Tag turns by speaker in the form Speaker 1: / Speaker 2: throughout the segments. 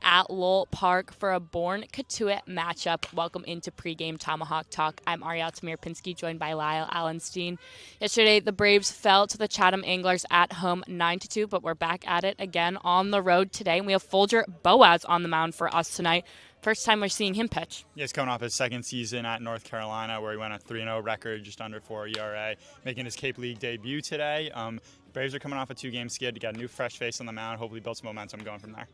Speaker 1: At Lowell Park for a Bourne Cotuit matchup. Welcome into pregame Tomahawk Talk. I'm Ariel Tamir-Pinsky, joined by Lyle, Alenstein. Yesterday, the Braves fell to the Chatham Anglers at home 9-2, but we're back at it again on the road today. And we have Folger Boas on the mound for us tonight. First time we're seeing him pitch.
Speaker 2: Yeah, he's coming off his second season at North Carolina, where he went a 3-0 record, just under 4 ERA, making his Cape League debut today. Braves are coming off a 2-game skid to get a new fresh face on the mound, hopefully build some momentum going from there.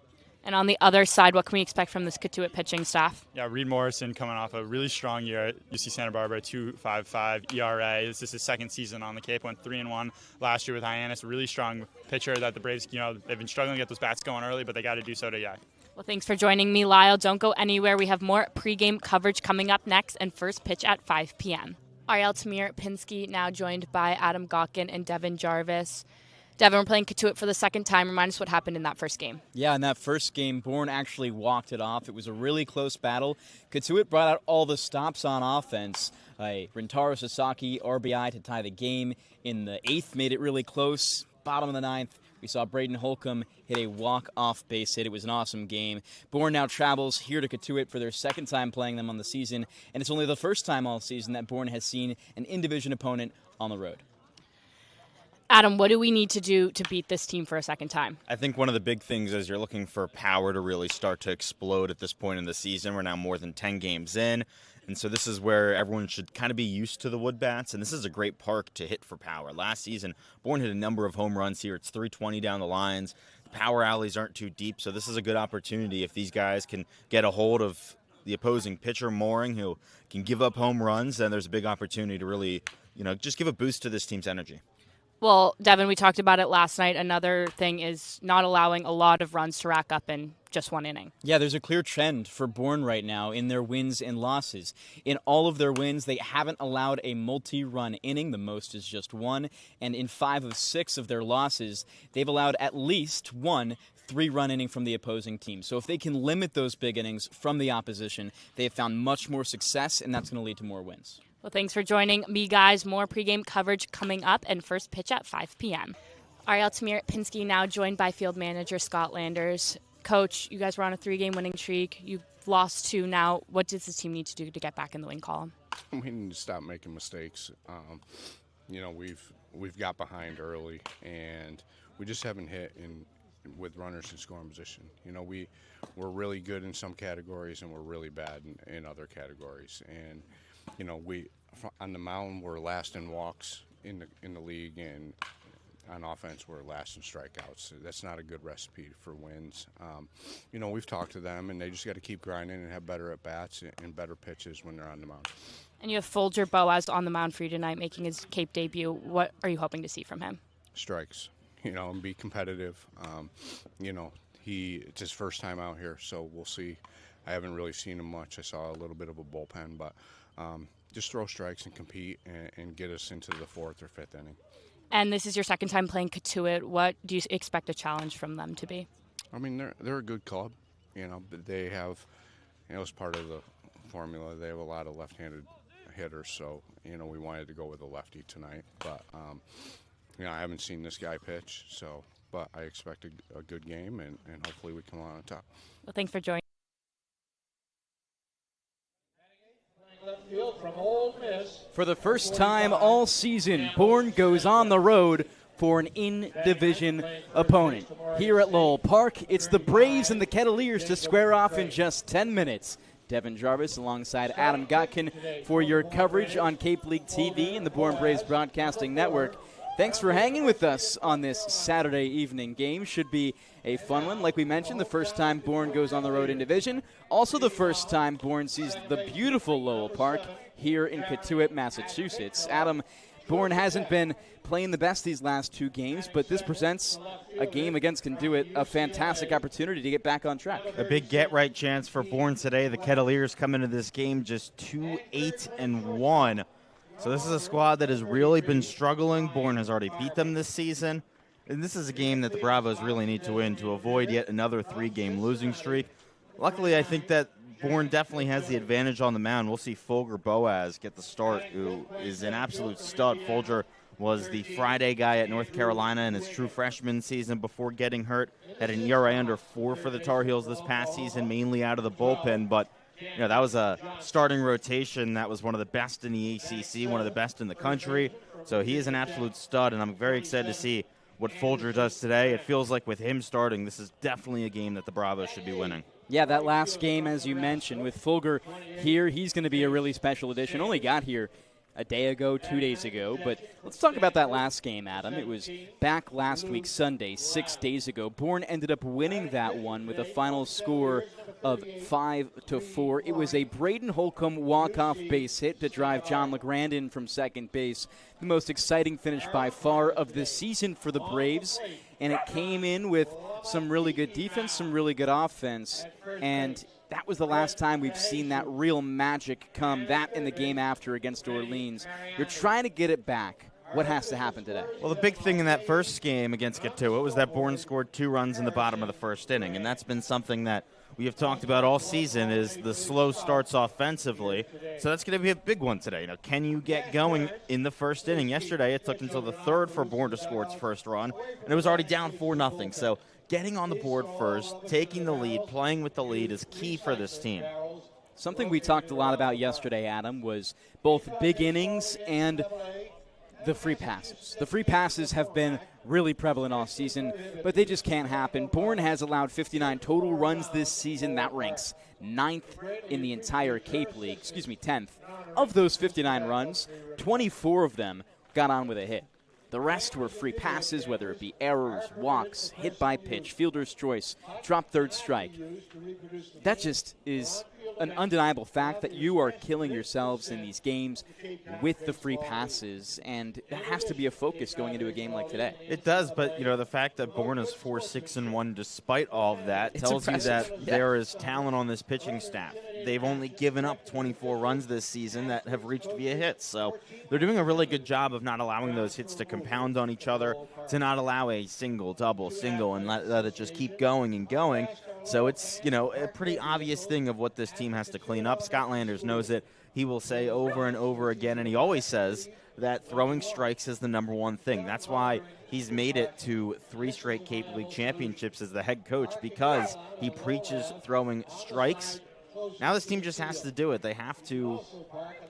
Speaker 1: And on the other side, what can we expect from this Cotuit pitching staff?
Speaker 2: Yeah, Reed Morrison coming off a really strong year at UC Santa Barbara, 2.55 ERA. This is his second season on the Cape, went 3-1 last year with Hyannis. A really strong pitcher that the Braves, they've been struggling to get those bats going early, but they got to do so today.
Speaker 1: Well, thanks for joining me, Lyle. Don't go anywhere. We have more pregame coverage coming up next, and first pitch at 5 p.m. Ariel Tamir-Pinsky now joined by Adam Gotkin and Devon Jarvis. Devon, we're playing Cotuit for the second time. Remind us what happened in that first game.
Speaker 3: Yeah, in that first game, Bourne actually walked it off. It was a really close battle. Cotuit brought out all the stops on offense. Rintaro Sasaki RBI to tie the game in the 8th made it really close. Bottom of the 9th, we saw Braden Holcomb hit a walk-off base hit. It was an awesome game. Bourne now travels here to Cotuit for their second time playing them on the season, and it's only the first time all season that Bourne has seen an in-division opponent on the road.
Speaker 1: Adam, what do we need to do to beat this team for a second time?
Speaker 4: I think one of the big things is you're looking for power to really start to explode at this point in the season. We're now more than 10 games in, and so this is where everyone should kind of be used to the wood bats, and this is a great park to hit for power. Last season, Bourne hit a number of home runs here. It's 320 down the lines. The power alleys aren't too deep, so this is a good opportunity if these guys can get a hold of the opposing pitcher, Mooring, who can give up home runs, then there's a big opportunity to really, just give a boost to this team's energy.
Speaker 1: Well, Devon, we talked about it last night. Another thing is not allowing a lot of runs to rack up in just one inning.
Speaker 3: Yeah, there's a clear trend for Bourne right now in their wins and losses. In all of their wins, they haven't allowed a multi-run inning. The most is just one. And in 5 of 6 of their losses, they've allowed at least one 3-run inning from the opposing team. So if they can limit those big innings from the opposition, they have found much more success, and that's going to lead to more wins.
Speaker 1: Well, thanks for joining me, guys. More pregame coverage coming up, and first pitch at 5 p.m. Ariel Tamir-Pinsky now joined by field manager Scott Landers. Coach, you guys were on a 3-game winning streak. You've lost 2 now. What does this team need to do to get back in the win column?
Speaker 5: We need to stop making mistakes. We've got behind early, and we just haven't hit with runners in scoring position. We're really good in some categories, and we're really bad in other categories. And we on the mound we're last in walks in the league, and on offense we're last in strikeouts. That's not a good recipe for wins. We've talked to them, and they just got to keep grinding and have better at bats and better pitches when they're on the mound.
Speaker 1: And you have Folger Boas on the mound for you tonight, making his Cape debut. What are you hoping to see from him?
Speaker 5: Strikes, and be competitive. It's his first time out here, so we'll see. I haven't really seen him much. I saw a little bit of a bullpen, but just throw strikes and compete and get us into the 4th or 5th inning.
Speaker 1: And this is your second time playing Cotuit. What do you expect a challenge from them to be?
Speaker 5: I mean, they're a good club. They have, as part of the formula, they have a lot of left-handed hitters. So, we wanted to go with a lefty tonight. But, I haven't seen this guy pitch. So, but I expect a good game, and hopefully we come out on top.
Speaker 1: Well, thanks for joining.
Speaker 3: For the first time all season, Bourne goes on the road for an in-division opponent. Here at Lowell Park, it's the Braves and the Kettleers to square off in just 10 minutes. Devon Jarvis alongside Adam Gotkin for your coverage on Cape League TV and the Bourne Braves Broadcasting Network. Thanks for hanging with us on this Saturday evening game. Should be a fun one. Like we mentioned, the first time Bourne goes on the road in division. Also the first time Bourne sees the beautiful Lowell Park here in Cotuit, Massachusetts. Adam, Bourne hasn't been playing the best these last 2 games, but this presents a game against Cotuit, a fantastic opportunity to get back on track.
Speaker 4: A big get-right chance for Bourne today. The Kettleers come into this game just 2-8-1. So this is a squad that has really been struggling. Bourne has already beat them this season. And this is a game that the Bravos really need to win to avoid yet another 3-game losing streak. Luckily, I think that Bourne definitely has the advantage on the mound. We'll see Folger Boas get the start, who is an absolute stud. Folger was the Friday guy at North Carolina in his true freshman season before getting hurt. Had an ERA under 4 for the Tar Heels this past season, mainly out of the bullpen. But that was a starting rotation that was one of the best in the ACC, one of the best in the country. So he is an absolute stud, and I'm very excited to see what Folger does today. It feels like with him starting, this is definitely a game that the Bravos should be winning.
Speaker 3: Yeah, that last game, as you mentioned, with Folger here, he's going to be a really special addition. Only got here a day ago, 2 days ago. But let's talk about that last game, Adam. It was back last week, Sunday, 6 days ago. Bourne ended up winning that one with a final score of 5-4. It was a Braden Holcomb walk-off base hit to drive John LeGrand in from second base. The most exciting finish by far of the season for the Braves. And it came in with some really good defense, some really good offense. And that was the last time we've seen that real magic come, that in the game after against Orleans. You're trying to get it back. What has to happen today?
Speaker 4: Well, the big thing in that first game against Cotuit was that Bourne scored 2 runs in the bottom of the first inning, and that's been something that we have talked about all season is the slow starts offensively. So that's going to be a big one today. Can you get going in the first inning? Yesterday, it took until the third for Bourne to score its first run, and it was already down 4-0. So getting on the board first, taking the lead, playing with the lead is key for this team.
Speaker 3: Something we talked a lot about yesterday, Adam, was both big innings and the free passes. The free passes have been really prevalent all season, but they just can't happen. Bourne has allowed 59 total runs this season. That ranks 9th in the entire Cape League, 10th. Of those 59 runs, 24 of them got on with a hit. The rest were free passes, whether it be errors, walks, hit by pitch, fielder's choice, drop third strike. That just is an undeniable fact that you are killing yourselves in these games with the free passes, and that has to be a focus going into a game like today.
Speaker 4: It does, but the fact that Bourne is 4-6-1 despite all of that tells you that there is talent on this pitching staff. They've only given up 24 runs this season that have reached via hits, so they're doing a really good job of not allowing those hits to compound on each other, to not allow a single, double, single, and let it just keep going and going. So it's, a pretty obvious thing of what this team has to clean up. Scott Landers knows it. He will say over and over again, and he always says that throwing strikes is the number one thing. That's why he's made it to 3 straight Cape League championships as the head coach, because he preaches throwing strikes. Now this team just has to do it. They have to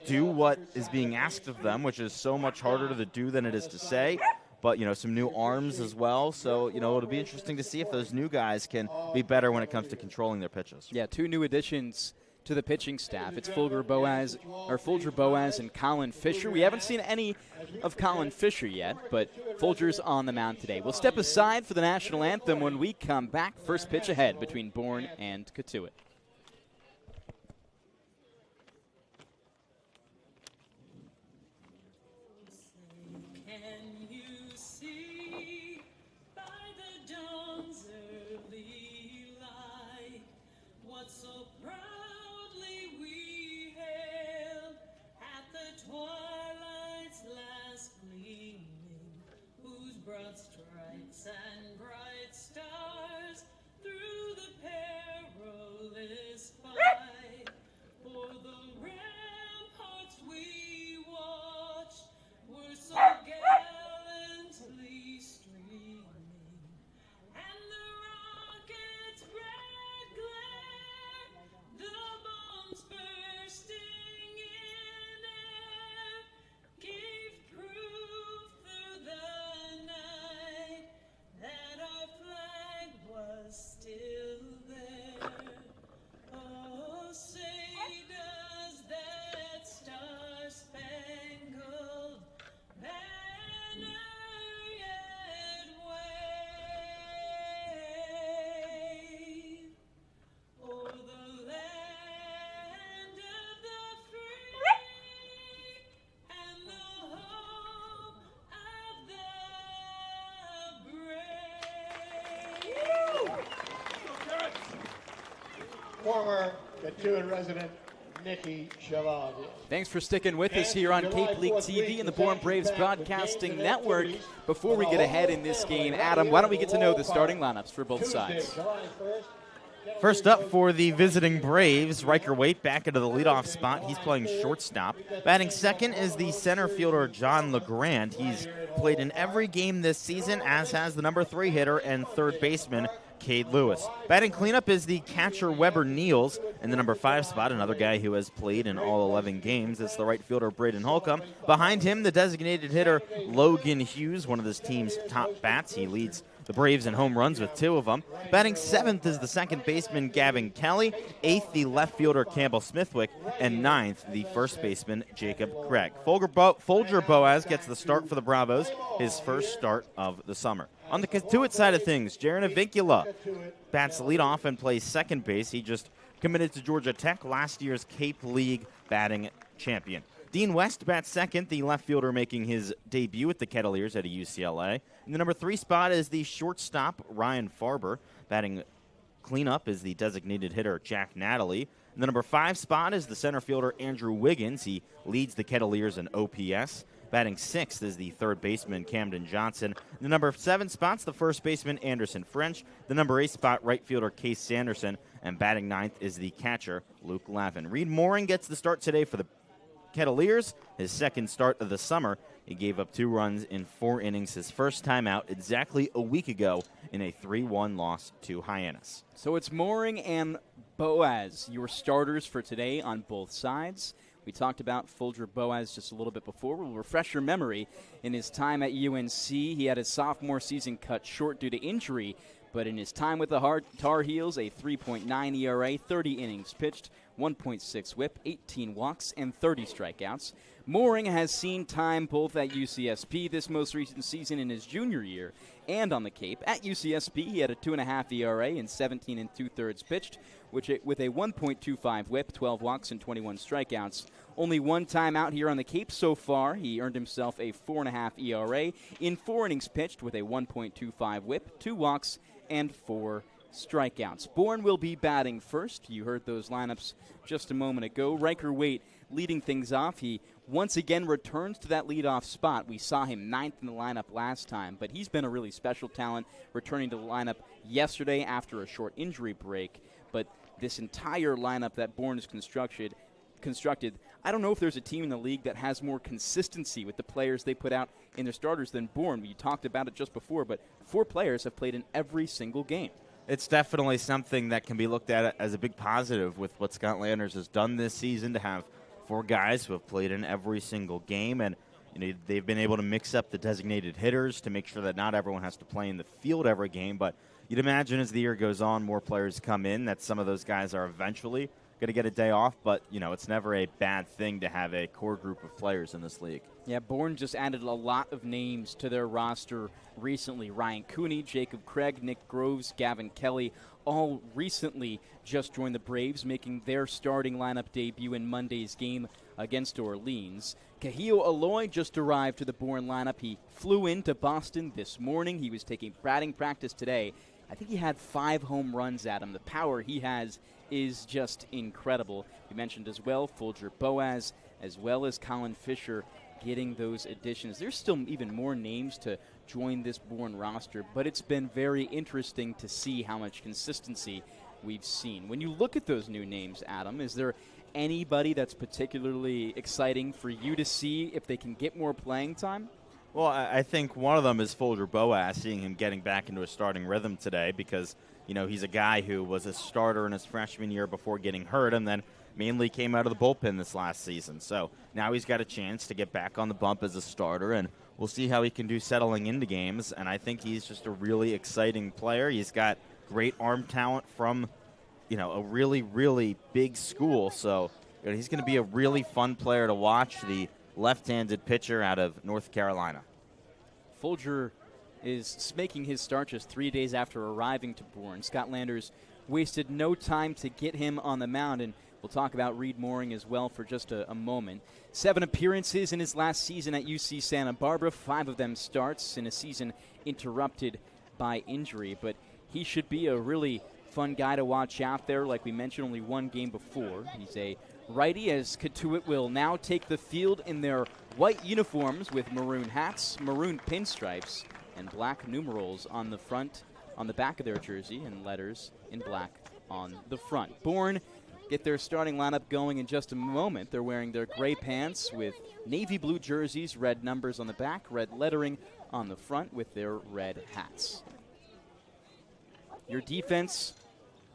Speaker 4: do what is being asked of them, which is so much harder to do than it is to say. But, some new arms as well. So, it'll be interesting to see if those new guys can be better when it comes to controlling their pitches.
Speaker 3: Yeah, 2 new additions to the pitching staff. It's Folger Boaz and Colin Fisher. We haven't seen any of Colin Fisher yet, but Folger's on the mound today. We'll step aside for the national anthem when we come back. First pitch ahead between Bourne and Cotuit.
Speaker 6: Broad stripes and bright stars through the perilous fight. For the ramparts we watched were so gallantly streaming, and the rockets' red glare, the bombs bursting in air, gave proof through the night that our flag was still there. Oh, say does that star-spangled banner yet wave o'er the land of the free and the home of the brave.
Speaker 7: Former Cotuit resident Nikki Shavadi.
Speaker 3: Thanks for sticking with us here on Cape League TV and the Bourne Braves Broadcasting Network. Before we get ahead in this game, Adam, why don't we get to know the starting lineups for both sides?
Speaker 4: First up for the visiting Braves, Riker Waite back into the leadoff spot. He's playing shortstop. Batting second is the center fielder, John LeGrand. He's played in every game this season, as has the number 3 hitter and third baseman, Cade Lewis. Batting cleanup is the catcher, Weber Niels. In the number 5 spot, another guy who has played in all 11 games. It's the right fielder, Braden Holcomb. Behind him, the designated hitter, Logan Hughes, one of this team's top bats. He leads the Braves in home runs with 2 of them. Batting 7th is the second baseman, Gavin Kelly. 8th, the left fielder, Campbell Smithwick. And 9th, the first baseman, Jacob Craig. Folger Boaz gets the start for the Bravos, his first start of the summer. On the Cotuit side of things, Jaron Avincula bats leadoff and plays second base. He just committed to Georgia Tech, last year's Cape League batting champion. Dean West bats second, the left fielder making his debut at the Kettleers at UCLA. In the number 3 spot is the shortstop, Ryan Farber. Batting cleanup is the designated hitter, Jack Natalie. In the number 5 spot is the center fielder, Andrew Wiggins. He leads the Kettleers in OPS. Batting 6th is the third baseman, Camden Johnson. In the number 7 spot's the first baseman, Anderson French. The number 8 spot, right fielder, Case Sanderson. And batting 9th is the catcher, Luke Lavin. Reed Mooring gets the start today for the Kettleers, his second start of the summer. He gave up 2 runs in 4 innings, his first time out exactly a week ago in a 3-1 loss to Hyannis.
Speaker 3: So it's Mooring and Boaz, your starters for today on both sides. We talked about Folger Boaz just a little bit before. We'll refresh your memory. In his time at UNC, he had his sophomore season cut short due to injury, but in his time with the Tar Heels, a 3.9 ERA, 30 innings pitched, 1.6 whip, 18 walks, and 30 strikeouts. Mooring has seen time both at UCSP this most recent season in his junior year and on the Cape. At UCSP, he had a 2.5 ERA and 17 2/3 pitched, with a 1.25 whip, 12 walks, and 21 strikeouts. Only one time out here on the Cape so far. He earned himself a 4.5 ERA in 4 innings pitched with a 1.25 whip, 2 walks, and 4 strikeouts. Bourne will be batting first. You heard those lineups just a moment ago. Riker Waite leading things off. He once again returns to that leadoff spot. We saw him 9th in the lineup last time, but he's been a really special talent, returning to the lineup yesterday after a short injury break. But this entire lineup that Bourne has constructed, I don't know if there's a team in the league that has more consistency with the players they put out in their starters than Bourne. We talked about it just before, but 4 players have played in every single game.
Speaker 4: It's definitely something that can be looked at as a big positive with what Scott Landers has done this season, to have 4 guys who have played in every single game. And they've been able to mix up the designated hitters to make sure that not everyone has to play in the field every game. But you'd imagine as the year goes on, more players come in, that some of those guys are eventually going to get a day off. But, it's never a bad thing to have a core group of players in this league.
Speaker 3: Yeah, Bourne just added a lot of names to their roster recently. Ryan Cooney, Jacob Craig, Nick Groves, Gavin Kelly, all recently just joined the Braves, making their starting lineup debut in Monday's game against Orleans. Kahio Aloy just arrived to the Bourne lineup. He flew into Boston this morning. He was taking batting practice today. I think he had 5 home runs at him. The power he has is just incredible. We mentioned as well Folger Boaz, as well as Colin Fisher, getting those additions. There's still even more names to join this Bourne roster, but it's been very interesting to see how much consistency we've seen. When you look at those new names, Adam, is there anybody that's particularly exciting for you to see if they can get more playing time?
Speaker 4: Well, I think one of them is Folger Boaz, seeing him getting back into a starting rhythm today, because, he's a guy who was a starter in his freshman year before getting hurt, and then mainly came out of the bullpen this last season. So now he's got a chance to get back on the bump as a starter, and we'll see how he can do settling into games. And I think he's just a really exciting player. He's got great arm talent from, a really, really big school. So he's going to be a really fun player to watch, the left-handed pitcher out of North Carolina.
Speaker 3: Folger is making his start just 3 days after arriving to Bourne. Scott Landers wasted no time to get him on the mound, and we'll talk about Reed Mooring as well for just a moment. 7 appearances in his last season at UC Santa Barbara, 5 of them starts in a season interrupted by injury. But he should be a really fun guy to watch out there. Like we mentioned, only 1 game before. He's a righty, as Cotuit will now take the field in their white uniforms with maroon hats, maroon pinstripes, and black numerals on the front, on the back of their jersey, and letters in black on the front. Bourne get their starting lineup going in just a moment. They're wearing their gray pants with navy blue jerseys, red numbers on the back, red lettering on the front with their red hats. Your defense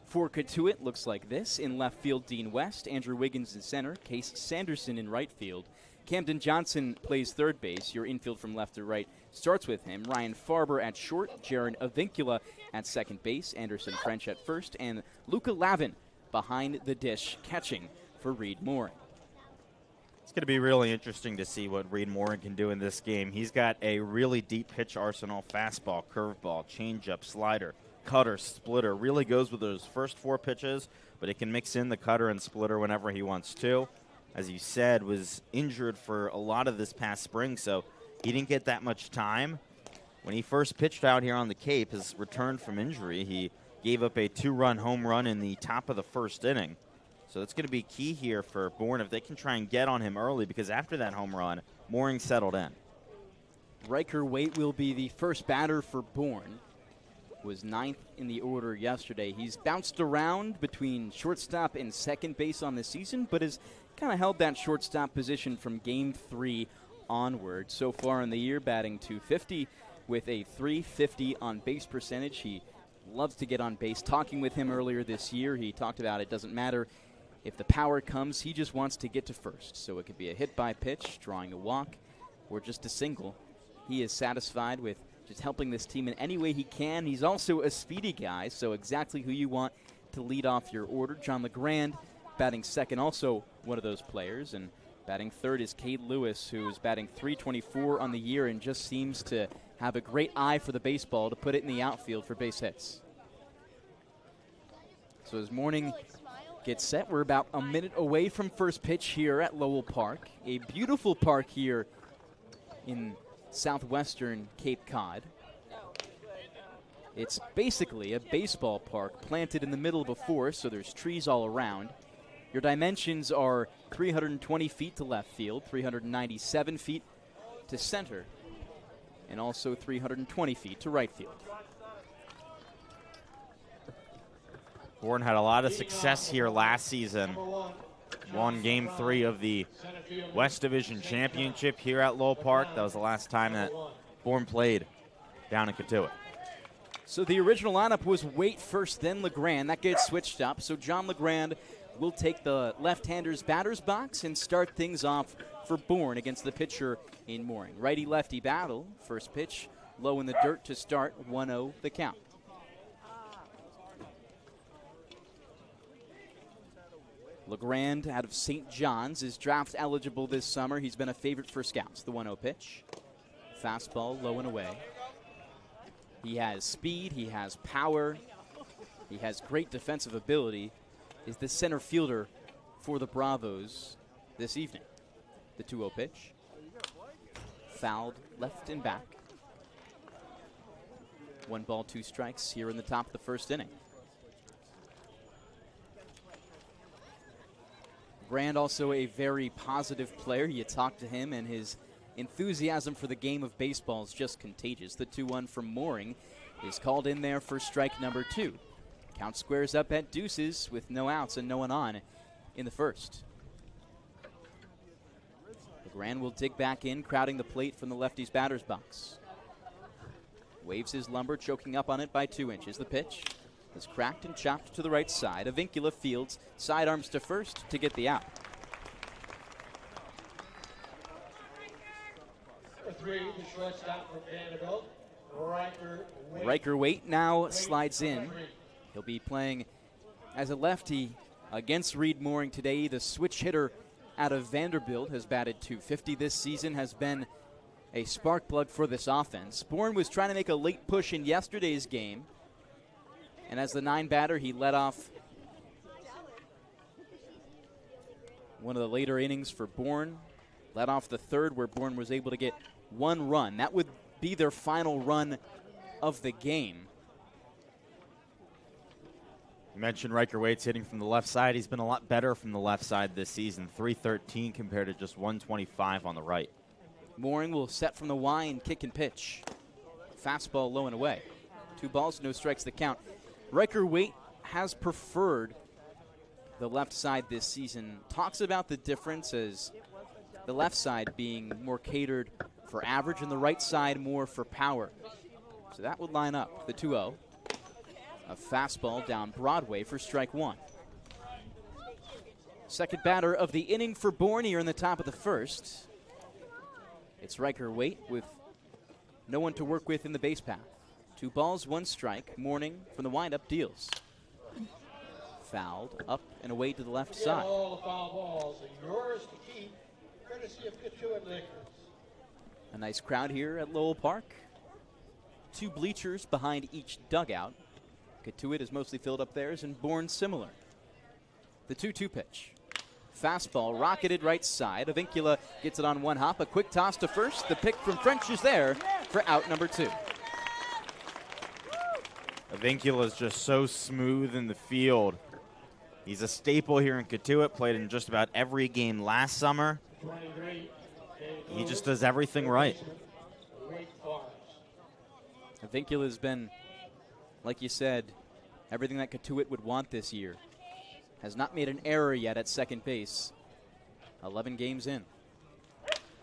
Speaker 3: for Cotuit looks like this. In left field, Dean West, Andrew Wiggins in center, Case Sanderson in right field. Camden Johnson plays third base. Your infield from left to right starts with him. Ryan Farber at short, Jaron Avincula at second base, Anderson French at first, and Luca Lavin behind the dish catching for Reed Mooring.
Speaker 4: It's going to be really interesting to see what Reed Mooring can do in this game. He's got a really deep pitch arsenal: fastball, curveball, changeup, slider, cutter, splitter. Really goes with those first 4 pitches, but it can mix in the cutter and splitter whenever he wants to. As you said, was injured for a lot of this past spring, so he didn't get that much time. When he first pitched out here on the Cape, his return from injury, he gave up a 2-run home run in the top of the first inning. So that's going to be key here for Bourne if they can try and get on him early, because after that home run, Mooring settled in.
Speaker 3: Riker Waite will be the first batter for Bourne. Was 9th in the order yesterday. He's bounced around between shortstop and second base on the season, but has kind of held that shortstop position from Game 3 onward. So far in the year, batting .250 with a .350 on base percentage. He loves to get on base. Talking with him earlier this year, he talked about it doesn't matter if the power comes, he just wants to get to first. So it could be a hit by pitch, drawing a walk, or just a single. He is satisfied with just helping this team in any way he can. He's also a speedy guy, so exactly who you want to lead off your order. John LeGrand batting second, also one of those players. And batting third is Cade Lewis, who is batting .324 on the year and just seems to have a great eye for the baseball to put it in the outfield for base hits. So as Mooring gets set, we're about a minute away from first pitch here at Lowell Park. A beautiful park here in southwestern Cape Cod. It's basically a baseball park planted in the middle of a forest, so there's trees all around. Your dimensions are 320 feet to left field, 397 feet to center, and also 320 feet to right field.
Speaker 4: Bourne had a lot of success here last season. Won Game 3 of the West Division Championship here at Lowell Park. That was the last time that Bourne played down in Cotuit.
Speaker 3: So the original lineup was Waite first, then LeGrand. That gets switched up. So John LeGrand will take the left-hander's batter's box and start things off for Bourne against the pitcher in Mooring. Righty-lefty battle. First pitch, low in the dirt to start, 1-0 the count. LeGrand out of St. John's is draft eligible this summer. He's been a favorite for scouts. The 1-0 pitch. Fastball low and away. He has speed. He has power. He has great defensive ability. Is the center fielder for the Bravos this evening. The 2-0 pitch. Fouled left and back. 1 ball, 2 strikes here in the top of the first inning. Brand also a very positive player. You talk to him, and his enthusiasm for the game of baseball is just contagious. The 2-1 from Mooring is called in there for strike number 2. Count squares up at deuces with no outs and no one on in the first. LeGrand will dig back in, crowding the plate from the lefty's batter's box. Waves his lumber, choking up on it by 2 inches. The pitch is cracked and chopped to the right side. Avincula fields, sidearms to first to get the out.
Speaker 7: Number 3, the shortstop from Vanderbilt,
Speaker 3: Riker Waite now slides in. He'll be playing as a lefty against Reed Mooring today. The switch hitter out of Vanderbilt has batted .250 this season, has been a spark plug for this offense. Bourne was trying to make a late push in yesterday's game, and as the 9 batter, he led off one of the later innings for Bourne. Led off the third, where Bourne was able to get 1 run. That would be their final run of the game.
Speaker 4: You mentioned Riker Waite's hitting from the left side. He's been a lot better from the left side this season. .313 compared to just .125 on the right.
Speaker 3: Mooring will set from the Y and kick and pitch. Fastball low and away. 2 balls, no strikes the count. Riker Waite has preferred the left side this season talks about the difference as the left side being more catered for average and the right side more for power. So that would line up the 2-0. A fastball down Broadway for strike one. Second batter of the inning for Bourne here in the top of the first. It's Riker Waite with no one to work with in the base path. 2 balls, 1 strike. Morning from the windup deals. Fouled up and away to the left side.
Speaker 7: All the foul balls are yours to keep, courtesy of Cotuit Liquors.
Speaker 3: A nice crowd here at Lowell Park. 2 bleachers behind each dugout. Cotuit is mostly filled up theirs, and Bourne similar. The 2-2 pitch. Fastball rocketed right side. Avincula gets it on 1 hop. A quick toss to first. The pick from French is there for out number 2.
Speaker 4: Avincula is just so smooth in the field. He's a staple here in Cotuit, played in just about every game last summer. He just does everything right.
Speaker 3: Avincula has been, like you said, everything that Cotuit would want this year. Has not made an error yet at second base. 11 games in.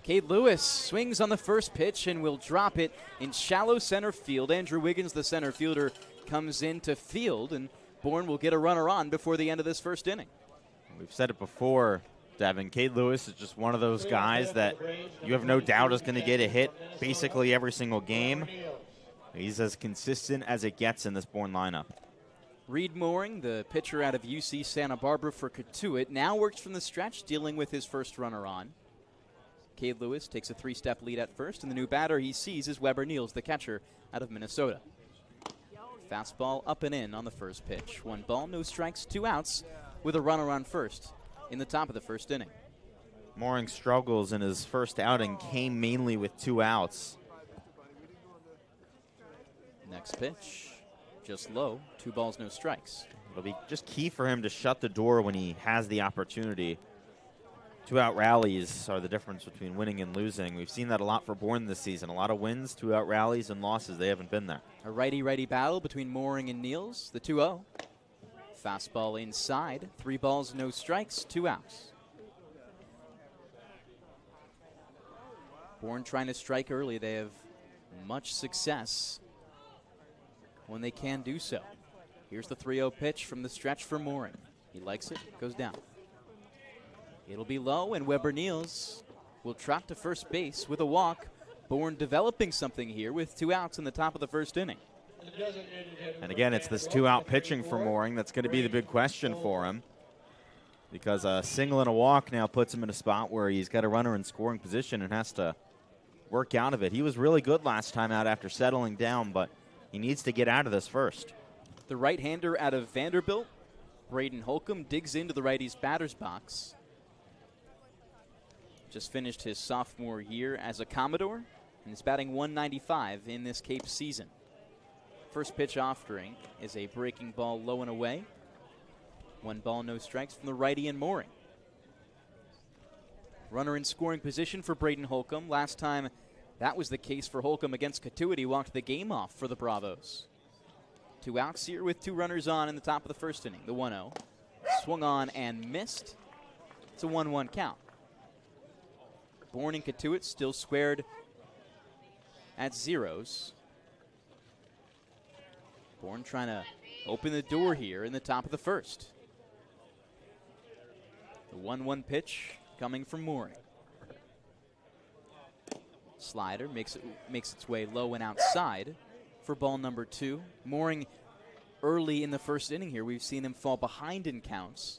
Speaker 3: Cade Lewis swings on the first pitch and will drop it in shallow center field. Andrew Wiggins, the center fielder, comes in to field, and Bourne will get a runner on before the end of this first inning.
Speaker 4: We've said it before, Devon. Cade Lewis is just one of those guys that you have no doubt is going to get a hit basically every single game. He's as consistent as it gets in this Bourne lineup.
Speaker 3: Reed Mooring, the pitcher out of UC Santa Barbara for Cotuit, now works from the stretch, dealing with his first runner on. Cade Lewis takes a 3-step lead at first, and the new batter he sees is Weber Niels, the catcher out of Minnesota. Fastball up and in on the first pitch. 1 ball, no strikes, 2 outs, with a runner on first in the top of the first inning.
Speaker 4: Mooring struggles in his first outing came mainly with 2 outs.
Speaker 3: Next pitch, just low, 2 balls, no strikes.
Speaker 4: It'll be just key for him to shut the door when he has the opportunity. 2-out rallies are the difference between winning and losing. We've seen that a lot for Bourne this season. A lot of wins, 2-out rallies, and losses. They haven't been there.
Speaker 3: A righty-righty battle between Mooring and Niels, the 2-0. Fastball inside, 3 balls, no strikes, 2 outs. Bourne trying to strike early. They have much success when they can do so. Here's the 3-0 pitch from the stretch for Mooring. He likes it, goes down. It'll be low, and Weber Niels will trot to first base with a walk. Bourne developing something here with 2 outs in the top of the first inning.
Speaker 4: And again, it's this 2-out pitching for Mooring that's going to be the big question for him, because a single and a walk now puts him in a spot where he's got a runner in scoring position and has to work out of it. He was really good last time out after settling down, but he needs to get out of this first.
Speaker 3: The right-hander out of Vanderbilt, Braden Holcomb, digs into the righty's batter's box. Just finished his sophomore year as a Commodore and is batting .195 in this Cape season. First pitch offering is a breaking ball low and away. 1 ball, no strikes from the righty and Mooring. Runner in scoring position for Braden Holcomb. Last time that was the case for Holcomb against Cotuit. He walked the game off for the Bravos. 2 outs here with 2 runners on in the top of the first inning. The 1-0. Swung on and missed. It's a 1-1 count. Bourne and Cotuit still squared at zeros. Bourne trying to open the door here in the top of the first. The 1-1 pitch coming from Mooring. Slider makes its way low and outside for ball number 2. Mooring early in the first inning here, we've seen him fall behind in counts.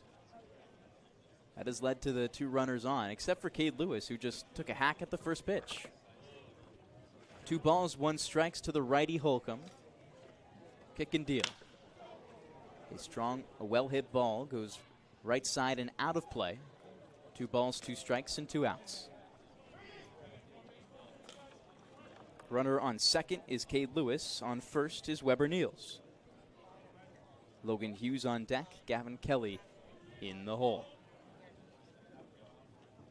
Speaker 3: That has led to the 2 runners on, except for Cade Lewis, who just took a hack at the first pitch. 2 balls, 1 strikes to the righty Holcomb. Kick and deal. A well-hit ball goes right side and out of play. 2 balls, 2 strikes, and 2 outs. Runner on second is Cade Lewis. On first is Weber Niels. Logan Hughes on deck. Gavin Kelly in the hole.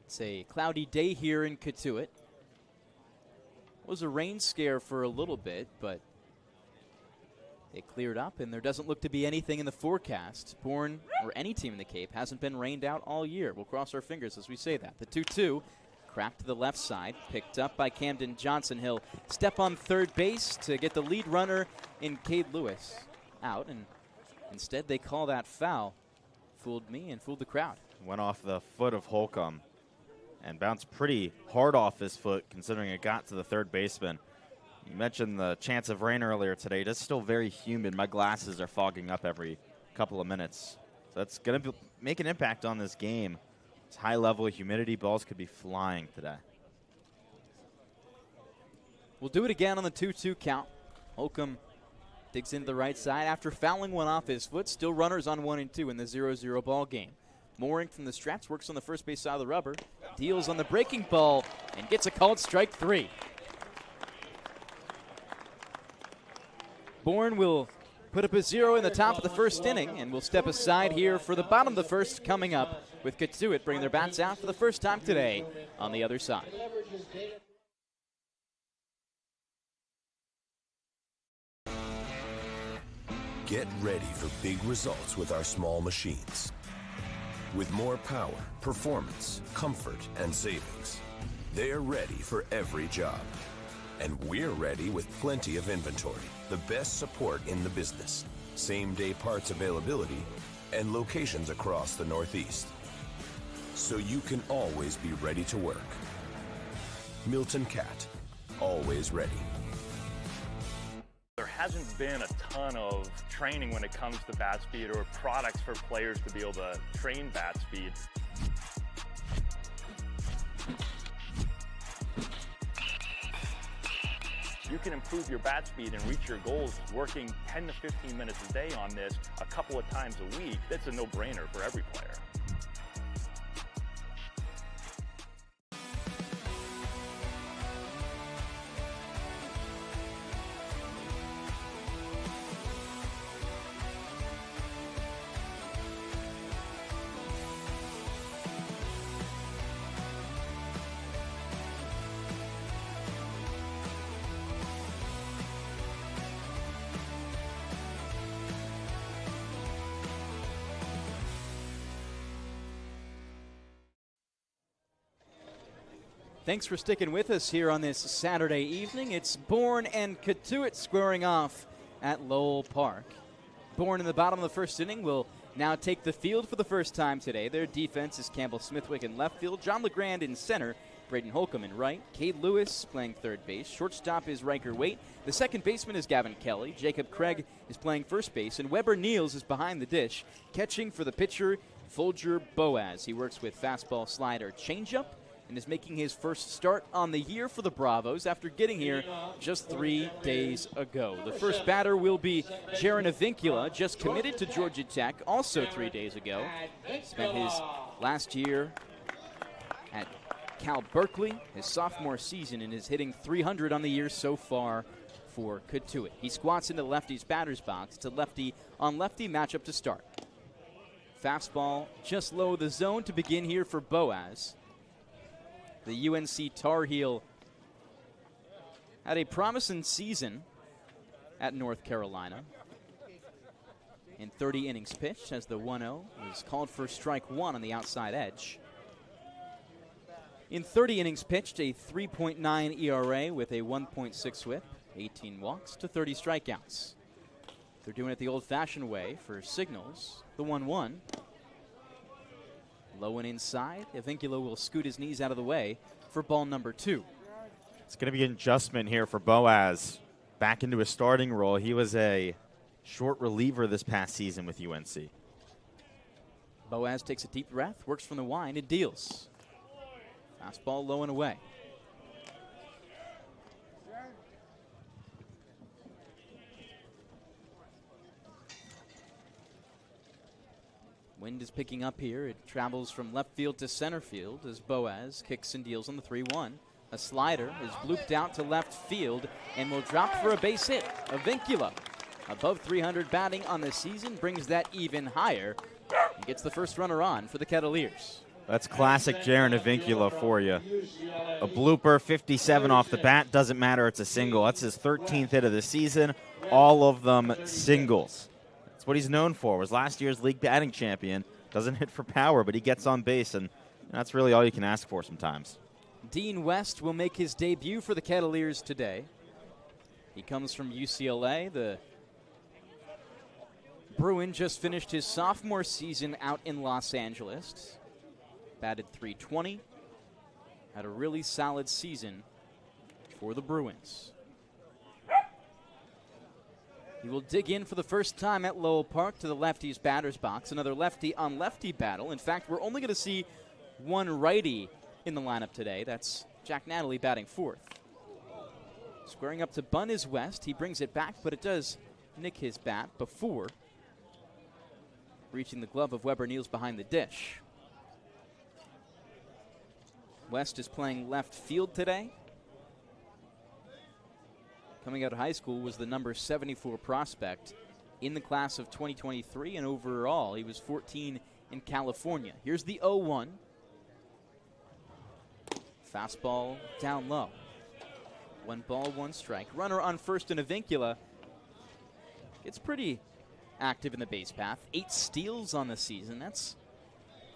Speaker 3: It's a cloudy day here in Cotuit. It was a rain scare for a little bit, but It cleared up, and there doesn't look to be anything in the forecast. Bourne, or any team in the Cape, hasn't been rained out all year. We'll cross our fingers as we say that. The 2-2, cracked to the left side, picked up by Camden Johnson. He'll step on third base to get the lead runner in Cade Lewis out, and instead they call that foul. Fooled me and fooled the crowd.
Speaker 4: Went off the foot of Holcomb and bounced pretty hard off his foot considering it got to the third baseman. You mentioned the chance of rain earlier today. It is still very humid. My glasses are fogging up every couple of minutes. So that's going to make an impact on this game. It's high level of humidity. Balls could be flying today.
Speaker 3: We'll do it again on the 2-2 count. Holcomb digs into the right side after fouling one off his foot. Still runners on 1 and 2 in the 0-0 ball game. Mooring from the stretch, works on the first base side of the rubber, deals on the breaking ball, and gets a called strike 3. Bourne will put up a 0 in the top of the first inning, and will step aside here for the bottom of the first coming up, with Cotuit bringing their bats out for the first time today on the other side.
Speaker 8: Get ready for big results with our small machines. With more power, performance, comfort, and savings. They're ready for every job. And we're ready with plenty of inventory, the best support in the business, same-day parts availability, and locations across the Northeast. So you can always be ready to work. Milton Cat, always ready.
Speaker 9: There hasn't been a ton of training when it comes to bat speed or products for players to be able to train bat speed. You can improve your bat speed and reach your goals working 10 to 15 minutes a day on this a couple of times a week. That's a no-brainer for every player.
Speaker 3: Thanks for sticking with us here on this Saturday evening. It's Bourne and Cotuit squaring off at Lowell Park. Bourne in the bottom of the first inning will now take the field for the first time today. Their defense is Campbell Smithwick in left field, John LeGrand in center, Braden Holcomb in right, Cade Lewis playing third base, shortstop is Riker Waite, the second baseman is Gavin Kelly, Jacob Craig is playing first base, and Weber Niels is behind the dish, catching for the pitcher Folger Boaz. He works with fastball, slider, changeup, and is making his first start on the year for the Bravos after getting here just 3 days ago. The first batter will be Jaron Avincula, just committed to Georgia Tech, also 3 days ago. Spent his last year at Cal Berkeley, his sophomore season, and is hitting .300 on the year so far for Cotuit. He squats into lefty's batter's box. It's a lefty-on-lefty matchup to start. Fastball just low of the zone to begin here for Boaz. The UNC Tar Heel had a promising season at North Carolina. In 30 innings pitched as the 1-0 was called for strike one on the outside edge. In 30 innings pitched, a 3.9 ERA with a 1.6 whip, 18 walks to 30 strikeouts. They're doing it the old-fashioned way for signals. The 1-1. Low and inside. Avincula will scoot his knees out of the way for ball number 2.
Speaker 4: It's going to be an adjustment here for Boaz. Back into his starting role. He was a short reliever this past season with UNC.
Speaker 3: Boaz takes a deep breath, works from the wind, and deals. Fastball low and away. Wind is picking up here. It travels from left field to center field as Boaz kicks and deals on the 3-1. A slider is blooped out to left field and will drop for a base hit. Avincula, above .300 batting on the season, brings that even higher and gets the first runner on for the Kettleers.
Speaker 4: That's classic Jaron Avincula for you. A blooper, 57 off the bat, doesn't matter, it's a single. That's his 13th hit of the season. all of them singles. That's what he's known for. Was last year's league batting champion. Doesn't hit for power, but he gets on base, and that's really all you can ask for sometimes.
Speaker 3: Dean West will make his debut for the Kettleers today. He comes from UCLA. The Bruin just finished his sophomore season out in Los Angeles. Batted .320. Had a really solid season for the Bruins. He will dig in for the first time at Lowell Park to the lefty's batter's box. Another lefty-on-lefty battle. In fact, we're only going to see one righty in the lineup today. That's Jack Natalie batting fourth. Squaring up to bunt is West. He brings it back, but it does nick his bat before reaching the glove of Weber Neals behind the dish. West is playing left field today. Coming out of high school was the number 74 prospect in the class of 2023, and overall he was 14 in California. Here's the 0-1. Fastball down low. 1 ball, 1 strike. Runner on first in Avincula. It's pretty active in the base path. 8 steals on the season. That's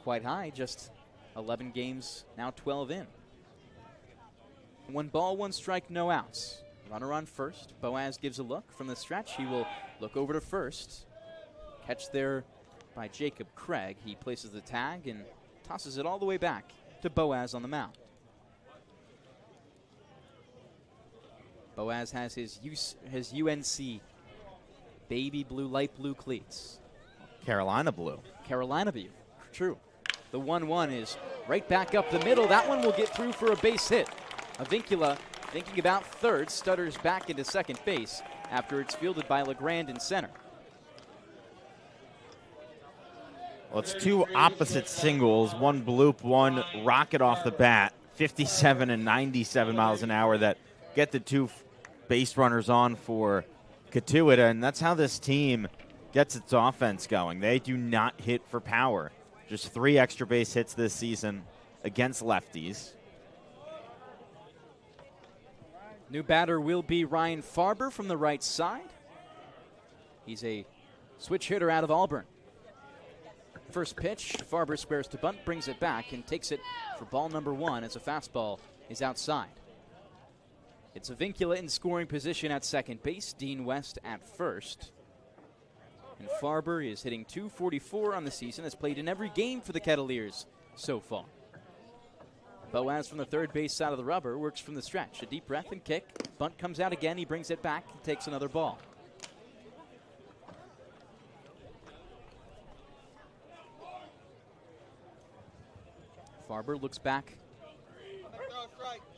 Speaker 3: quite high. Just 11 games, now 12 in. 1 ball, 1 strike, no outs. Runner on first. Boaz gives a look from the stretch. He will look over to first. Catch there by Jacob Craig. He places the tag and tosses it all the way back to Boaz on the mound. Boaz has his UNC baby blue, light blue cleats.
Speaker 4: Carolina blue.
Speaker 3: Carolina blue, true. The 1-1 is right back up the middle. That one will get through for a base hit. Avincula thinking about third, stutters back into second base after it's fielded by LeGrand in center.
Speaker 4: Well, it's 2 opposite singles, 1 bloop, 1 rocket off the bat, 57 and 97 miles an hour that get the 2 base runners on for Cotuit, and that's how this team gets its offense going. They do not hit for power. Just 3 extra base hits this season against lefties.
Speaker 3: New batter will be Ryan Farber from the right side. He's a switch hitter out of Auburn. First pitch, Farber squares to bunt, brings it back, and takes it for ball number 1 as a fastball is outside. It's Avincula in scoring position at second base, Dean West at first. And Farber is hitting .244 on the season, has played in every game for the Kettleers so far. Boaz from the third base side of the rubber works from the stretch. A deep breath and kick. Bunt comes out again. He brings it back and takes another ball. Farber looks back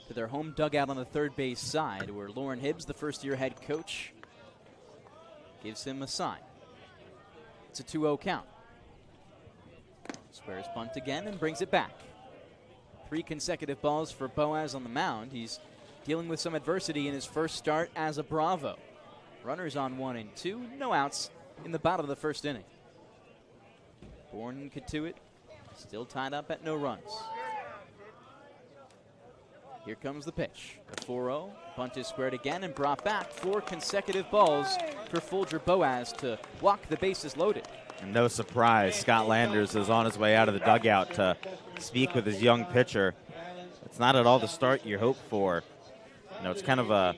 Speaker 3: to their home dugout on the third base side, where Lauren Hibbs, the first-year head coach, gives him a sign. It's a 2-0 count. Squares bunt again and brings it back. 3 consecutive balls for Boaz on the mound. He's dealing with some adversity in his first start as a Bravo. Runners on 1 and 2, no outs in the bottom of the first inning. Bourne and Cotuit still tied up at no runs. Here comes the pitch. The 4-0. Bunt is squared again and brought back. 4 consecutive balls for Folger Boaz to walk the bases loaded.
Speaker 4: And no surprise, Scott Landers is on his way out of the dugout to speak with his young pitcher. It's not at all the start you hope for. You know, it's kind of a,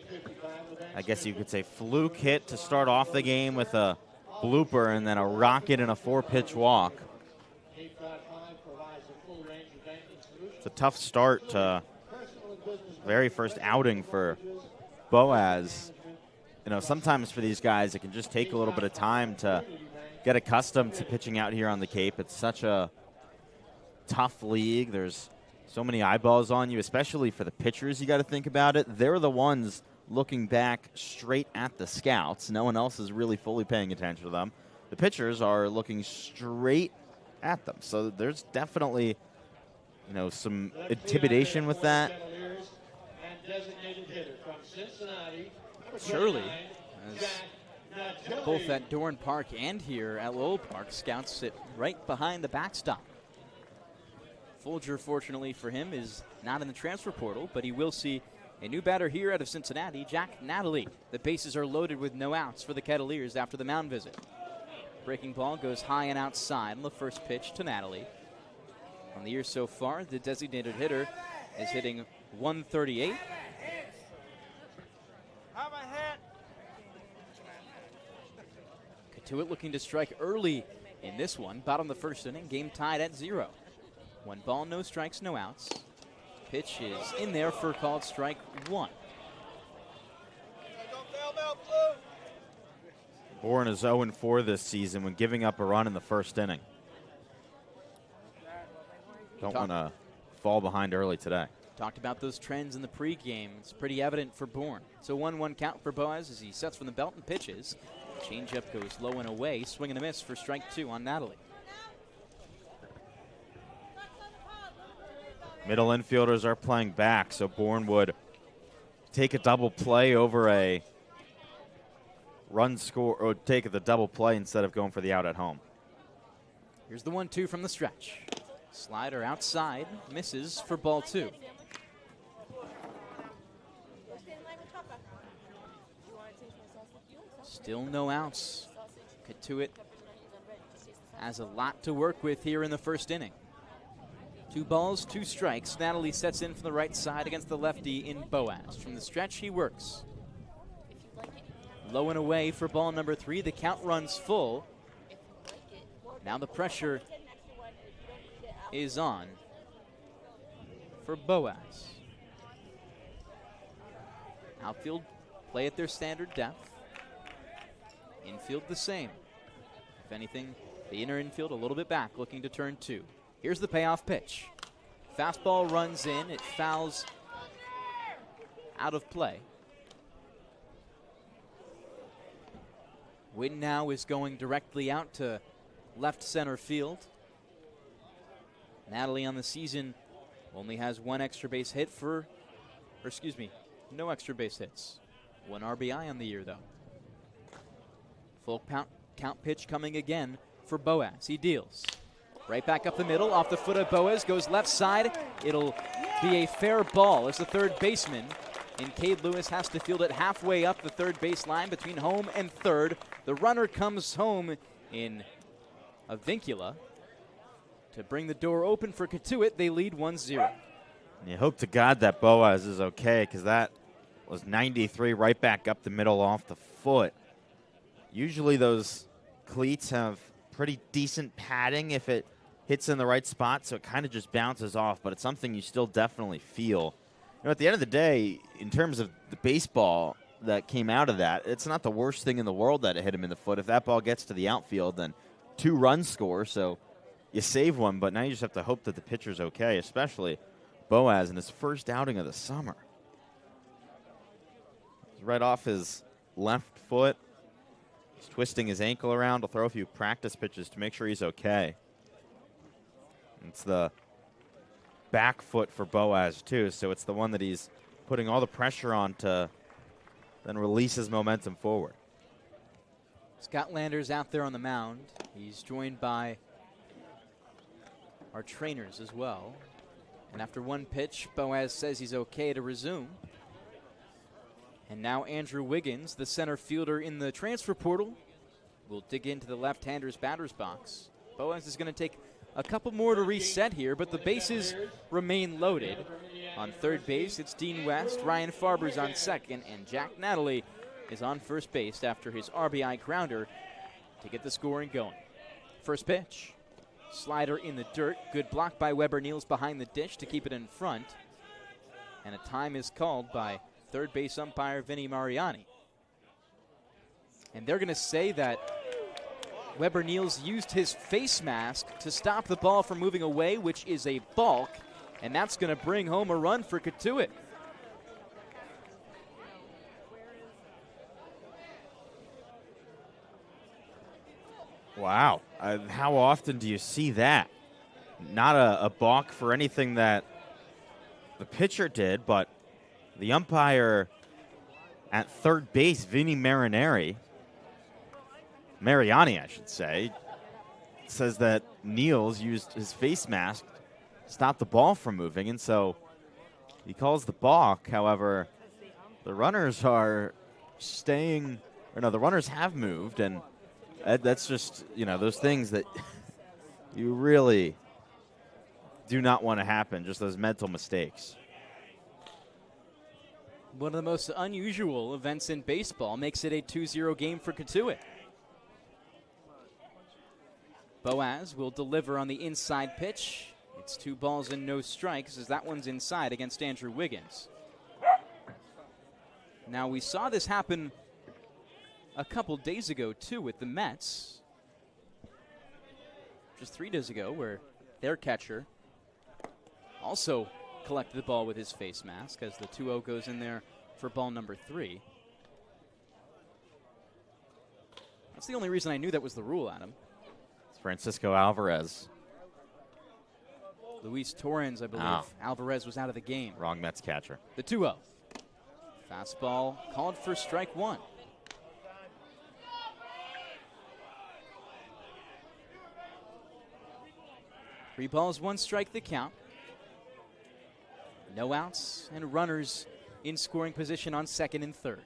Speaker 4: I guess you could say, fluke hit to start off the game with a blooper and then a rocket and a 4-pitch walk. It's a tough start to very first outing for Boaz. You know, sometimes for these guys, it can just take a little bit of time to get accustomed to pitching out here on the Cape. It's such a tough league. There's so many eyeballs on you, especially for the pitchers. You got to think about it. They're the ones looking back straight at the scouts. No one else is really fully paying attention to them. The pitchers are looking straight at them. So there's definitely, you know, some intimidation with that.
Speaker 3: Surely, as both at Dorn Park and here at Lowell Park, scouts sit right behind the backstop. Folger, fortunately for him, is not in the transfer portal, but he will see A new batter here out of Cincinnati, Jack Natalie. The bases are loaded with no outs for the Kettleers after the mound visit. Breaking ball goes high and outside on the first pitch to Natalie. On the year so far, the designated hitter is hitting 138. Cotuit looking to strike early in this one. Bottom of the first inning, game tied at 0. 1 ball, no strikes, no outs. Pitch is in there for called strike 1.
Speaker 4: Bourne is 0-4 this season when giving up a run in the first inning. Don't want to fall behind early today.
Speaker 3: Talked about those trends in the pregame. It's pretty evident for Bourne. It's a 1-1 count for Boaz as he sets from the belt and pitches. Changeup goes low and away. Swing and a miss for strike 2 on Natalie.
Speaker 4: Middle infielders are playing back, so Bourne would take a double play over a run score, or take the double play instead of going for the out at home.
Speaker 3: Here's the 1-2 from the stretch. Slider outside, misses for ball 2. Still no outs. Cotuit has a lot to work with here in the first inning. 2 balls, 2 strikes. Natalie sets in from the right side against the lefty in Boaz. From the stretch, he works. Low and away for ball number 3. The count runs full. Now the pressure is on for Boaz. Outfield play at their standard depth. Infield the same. If anything, the inner infield a little bit back, looking to turn 2. Here's the payoff pitch. Fastball runs in. It fouls out of play. Wind now is going directly out to left center field. Natalie on the season only has 1 extra base hit no extra base hits. 1 RBI on the year, though. Full count pitch coming again for Boaz. He deals. Right back up the middle, off the foot of Boaz, goes left side. It'll be a fair ball as the third baseman, and Cade Lewis has to field it halfway up the third base line between home and third. The runner comes home in a vincula to bring the door open for Cotuit. They lead 1-0.
Speaker 4: You hope to God that Boaz is okay, because that was 93 right back up the middle off the foot. Usually those cleats have pretty decent padding if it hits in the right spot, so it kind of just bounces off, but it's something you still definitely feel. You know, at the end of the day, in terms of the baseball that came out of that, it's not the worst thing in the world that it hit him in the foot. If that ball gets to the outfield, then 2 runs score, so you save 1, but now you just have to hope that the pitcher's okay, especially Boaz in his first outing of the summer. He's right off his left foot. He's twisting his ankle around. He'll throw a few practice pitches to make sure he's okay. It's the back foot for Boaz, too, so it's the one that he's putting all the pressure on to then release his momentum forward.
Speaker 3: Scott Lander's out there on the mound. He's joined by our trainers as well. And after 1 pitch, Boaz says he's okay to resume. And now Andrew Wiggins, the center fielder in the transfer portal, will dig into the left-hander's batter's box. Boaz is going to take a couple more to reset here, but the bases remain loaded. On third base, it's Dean West, Ryan Farber's on second, and Jack Natalie is on first base after his RBI grounder to get the scoring going. First pitch. Slider in the dirt. Good block by Weber Niels behind the dish to keep it in front. And a time is called by third base umpire Vinny Mariani. And they're going to say that Weber Niels used his face mask to stop the ball from moving away, which is a balk. And that's going to bring home a run for Cotuit.
Speaker 4: Wow. How often do you see that? Not a balk for anything that the pitcher did, but the umpire at third base, Vinny Mariani, I should say, says that Niels used his face mask to stop the ball from moving, and so
Speaker 10: He calls the balk. However, the runners are staying, or no, the runners have moved, and that's just, those things that you really do not want to happen, just those mental mistakes.
Speaker 3: One of the most unusual events in baseball makes it a 2-0 game for Cotuit. Boaz will deliver on the inside pitch. It's 2 balls and no strikes as that one's inside against Andrew Wiggins. Now, we saw this happen a couple days ago, too, with the Mets. Just 3 days ago, where their catcher also collected the ball with his face mask as the 2-0 goes in there for ball number 3. That's the only reason I knew that was the rule, Adam.
Speaker 10: It's Francisco Alvarez.
Speaker 3: Luis Torrens, I believe.
Speaker 10: Oh.
Speaker 3: Alvarez was out of the game.
Speaker 10: Wrong Mets catcher.
Speaker 3: The 2-0. Fastball called for strike 1. Three balls, 1 strike, the count. No outs and runners in scoring position on second and third.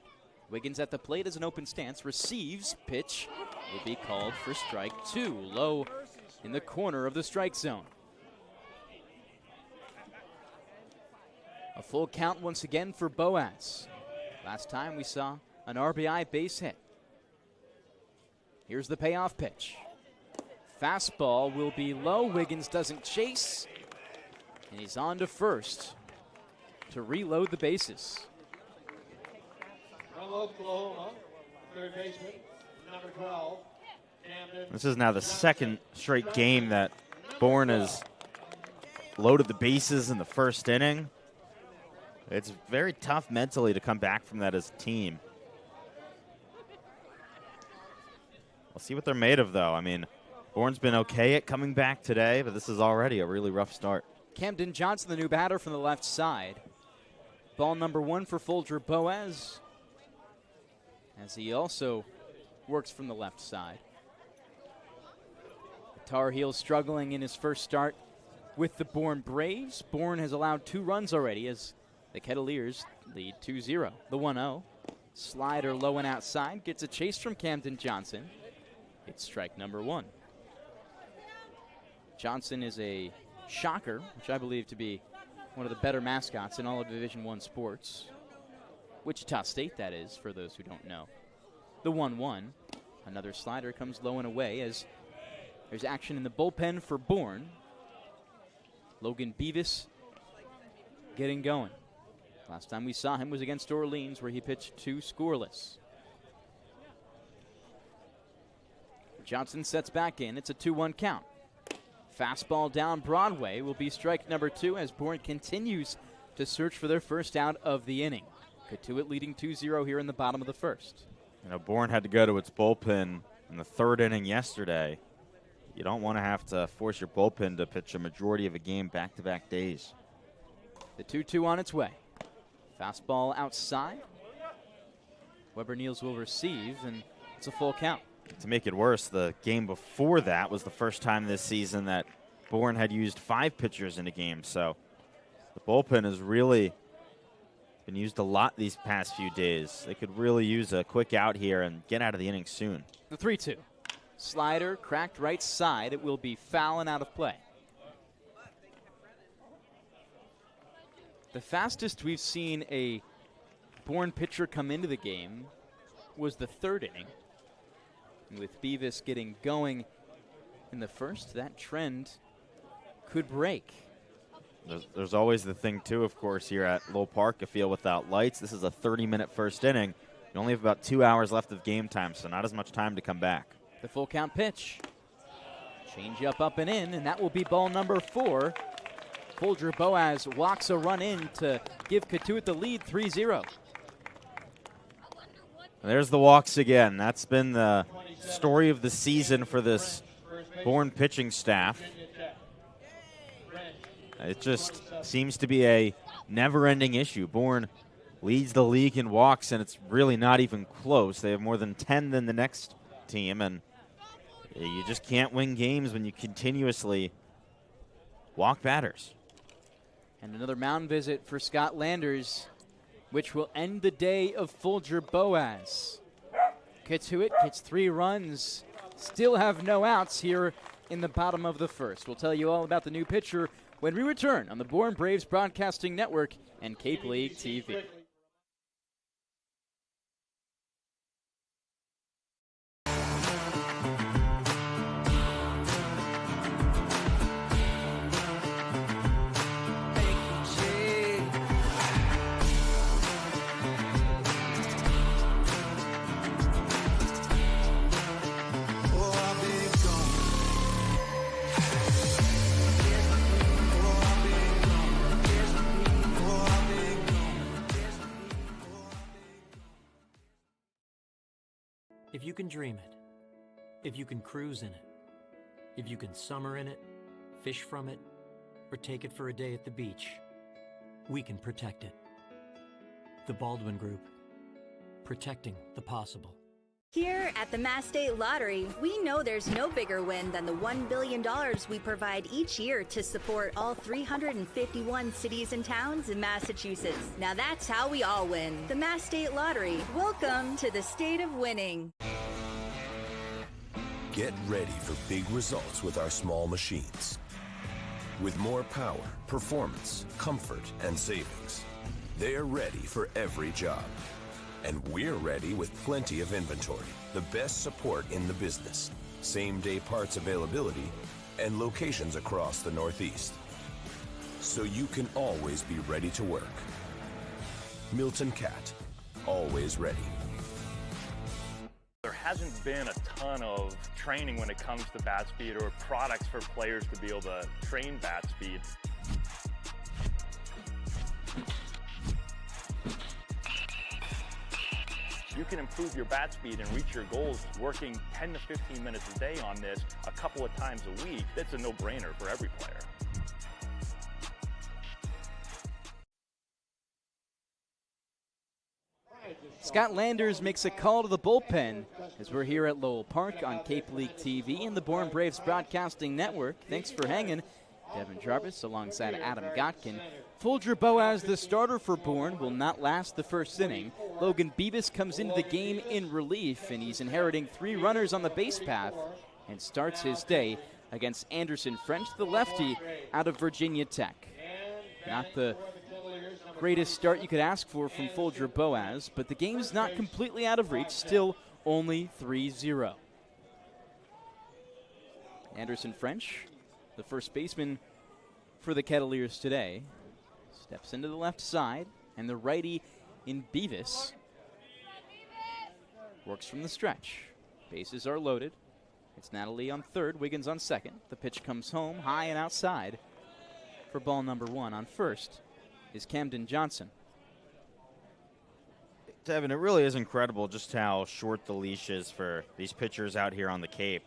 Speaker 3: Wiggins at the plate as an open stance, receives, pitch will be called for strike 2. Low in the corner of the strike zone. A full count once again for Boaz. Last time we saw an RBI base hit. Here's the payoff pitch. Fastball will be low. Wiggins doesn't chase. And he's on to first to reload the bases.
Speaker 7: From Oklahoma, third baseman, number 12. Camden.
Speaker 10: This is now the second straight game that Bourne has loaded the bases in the first inning. It's very tough mentally to come back from that as a team. We'll see what they're made of, though. I mean, Bourne's been okay at coming back today, but this is already a really rough start.
Speaker 3: Camden Johnson, the new batter from the left side. Ball number 1 for Folger Boaz, as he also works from the left side. The Tar Heels struggling in his first start with the Bourne Braves. Bourne has allowed 2 runs already as the Kettleers lead 2-0. The 1-0. Slider low and outside. Gets a chase from Camden Johnson. It's strike number 1. Johnson is a shocker, which I believe to be one of the better mascots in all of Division I sports. Wichita State, that is, for those who don't know. The 1-1. Another slider comes low and away as there's action in the bullpen for Bourne. Logan Beavis getting going. Last time we saw him was against Orleans, where he pitched 2 scoreless. Johnson sets back in. It's a 2-1 count. Fastball down Broadway will be strike number 2 as Bourne continues to search for their first out of the inning. Cotuit leading 2-0 here in the bottom of the first.
Speaker 10: Bourne had to go to its bullpen in the 3rd inning yesterday. You don't want to have to force your bullpen to pitch a majority of a game back-to-back days.
Speaker 3: The 2-2 on its way. Fastball outside. Weber Niels will receive, and it's a full count.
Speaker 10: To make it worse, the game before that was the first time this season that Bourne had used 5 pitchers in a game. So the bullpen has really been used a lot these past few days. They could really use a quick out here and get out of the inning soon.
Speaker 3: The 3-2. Slider cracked right side. It will be foul and out of play. The fastest we've seen a Bourne pitcher come into the game was the 3rd inning. And with Beavis getting going in the first, that trend could break.
Speaker 10: There's always the thing, too, of course, here at Lowell Park, a field without lights. This is a 30-minute first inning. You only have about 2 hours left of game time, so not as much time to come back.
Speaker 3: The full count pitch. Change up and in, and that will be ball number 4. Folger Boaz walks a run in to give Cotuit the lead 3-0.
Speaker 10: There's the walks again. That's been the story of the season for this Bourne pitching staff. It just seems to be a never-ending issue. Bourne leads the league in walks, and it's really not even close. They have more than 10 than the next team, and you just can't win games when you continuously walk batters.
Speaker 3: And another mound visit for Scott Landers, which will end the day of Folger Boas. Cotuit gets 3 runs, still have no outs here in the bottom of the first. We'll tell you all about the new pitcher when we return on the Bourne Braves Broadcasting Network and Cape League TV.
Speaker 11: If you can dream it, if you can cruise in it, if you can summer in it, fish from it, or take it for a day at the beach, we can protect it. The Baldwin Group, protecting the possible.
Speaker 12: Here at the Mass State Lottery, we know there's no bigger win than the $1 billion we provide each year to support all 351 cities and towns in Massachusetts. Now that's how we all win. The Mass State Lottery. Welcome to the state of winning.
Speaker 8: Get ready for big results with our small machines. With more power, performance, comfort, and savings, they're ready for every job. And we're ready with plenty of inventory, the best support in the business, same-day parts availability, and locations across the Northeast. So you can always be ready to work. Milton Cat, always ready.
Speaker 9: There hasn't been a ton of training when it comes to bat speed or products for players to be able to train bat speed. You can improve your bat speed and reach your goals working 10 to 15 minutes a day on this a couple of times a week. That's a no-brainer for every player.
Speaker 3: Scott Landers makes a call to the bullpen as we're here at Lowell Park on Cape League TV and the Bourne Braves Broadcasting Network. Thanks for hanging. Devon Jarvis alongside Adam Gotkin. Folger Boas, the starter for Bourne, will not last the first inning. Logan Beavis comes into the game in relief, and he's inheriting 3 runners on the base path and starts his day against Anderson French, the lefty out of Virginia Tech. Not the greatest start you could ask for from Folger Boas, but the game's not completely out of reach, still only 3-0. Anderson French, the first baseman for the Kettleers today, steps into the left side, and the righty in Beavis works from the stretch. Bases are loaded. It's Natalie on third, Wiggins on second. The pitch comes home, high and outside for ball number 1. On first is Camden Johnson.
Speaker 10: Devin, it really is incredible just how short the leash is for these pitchers out here on the Cape.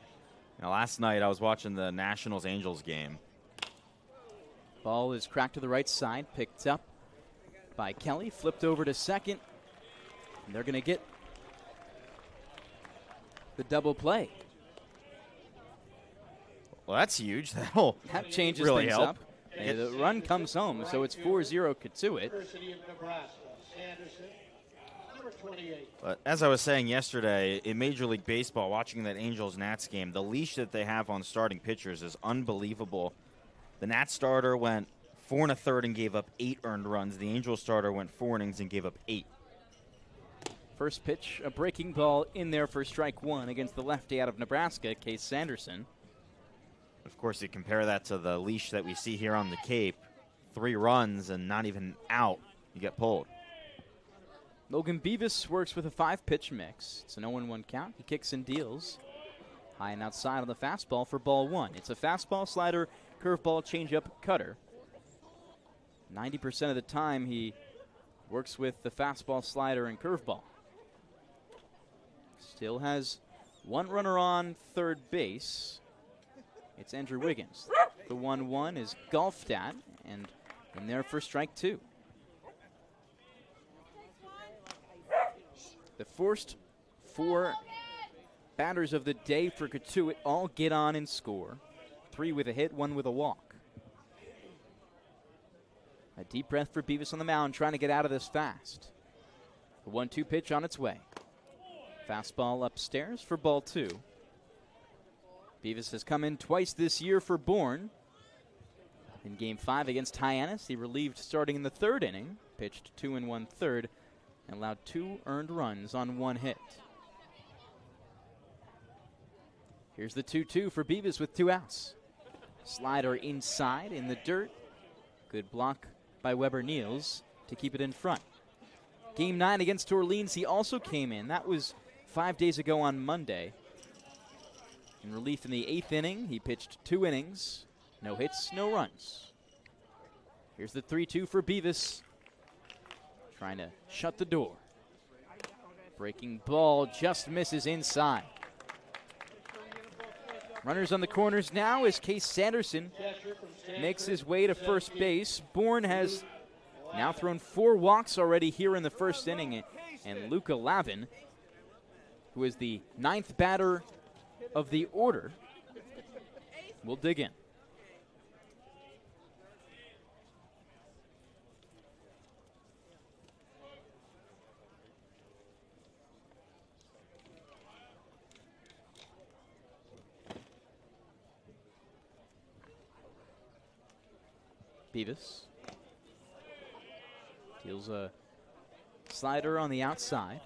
Speaker 10: Now, last night I was watching the Nationals-Angels game.
Speaker 3: Ball is cracked to the right side, picked up by Kelly, flipped over to second, and they're going to get the double play.
Speaker 10: Well, that's huge.
Speaker 3: That changes
Speaker 10: really
Speaker 3: things
Speaker 10: help.
Speaker 3: up. And the run comes home, so it's 4-0 Cotuit.
Speaker 7: University of Nebraska, Anderson, number 28.
Speaker 10: But as I was saying yesterday, in Major League Baseball, watching that Angels-Nats game, the leash that they have on starting pitchers is unbelievable. The Nats starter went 4 1/3 and gave up 8 earned runs. The Angels starter went 4 innings and gave up 8.
Speaker 3: First pitch, a breaking ball in there for strike 1 against the lefty out of Nebraska, Case Sanderson.
Speaker 10: Of course, you compare that to the leash that we see here on the Cape. 3 runs and not even out, you get pulled.
Speaker 3: Logan Beavis works with a 5-pitch mix. It's an 0-1 count. He kicks and deals. High and outside on the fastball for ball 1. It's a fastball, slider, curveball, changeup, cutter. 90% of the time he works with the fastball, slider, and curveball. Still has 1 runner on third base. It's Andrew Wiggins. The 1-1 is golfed at, and in there for strike 2. The first 4 batters of the day for Cotuit all get on and score. 3 with a hit, 1 with a walk. A deep breath for Beavis on the mound, trying to get out of this fast. The 1-2 pitch on its way. Fastball upstairs for ball 2. Beavis has come in twice this year for Bourne. In Game 5 against Hyannis, he relieved starting in the 3rd inning, pitched 2 1/3, and allowed 2 earned runs on 1 hit. Here's the 2-2 for Beavis with 2 outs. Slider inside in the dirt. Good block by Weber Niels to keep it in front. Game 9 against Orleans, he also came in. That was 5 days ago on Monday. In relief in the 8th inning, he pitched 2 innings. No hits, no runs. Here's the 3-2 for Beavis. Trying to shut the door. Breaking ball just misses inside. Runners on the corners now as Case Sanderson makes his way to first base. Bourne has now thrown 4 walks already here in the 1st inning. And Luca Lavin, who is the 9th batter of the order, will dig in. Beavis deals a slider on the outside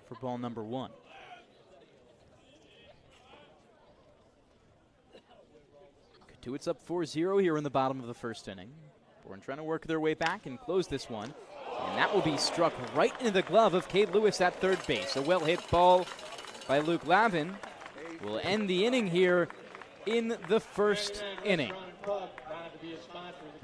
Speaker 3: for ball number 1. Cotuit's up 4-0 here in the bottom of the 1st inning. Bourne trying to work their way back and close this one. And that will be struck right into the glove of Cade Lewis at 3rd base. A well-hit ball by Luke Lavin will end the inning here in the 1st inning.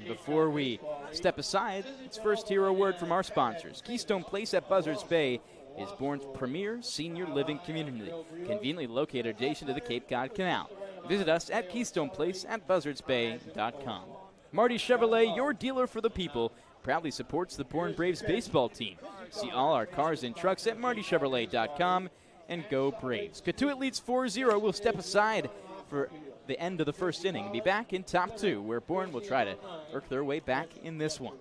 Speaker 3: Before we step aside, let's first hear a word from our sponsors. Keystone Place at Buzzards Bay is Bourne's premier senior living community, conveniently located adjacent to the Cape Cod Canal. Visit us at Keystone Place at buzzardsbay.com. Marty Chevrolet, your dealer for the people, proudly supports the Bourne Braves baseball team. See all our cars and trucks at martychevrolet.com and go Braves. Cotuit leads 4-0. We'll step aside for the end of the 1st inning and be back in top 2, where Bourne will try to work their way back in this one.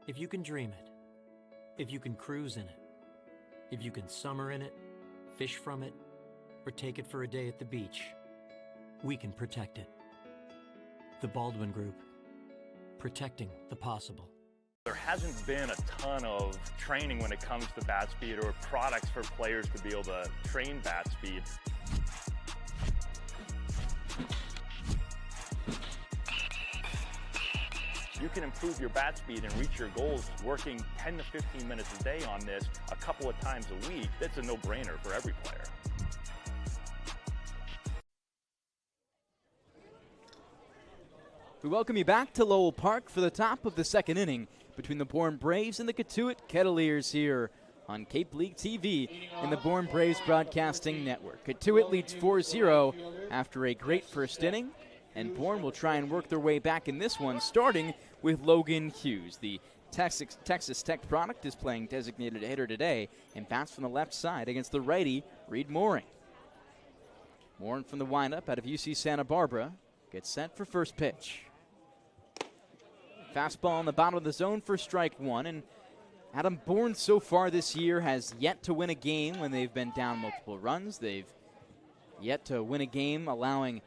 Speaker 11: If you can dream it, if you can cruise in it, if you can summer in it, fish from it, or take it for a day at the beach, we can protect it. The Baldwin Group, protecting the possible.
Speaker 9: There hasn't been a ton of training when it comes to bat speed or products for players to be able to train bat speed. You can improve your bat speed and reach your goals working 10 to 15 minutes a day on this a couple of times a week. That's a no-brainer for every player.
Speaker 3: We welcome you back to Lowell Park for the top of the 2nd inning between the Bourne Braves and the Cotuit Kettleers here on Cape League TV in the Bourne Braves Broadcasting Network. Cotuit leads 4-0 after a great 1st inning, and Bourne will try and work their way back in this one, starting with Logan Hughes. The Texas Tech product is playing designated hitter today and bats from the left side against the righty Reed Mooring. Mooring from the windup out of UC Santa Barbara gets set for first pitch. Fastball in the bottom of the zone for strike 1, and Adam Bourne so far this year has yet to win a game when they've been down multiple runs. They've yet to win a game allowing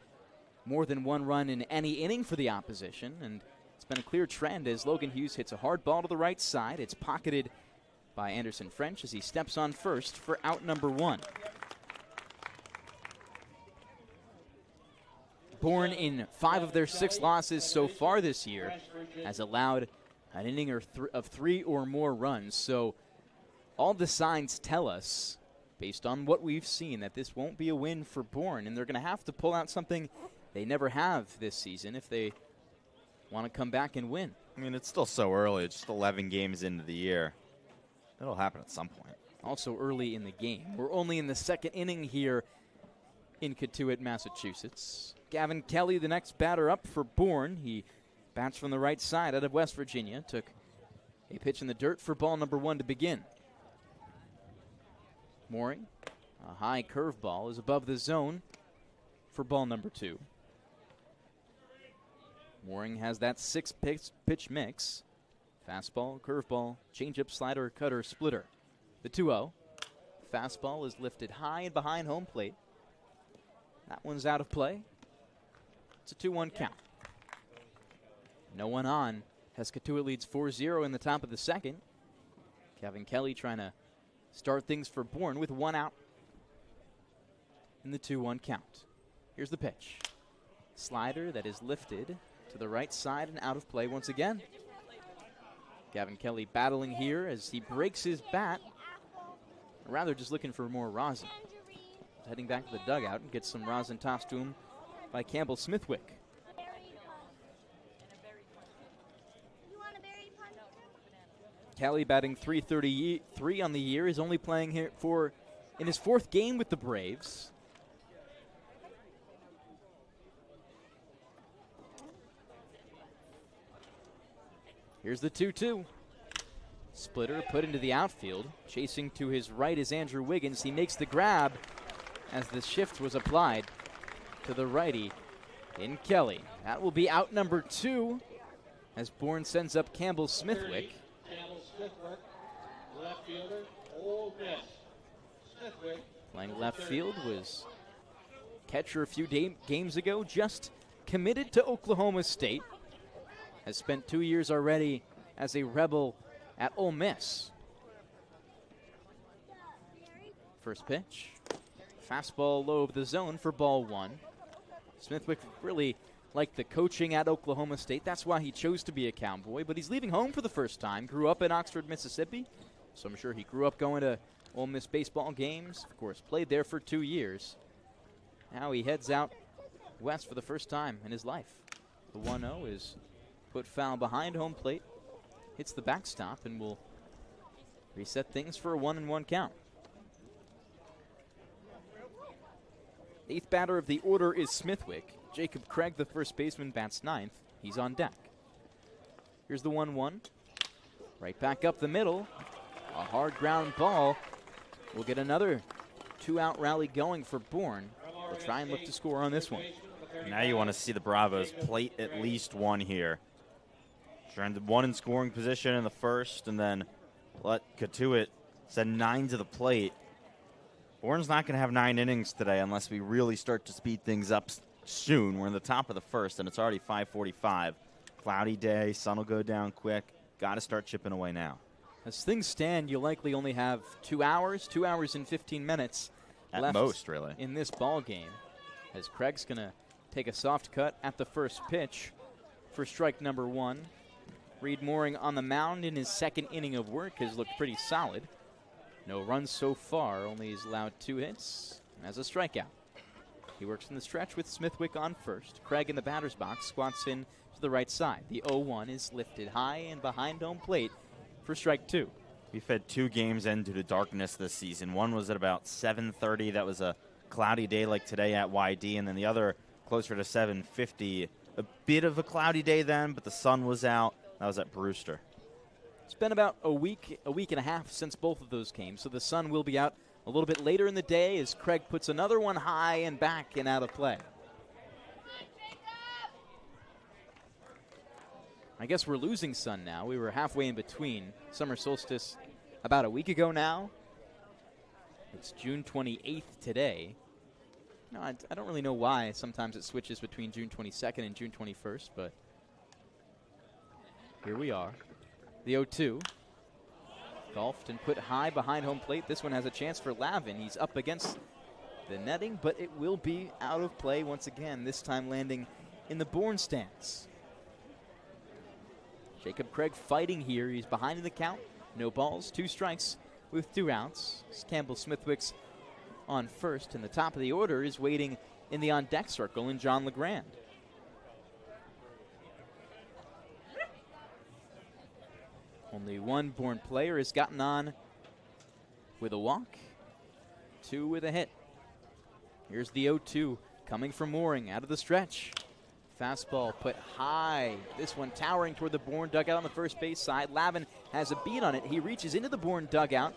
Speaker 3: more than 1 run in any inning for the opposition, and it's been a clear trend as Logan Hughes hits a hard ball to the right side. It's pocketed by Anderson French as he steps on first for out number 1. Bourne, in 5 of their 6 losses so far this year, has allowed an inning of 3 or more runs. So all the signs tell us based on what we've seen, that this won't be a win for Bourne, and they're going to have to pull out something they never have this season if they want to come back and win.
Speaker 10: I mean, it's still so early. It's just 11 games into the year. It'll happen at some point.
Speaker 3: Also early in the game. We're only in the second inning here in Cotuit, Massachusetts. Gavin Kelly, the next batter up for Bourne. He bats from the right side out of West Virginia. Took a pitch in the dirt for ball number 1 to begin. Mooring, a high curveball, is above the zone for ball number 2. Mooring has that 6-pitch mix. Fastball, curveball, changeup, slider, cutter, splitter. The 2-0. Fastball is lifted high and behind home plate. That one's out of play. It's a 2-1 count. No one on as Cotuit leads 4-0 in the top of the second. Gavin Kelly trying to start things for Bourne with 1 out in the 2-1 count. Here's the pitch. Slider that is lifted to the right side and out of play once again. Gavin Kelly battling here as he breaks his bat. Or rather just looking for more rosin. Heading back to the dugout and gets some rosin tossed to him by Campbell Smithwick. Kelly batting .333 on the year. Is only playing here in his 4th game with the Braves. Here's the 2-2. Splitter put into the outfield. Chasing to his right is Andrew Wiggins. He makes the grab as the shift was applied to the righty in Kelly. That will be out number 2 as Bourne sends up Campbell Smithwick.
Speaker 7: Campbell Smithwick, left fielder, Ole Miss. Smithwick.
Speaker 3: Playing left field, was catcher a few games ago, just committed to Oklahoma State. Has spent 2 years already as a Rebel at Ole Miss. First pitch. Fastball low of the zone for ball 1. Smithwick really liked the coaching at Oklahoma State. That's why he chose to be a Cowboy. But he's leaving home for the first time. Grew up in Oxford, Mississippi. So I'm sure he grew up going to Ole Miss baseball games. Of course, played there for 2 years. Now he heads out west for the first time in his life. The 1-0 is put foul behind home plate. Hits the backstop and will reset things for a 1-1 count. 8th batter of the order is Smithwick. Jacob Craig, the first baseman, bats 9th. He's on deck. Here's the 1-1. Right back up the middle. A hard ground ball. We'll get another 2-out rally going for Bourne. We'll try and look to score on this one.
Speaker 10: Now you want to see the Bravos plate at least 1 here. Trying to 1 in scoring position in the first, and then let Cotuit send 9 to the plate. Bourne's not going to have 9 innings today unless we really start to speed things up soon. We're in the top of the first, and it's already 5:45. Cloudy day, sun will go down quick. Got to start chipping away now.
Speaker 3: As things stand, you'll likely only have 2 hours and 15 minutes
Speaker 10: at
Speaker 3: left
Speaker 10: most, really,
Speaker 3: in this ball game. As Craig's going to take a soft cut at the first pitch for strike number 1. Reed Mooring on the mound in his 2nd inning of work has looked pretty solid. No runs so far, only he's allowed 2 hits and has a strikeout. He works in the stretch with Smithwick on first. Craig in the batter's box squats in to the right side. The 0-1 is lifted high and behind home plate for strike 2.
Speaker 10: We've had 2 games end due to darkness this season. One was at about 7:30. That was a cloudy day like today at YD, and then the other closer to 7:50. A bit of a cloudy day then, but the sun was out. That was at Brewster.
Speaker 3: It's been about a week and a half since both of those games, so the sun will be out a little bit later in the day as Craig puts another one high and back and out of play. I guess we're losing sun now. We were halfway in between. Summer solstice about a week ago now. It's June 28th today. No, I don't really know why. Sometimes it switches between June 22nd and June 21st, but here we are. The 0-2. Golfed and put high behind home plate. This one has a chance for Lavin. He's up against the netting, but it will be out of play once again, this time landing in the Bourne stance. Jacob Craig fighting here. He's behind in the count. No balls, 2 strikes with with 2 outs. Campbell Smithwick's on first, and the top of the order is waiting in the on-deck circle in John LeGrand. Only one Bourne player has gotten on with a walk, 2 with a hit. Here's the 0-2 coming from Mooring out of the stretch. Fastball put high. This one towering toward the Bourne dugout on the first base side. Lavin has a beat on it. He reaches into the Bourne dugout,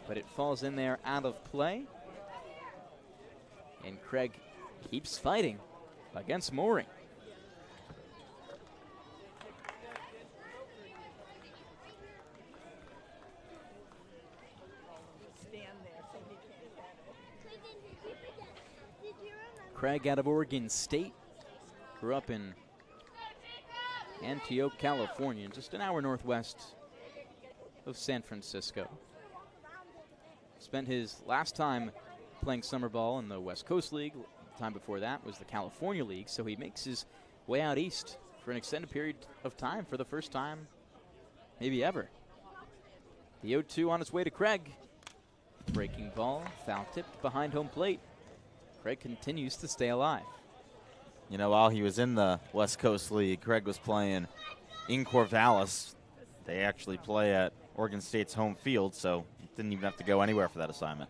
Speaker 3: but it falls in there out of play. And Craig keeps fighting against Mooring. Craig out of Oregon State. Grew up in Antioch, California, just an hour northwest of San Francisco. Spent his last time playing summer ball in the West Coast League. The time before that was the California League, so he makes his way out east for an extended period of time for the first time, maybe ever. The 0-2 on its way to Craig. Breaking ball, foul tipped behind home plate. Craig continues to stay alive.
Speaker 10: You know, while he was in the West Coast League, Craig was playing in Corvallis. They actually play at Oregon State's home field, so he didn't even have to go anywhere for that assignment.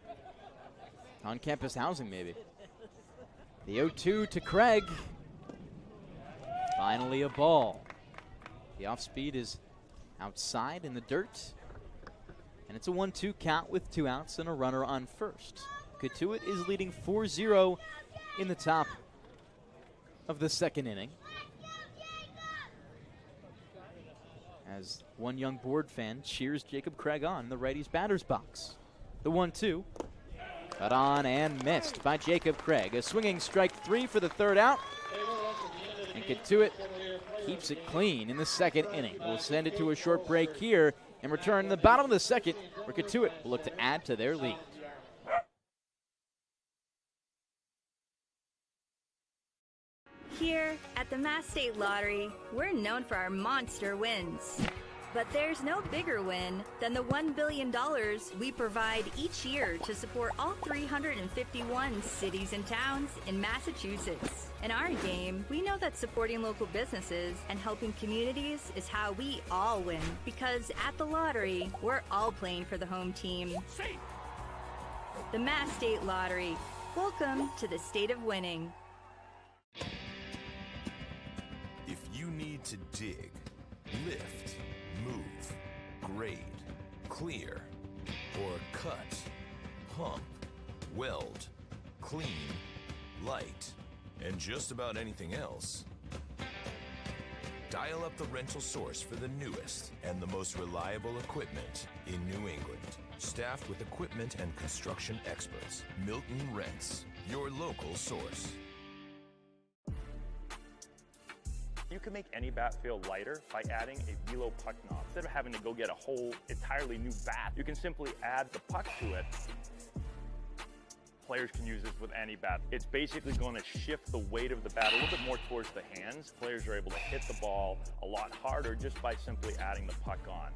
Speaker 3: On-campus housing, maybe. The 0-2 to Craig. Finally a ball. The off-speed is outside in the dirt. And it's a 1-2 count with 2 outs and a runner on first. Cotuit is leading 4-0 in the top of the second inning. As one young Board fan cheers Jacob Craig on in the righty's batter's box. The 1-2. Cut on and missed by Jacob Craig. A swinging strike 3 for the third out. And Cotuit keeps it clean in the second inning. We'll send it to a short break here and return in the bottom of the second, where Cotuit will look to add to their lead.
Speaker 12: Here at the Mass State Lottery, we're known for our monster wins. But there's no bigger win than the $1 billion we provide each year to support all 351 cities and towns in Massachusetts. In our game, we know that supporting local businesses and helping communities is how we all win. Because at the lottery, we're all playing for the home team. The Mass State Lottery. Welcome to the state of winning.
Speaker 8: If you need to dig, lift, move, grade, clear, or cut, pump, weld, clean, light, and just about anything else, dial up the rental source for the newest and the most reliable equipment in New England. Staffed with equipment and construction experts. Milton Rents, your local source.
Speaker 9: You can make any bat feel lighter by adding a velo puck knob. Instead of having to go get a whole entirely new bat, you can simply add the puck to it. Players can use this with any bat. It's basically going to shift the weight of the bat a little bit more towards the hands. Players are able to hit the ball a lot harder just by simply adding the puck on.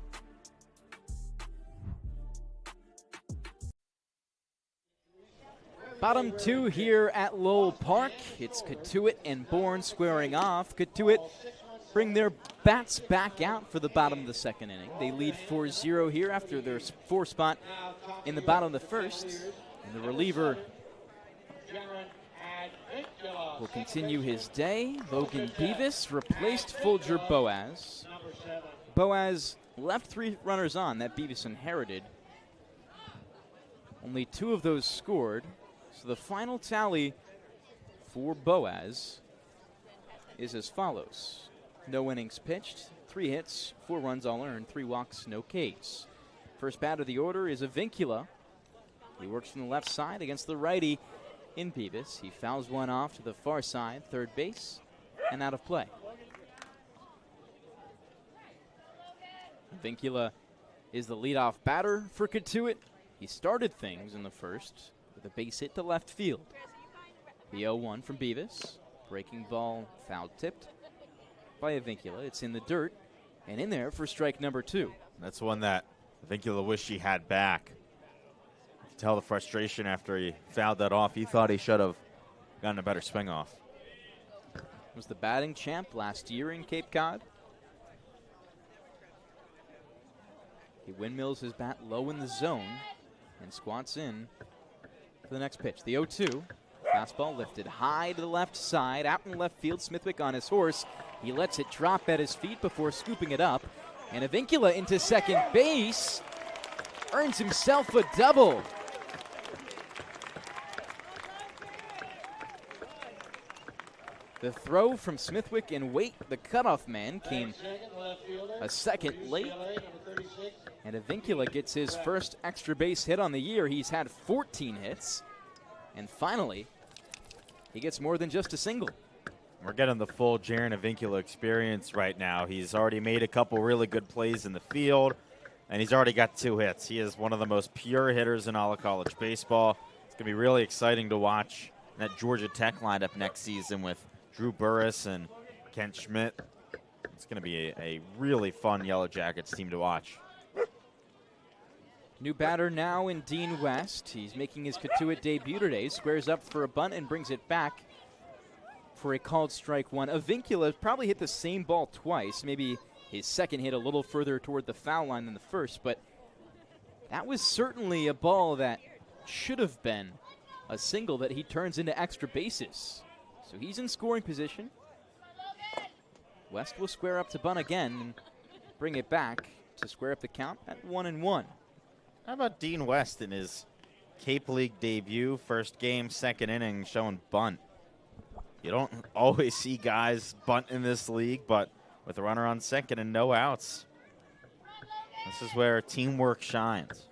Speaker 3: Bottom 2 here at Lowell Park. It's Cotuit and Bourne squaring off. Cotuit bring their bats back out for the bottom of the second inning. They lead 4-0 here after their 4 spot in the bottom of the first. And the reliever will continue his day. Logan Beavis replaced Folger Boaz. Boaz left 3 runners on that Beavis inherited. Only 2 of those scored. So the final tally for Boaz is as follows. No innings pitched, 3 hits, 4 runs all earned, 3 walks, no Ks. First bat of the order is Avincula. He works from the left side against the righty in Beavis. He fouls one off to the far side, third base, and out of play. Avincula is the leadoff batter for Cotuit. He started things in the first with a base hit to left field. The 0-1 from Beavis. Breaking ball, foul tipped by Avincula. It's in the dirt and in there for strike number 2.
Speaker 10: That's one that Avincula wished he had back. Tell the frustration after he fouled that off. He thought he should have gotten a better swing off.
Speaker 3: Was the batting champ last year in Cape Cod. He windmills his bat low in the zone and squats in for the next pitch. The 0-2. Fastball lifted high to the left side. Out in left field, Smithwick on his horse. He lets it drop at his feet before scooping it up. And Avincula into second base. Earns himself a double. The throw from Smithwick and Waite, the cutoff man, came a second late. And Avincula gets his first extra base hit on the year. He's had 14 hits. And finally, he gets more than just a single.
Speaker 10: We're getting the full Jaron Avincula experience right now. He's already made a couple really good plays in the field, and he's already got 2 hits. He is one of the most pure hitters in all of college baseball. It's going to be really exciting to watch that Georgia Tech lineup next season with Drew Burris and Kent Schmidt. It's going to be a really fun Yellow Jackets team to watch.
Speaker 3: New batter now in Dean West. He's making his Cotuit debut today. Squares up for a bunt and brings it back for a called strike one. Avincula probably hit the same ball twice. Maybe his second hit a little further toward the foul line than the first, but that was certainly a ball that should have been a single that he turns into extra bases. So he's in scoring position. West will square up to bunt again and bring it back to square up the count at 1-1.
Speaker 10: How about Dean West in his Cape League debut, first game, second inning, showing bunt? You don't always see guys bunt in this league, but with a runner on second and no outs, this is where teamwork shines.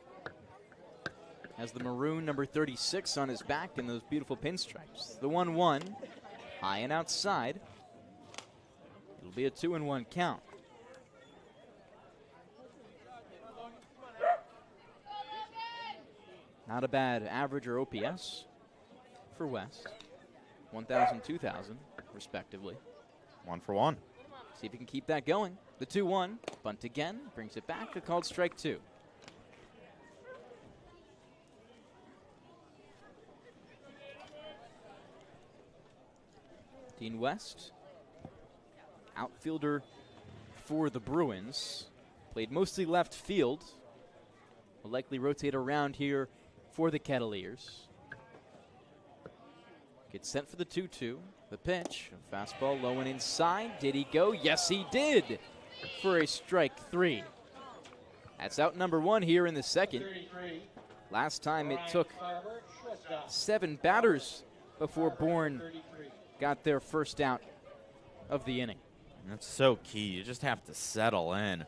Speaker 3: Has the maroon number 36 on his back and those beautiful pinstripes. The 1-1, high and outside. It'll be a 2-1 count. Not a bad average or OPS for West. 1,000, 2,000, respectively.
Speaker 10: 1 for 1.
Speaker 3: See if he can keep that going. The 2-1, bunt again, brings it back, a called strike 2. Dean West, outfielder for the Bruins. Played mostly left field. Will likely rotate around here for the Kettleers. Gets sent for the 2-2. The pitch, a fastball low and inside. Did he go? Yes, he did for a strike 3. That's out number 1 here in the second. Last time it took 7 batters before Bourne got their first out of the inning.
Speaker 10: That's so key. You just have to settle in.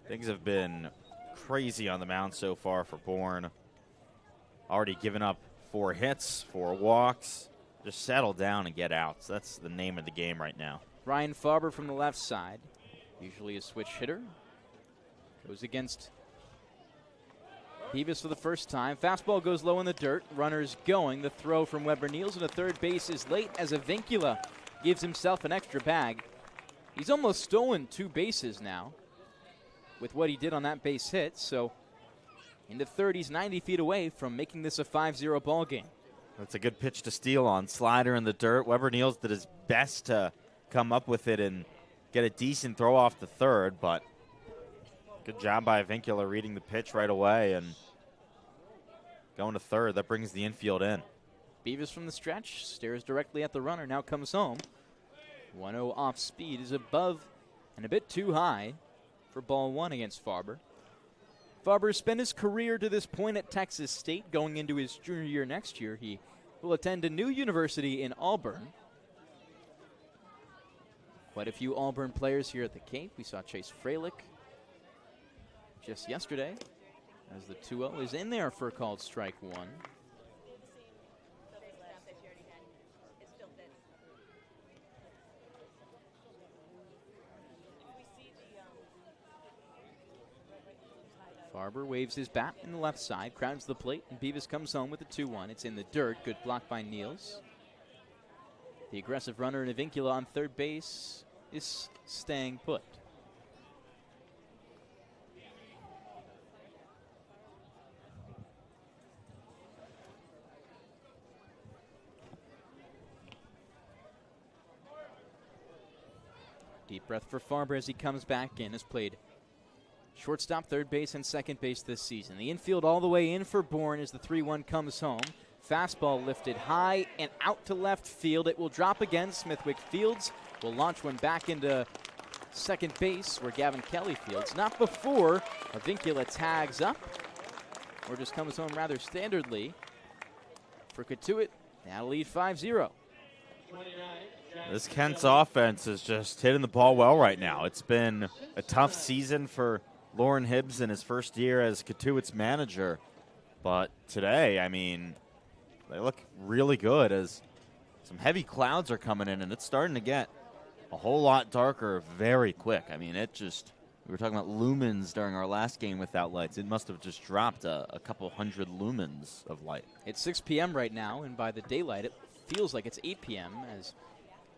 Speaker 10: Things have been crazy on the mound so far for Bourne. Already given up 4 hits, 4 walks. Just settle down and get outs. That's the name of the game right now.
Speaker 3: Ryan Farber from the left side, usually a switch hitter. Goes against Beavis for the first time. Fastball goes low in the dirt. Runners going. The throw from Weber Niels into third base is late as Avincula gives himself an extra bag. He's almost stolen 2 bases now with what he did on that base hit. So into third, he's 90 feet away from making this a 5-0 ball game.
Speaker 10: That's a good pitch to steal on. Slider in the dirt. Weber Niels did his best to come up with it and get a decent throw off to third, but good job by Avincula reading the pitch right away and going to third. That brings the infield in.
Speaker 3: Beavis from the stretch, stares directly at the runner, now comes home. 1-0 off speed is above and a bit too high for ball 1 against Farber. Farber spent his career to this point at Texas State. Going into his junior year next year, he will attend a new university in Auburn. Quite a few Auburn players here at the Cape. We saw Chase Freilich just yesterday as the 2-0 is in there for a called strike 1. Farber waves his bat in the left side, crowds the plate, and Beavis comes home with a 2-1. It's in the dirt. Good block by Niels. The aggressive runner in Avincula on third base is staying put. Deep breath for Farber as he comes back in. Has played shortstop, third base, and second base this season. The infield all the way in for Bourne as the 3-1 comes home. Fastball lifted high and out to left field. It will drop again. Smithwick fields. Will launch one back into second base where Gavin Kelly fields. Not before Avincula tags up, or just comes home rather standardly. For Cotuit, now lead 5-0.
Speaker 10: This Kent's offense is just hitting the ball well right now. It's been a tough season for Lauren Hibbs in his first year as Cotuit's manager. But today, I mean, they look really good as some heavy clouds are coming in, and it's starting to get a whole lot darker very quick. I mean, we were talking about lumens during our last game without lights. It must have just dropped a couple hundred lumens of light.
Speaker 3: It's 6 p.m. right now, and by the daylight, it feels like it's 8 p.m. as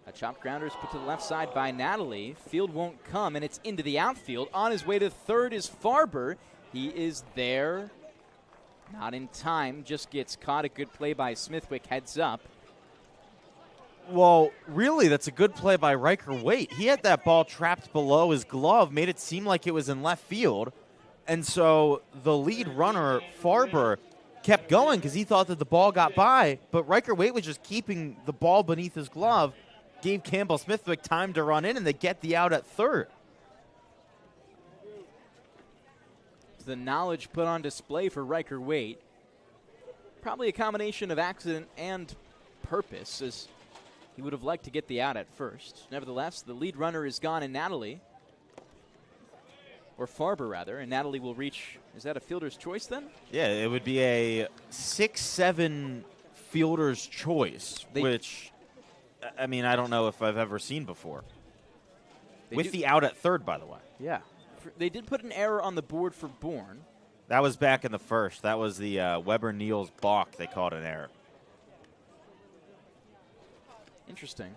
Speaker 3: a chopped grounder is put to the left side by Natalie. Field won't come, and it's into the outfield. On his way to third is Farber. He is there. Not in time, just gets caught. A good play by Smithwick, heads up.
Speaker 10: Well, really, that's a good play by Riker Waite. He had that ball trapped below his glove, made it seem like it was in left field. And so the lead runner, Farber, kept going because he thought that the ball got by. But Riker Waite was just keeping the ball beneath his glove, gave Campbell Smithwick time to run in, and they get the out at third.
Speaker 3: The knowledge put on display for Riker Waite. Probably a combination of accident and purpose, as he would have liked to get the out at first. Nevertheless, the lead runner is gone, and Natalie, or Farber rather, and Natalie will reach, is that a fielder's choice then?
Speaker 10: Yeah, it would be a 6-7 fielder's choice, which, I mean, I don't know if I've ever seen before. With the out at third, by the way.
Speaker 3: Yeah. They did put an error on the board for Bourne.
Speaker 10: That was back in the first. That was the Weber-Niels balk. They called an error.
Speaker 3: Interesting.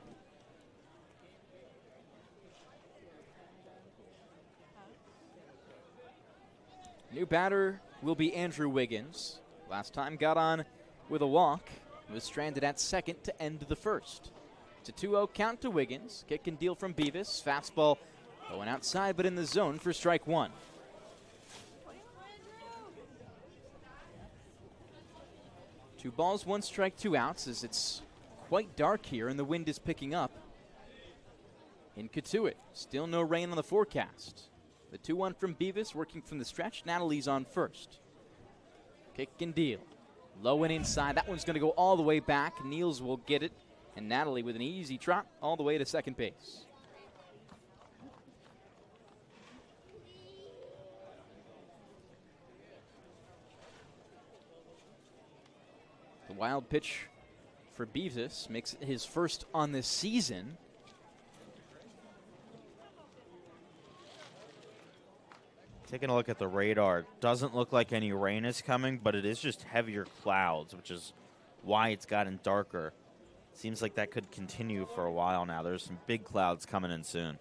Speaker 3: New batter will be Andrew Wiggins. Last time got on with a walk. He was stranded at second to end the first. It's a 2-0 count to Wiggins. Kick and deal from Beavis. Fastball going outside, but in the zone for strike one. Two balls, one strike, two outs, as it's quite dark here and the wind is picking up. In Cotuit, still no rain on the forecast. The 2-1 from Beavis, working from the stretch. Natalie's on first. Kick and deal. Low and inside. That one's going to go all the way back. Niels will get it. And Natalie with an easy trot all the way to second base. The wild pitch for Beavis makes it his first on this season.
Speaker 10: Taking a look at the radar, doesn't look like any rain is coming, but it is just heavier clouds, which is why it's gotten darker. Seems like that could continue for a while now. There's some big clouds coming in soon.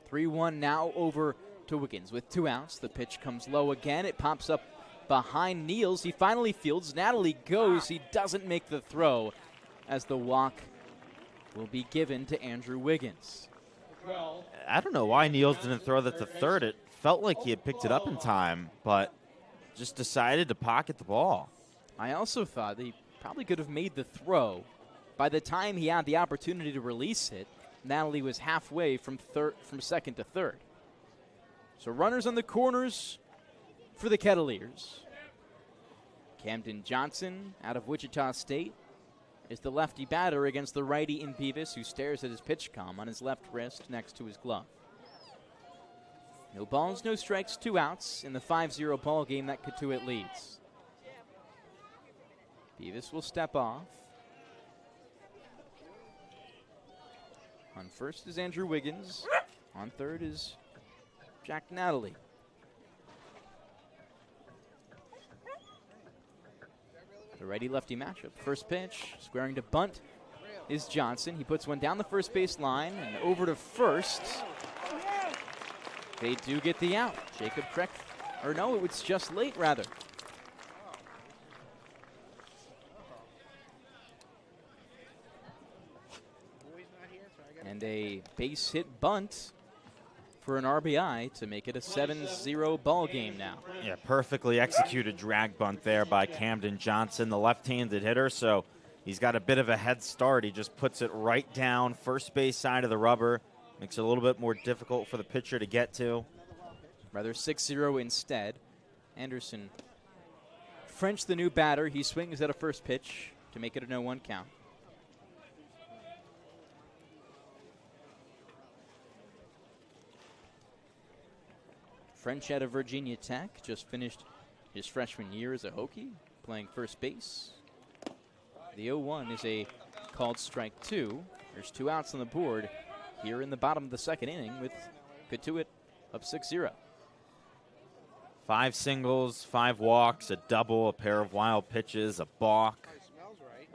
Speaker 3: 3-1 now over to Wiggins with 2 outs. The pitch comes low again. It pops up behind Niels. He finally fields. Natalie goes. He doesn't make the throw as the walk will be given to Andrew Wiggins.
Speaker 10: I don't know why Niels didn't throw that to third. It felt like he had picked it up in time, but just decided to pocket the ball.
Speaker 3: I also thought that he probably could have made the throw. By the time he had the opportunity to release it, Natalie was halfway from second to third. So runners on the corners for the Kettleers. Camden Johnson out of Wichita State is the lefty batter against the righty in Beavis, who stares at his pitch comm on his left wrist next to his glove. No balls, no strikes, 2 outs in the 5-0 ball game that Cotuit leads. Beavis will step off. On first is Andrew Wiggins. On third is Jack Natalie. The righty-lefty matchup. First pitch, squaring to bunt, is Johnson. He puts one down the first base line and over to first. They do get the out. Jacob Kreck, or no, it was just late, rather. And a base hit bunt for an RBI to make it a 7-0 ball game now.
Speaker 10: Yeah, perfectly executed drag bunt there by Camden Johnson, the left-handed hitter, so he's got a bit of a head start. He just puts it right down first base side of the rubber, makes it a little bit more difficult for the pitcher to get to.
Speaker 3: Rather 6-0 instead. Anderson French, the new batter. He swings at a first pitch to make it a 0-1 count. French out of Virginia Tech, just finished his freshman year as a Hokie, playing first base. The 0-1 is a called strike 2. There's 2 outs on the board here in the bottom of the second inning with Cotuit up 6-0.
Speaker 10: 5 singles, 5 walks, a double, a pair of wild pitches, a balk.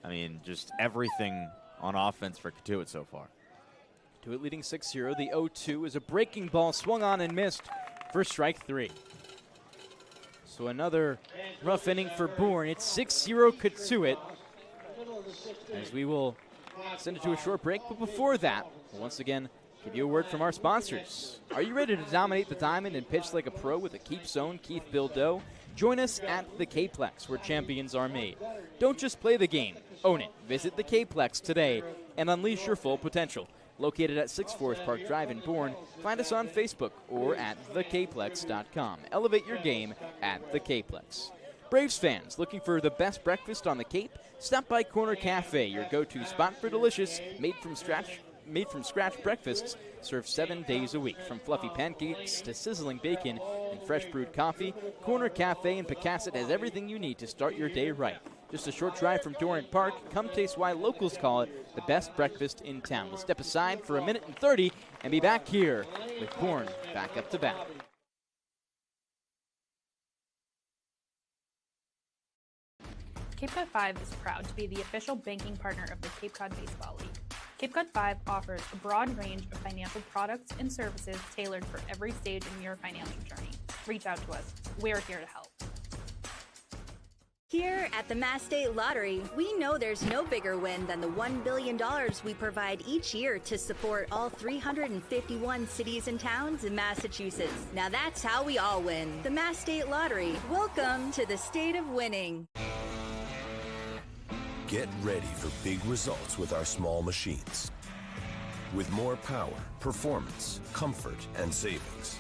Speaker 10: I mean, just everything on offense for Cotuit so far.
Speaker 3: Cotuit leading 6-0. The 0-2 is a breaking ball swung on and missed for strike 3. So another rough inning for Bourne. It's 6-0 Cotuit as we will send it to a short break. But before that, we'll once again give you a word from our sponsors. Are you ready to dominate the diamond and pitch like a pro with a Keep Zone Keith Bildo? Join us at the K-Plex, where champions are made. Don't just play the game, own it. Visit the K-Plex today and unleash your full potential. Located at 6 Forest Park Drive in Bourne, find us on Facebook or at thekplex.com. Elevate your game at the K-Plex. Braves fans looking for the best breakfast on the Cape? Stop by Corner Cafe, your go-to spot for delicious, made from scratch breakfasts served 7 days a week. From fluffy pancakes to sizzling bacon and fresh brewed coffee, Corner Cafe in Pecasset has everything you need to start your day right. Just a short drive from Dorrant Park, come taste why locals call it the best breakfast in town. We'll step aside for 1:30 and be back here with Bourne back up to bat.
Speaker 13: Cape Cod 5 is proud to be the official banking partner of the Cape Cod Baseball League. Cape Cod 5 offers a broad range of financial products and services tailored for every stage in your financial journey. Reach out to us. We're here to help.
Speaker 12: Here at the Mass State Lottery, we know there's no bigger win than the $1 billion we provide each year to support all 351 cities and towns in Massachusetts. Now that's how we all win. The Mass State Lottery. Welcome to the state of winning.
Speaker 8: Get ready for big results with our small machines. With more power, performance, comfort, and savings.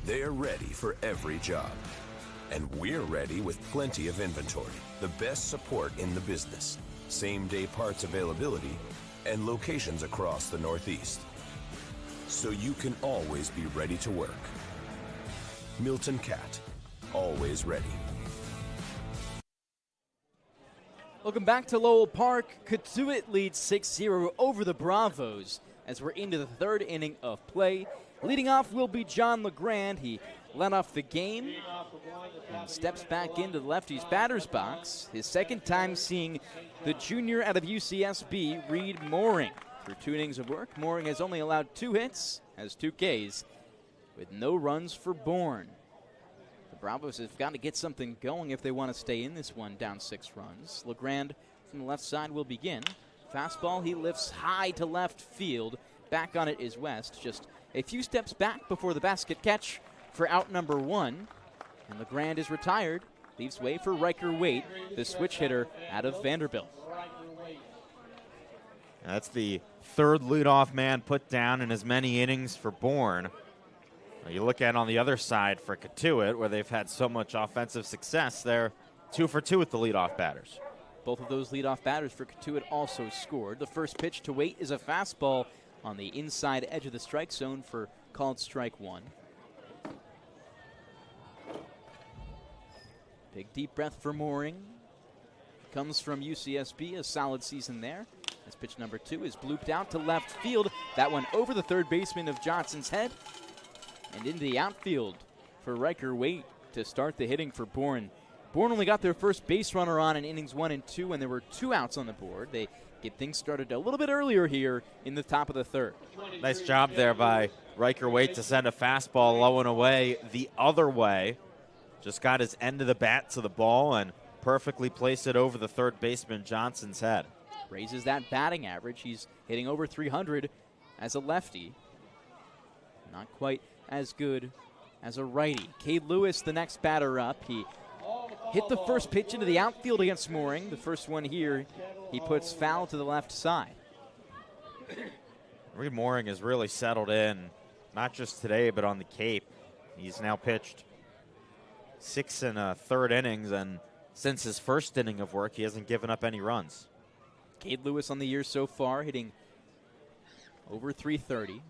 Speaker 8: They're ready for every job. And we're ready with plenty of inventory, the best support in the business, same-day parts availability, and locations across the Northeast. So you can always be ready to work. Milton Cat, always ready.
Speaker 3: Welcome back to Lowell Park. Cotuit leads 6-0 over the Bravos as we're into the third inning of play. Leading off will be John LeGrand. He led off the game and steps back into the lefty's batter's box. His second time seeing the junior out of UCSB, Reed Mooring. Through 2 innings of work, Mooring has only allowed 2 hits, has 2 Ks, with no runs for Bourne. The Bravos have got to get something going if they want to stay in this one, down 6 runs. LeGrand from the left side will begin. Fastball, he lifts high to left field. Back on it is West, just a few steps back before the basket catch for out number 1. And LeGrand is retired, leaves way for Riker Waite, the switch hitter out of Vanderbilt.
Speaker 10: That's the third leadoff man put down in as many innings for Bourne. You look at on the other side for Cotuit, where they've had so much offensive success, they're 2 for 2 with the leadoff batters.
Speaker 3: Both of those leadoff batters for Cotuit also scored. The first pitch to Waite is a fastball on the inside edge of the strike zone for called strike 1. Big deep breath for Mooring. Comes from UCSB, a solid season there. As pitch number 2 is blooped out to left field. That one over the third baseman of Johnson's head. And into the outfield for Riker Waite to start the hitting for Bourne. Bourne only got their first base runner on in innings 1 and 2 when there were 2 outs on the board. They get things started a little bit earlier here in the top of the third.
Speaker 10: Nice job there by Riker Waite to send a fastball low and away the other way. Just got his end of the bat to the ball and perfectly placed it over the third baseman Johnson's head.
Speaker 3: Raises that batting average. He's hitting over 300 as a lefty. Not quite as good as a righty. Cade Lewis, the next batter up. He hit the first pitch into the outfield against Mooring. The first one here, he puts foul to the left side.
Speaker 10: Reed Mooring has really settled in, not just today, but on the Cape. He's now pitched 6 1/3 innings, and since his first inning of work, he hasn't given up any runs.
Speaker 3: Cade Lewis on the year so far, hitting over 330.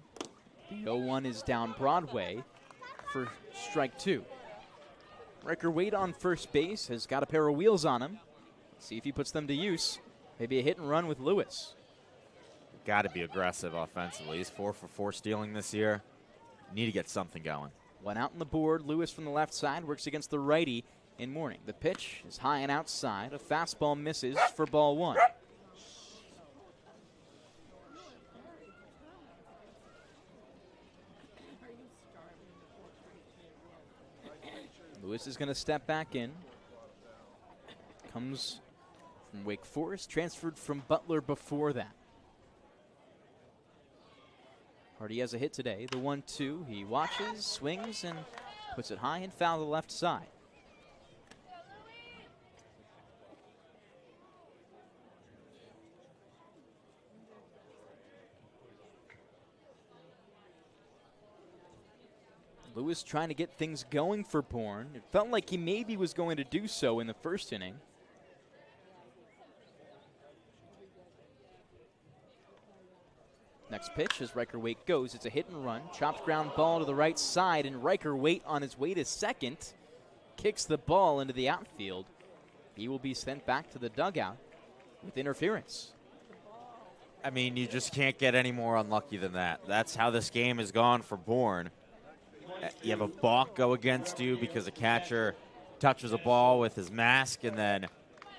Speaker 3: The 0-1 is down Broadway for strike 2. Riker Wade on first base has got a pair of wheels on him. Let's see if he puts them to use. Maybe a hit and run with Lewis.
Speaker 10: Got to be aggressive offensively. He's 4 for 4 stealing this year. Need to get something going.
Speaker 3: One out on the board. Lewis from the left side works against the righty in Mooring. The pitch is high and outside. A fastball misses for ball 1. Lewis is going to step back in. Comes from Wake Forest, transferred from Butler before that. Hardy has a hit today. The 1-2, he watches, swings, and puts it high and foul to the left side. Lewis trying to get things going for Bourne. It felt like he maybe was going to do so in the first inning. Next pitch as Riker Waite goes. It's a hit and run. Chopped ground ball to the right side, and Riker Waite on his way to second kicks the ball into the outfield. He will be sent back to the dugout with interference.
Speaker 10: I mean, you just can't get any more unlucky than that. That's how this game has gone for Bourne. You have a balk go against you because a catcher touches a ball with his mask, and then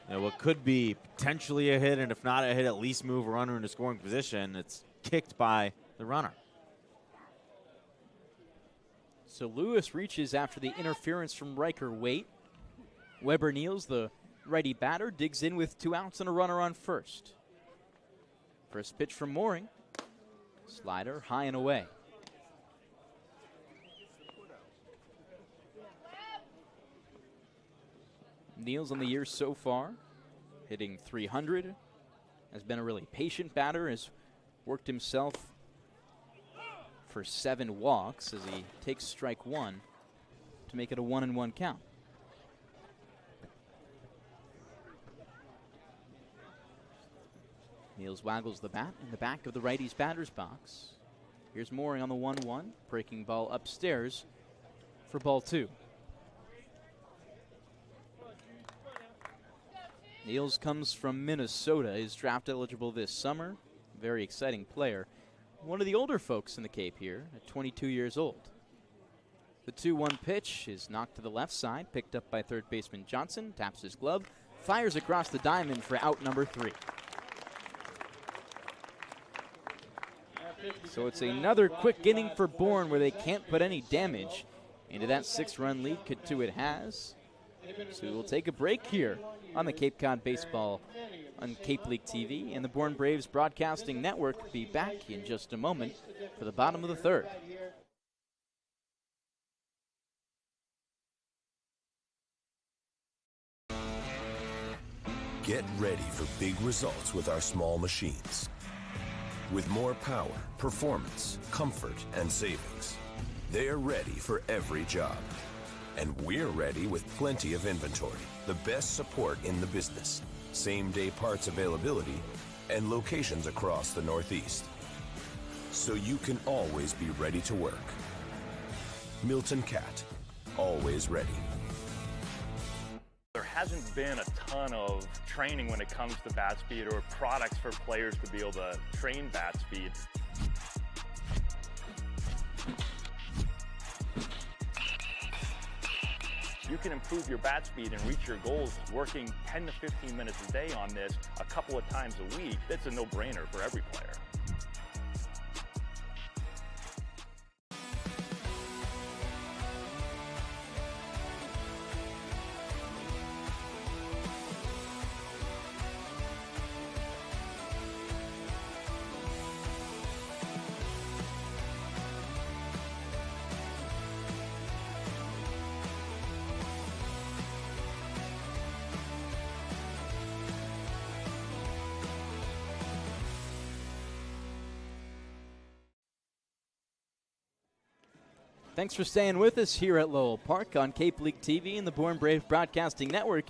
Speaker 10: what could be potentially a hit, and if not a hit, at least move a runner into scoring position. It's kicked by the runner.
Speaker 3: So Lewis reaches after the interference from Riker Waite. Weber Niels, the righty batter, digs in with 2 outs and a runner on first. First pitch from Mooring. Slider high and away. Niels on the year so far, hitting 300. Has been a really patient batter, has worked himself for 7 walks as he takes strike 1 to make it a 1-1 count. Niels waggles the bat in the back of the righty's batter's box. Here's Mooring on the 1-1, breaking ball upstairs for ball 2. Niels comes from Minnesota, is draft eligible this summer. Very exciting player. One of the older folks in the Cape here, at 22 years old. The 2-1 pitch is knocked to the left side, picked up by third baseman Johnson, taps his glove, fires across the diamond for out number 3. So it's another quick inning for Bourne where they can't put any damage into that 6-run lead Cotuit has. So we'll take a break here on the Cape Cod Baseball on Cape League TV and the Bourne Braves Broadcasting Network. Be back in just a moment for the bottom of the 3rd.
Speaker 8: Get ready for big results with our small machines. With more power, performance, comfort, and savings, they're ready for every job. And we're ready with plenty of inventory, the best support in the business, same-day parts availability, and locations across the Northeast. So you can always be ready to work. Milton Cat, always ready.
Speaker 9: There hasn't been a ton of training when it comes to bat speed or products for players to be able to train bat speed. You can improve your bat speed and reach your goals working 10 to 15 minutes a day on this a couple of times a week. That's a no-brainer for every player.
Speaker 3: Thanks for staying with us here at Lowell Park on Cape League TV and the Bourne Brave Broadcasting Network.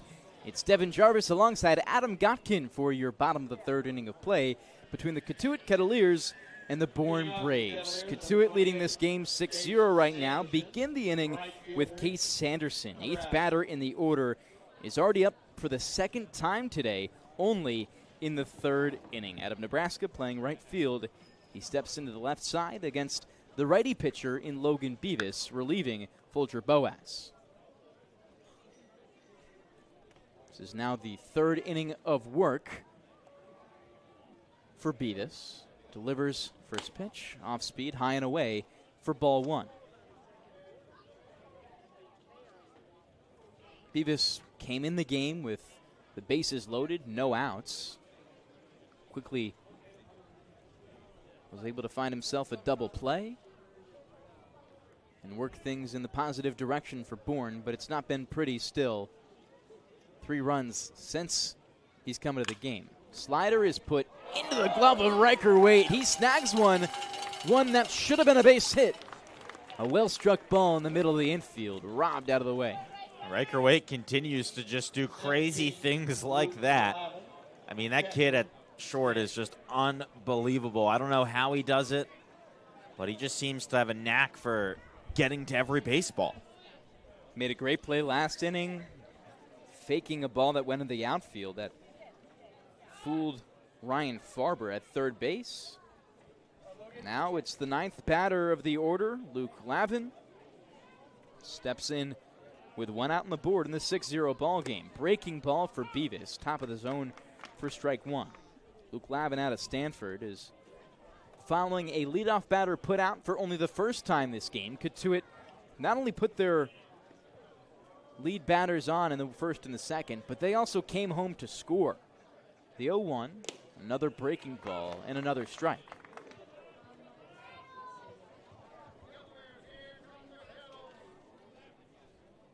Speaker 3: It's Devon Jarvis alongside Adam Gotkin for your bottom of the third inning of play between the Cotuit Kettleers and the Bourne Braves. Cotuit leading this game 6-0 right now. Begin the inning with Case Sanderson. 8th batter in the order is already up for the second time today, only in the third inning. Out of Nebraska, playing right field, he steps into the left side against the righty pitcher in Logan Beavis, relieving Folger Boas. This is now the third inning of work for Beavis. Delivers first pitch, off speed, high and away for ball one. Beavis came in the game with the bases loaded, no outs. Quickly was able to find himself a double play and work things in the positive direction for Bourne, but it's not been pretty still. 3 runs since he's come into the game. Slider is put into the glove of Riker Waite. He snags one that should have been a base hit. A well-struck ball in the middle of the infield, robbed out of the way.
Speaker 10: Riker Waite continues to just do crazy things like that. I mean, that kid at short is just unbelievable. I don't know how he does it, but he just seems to have a knack for getting to every baseball.
Speaker 3: Made a great play last inning, faking a ball that went in the outfield that fooled Ryan Farber at third base. Now it's the 9th batter of the order, Luke Lavin. Steps in with 1 out on the board in the 6-0 ball game. Breaking ball for Beavis, top of the zone for strike 1. Luke Lavin out of Stanford is following a leadoff batter put out for only the first time this game. Cotuit not only put their lead batters on in the first and the second, but they also came home to score. The 0-1, another breaking ball, and another strike.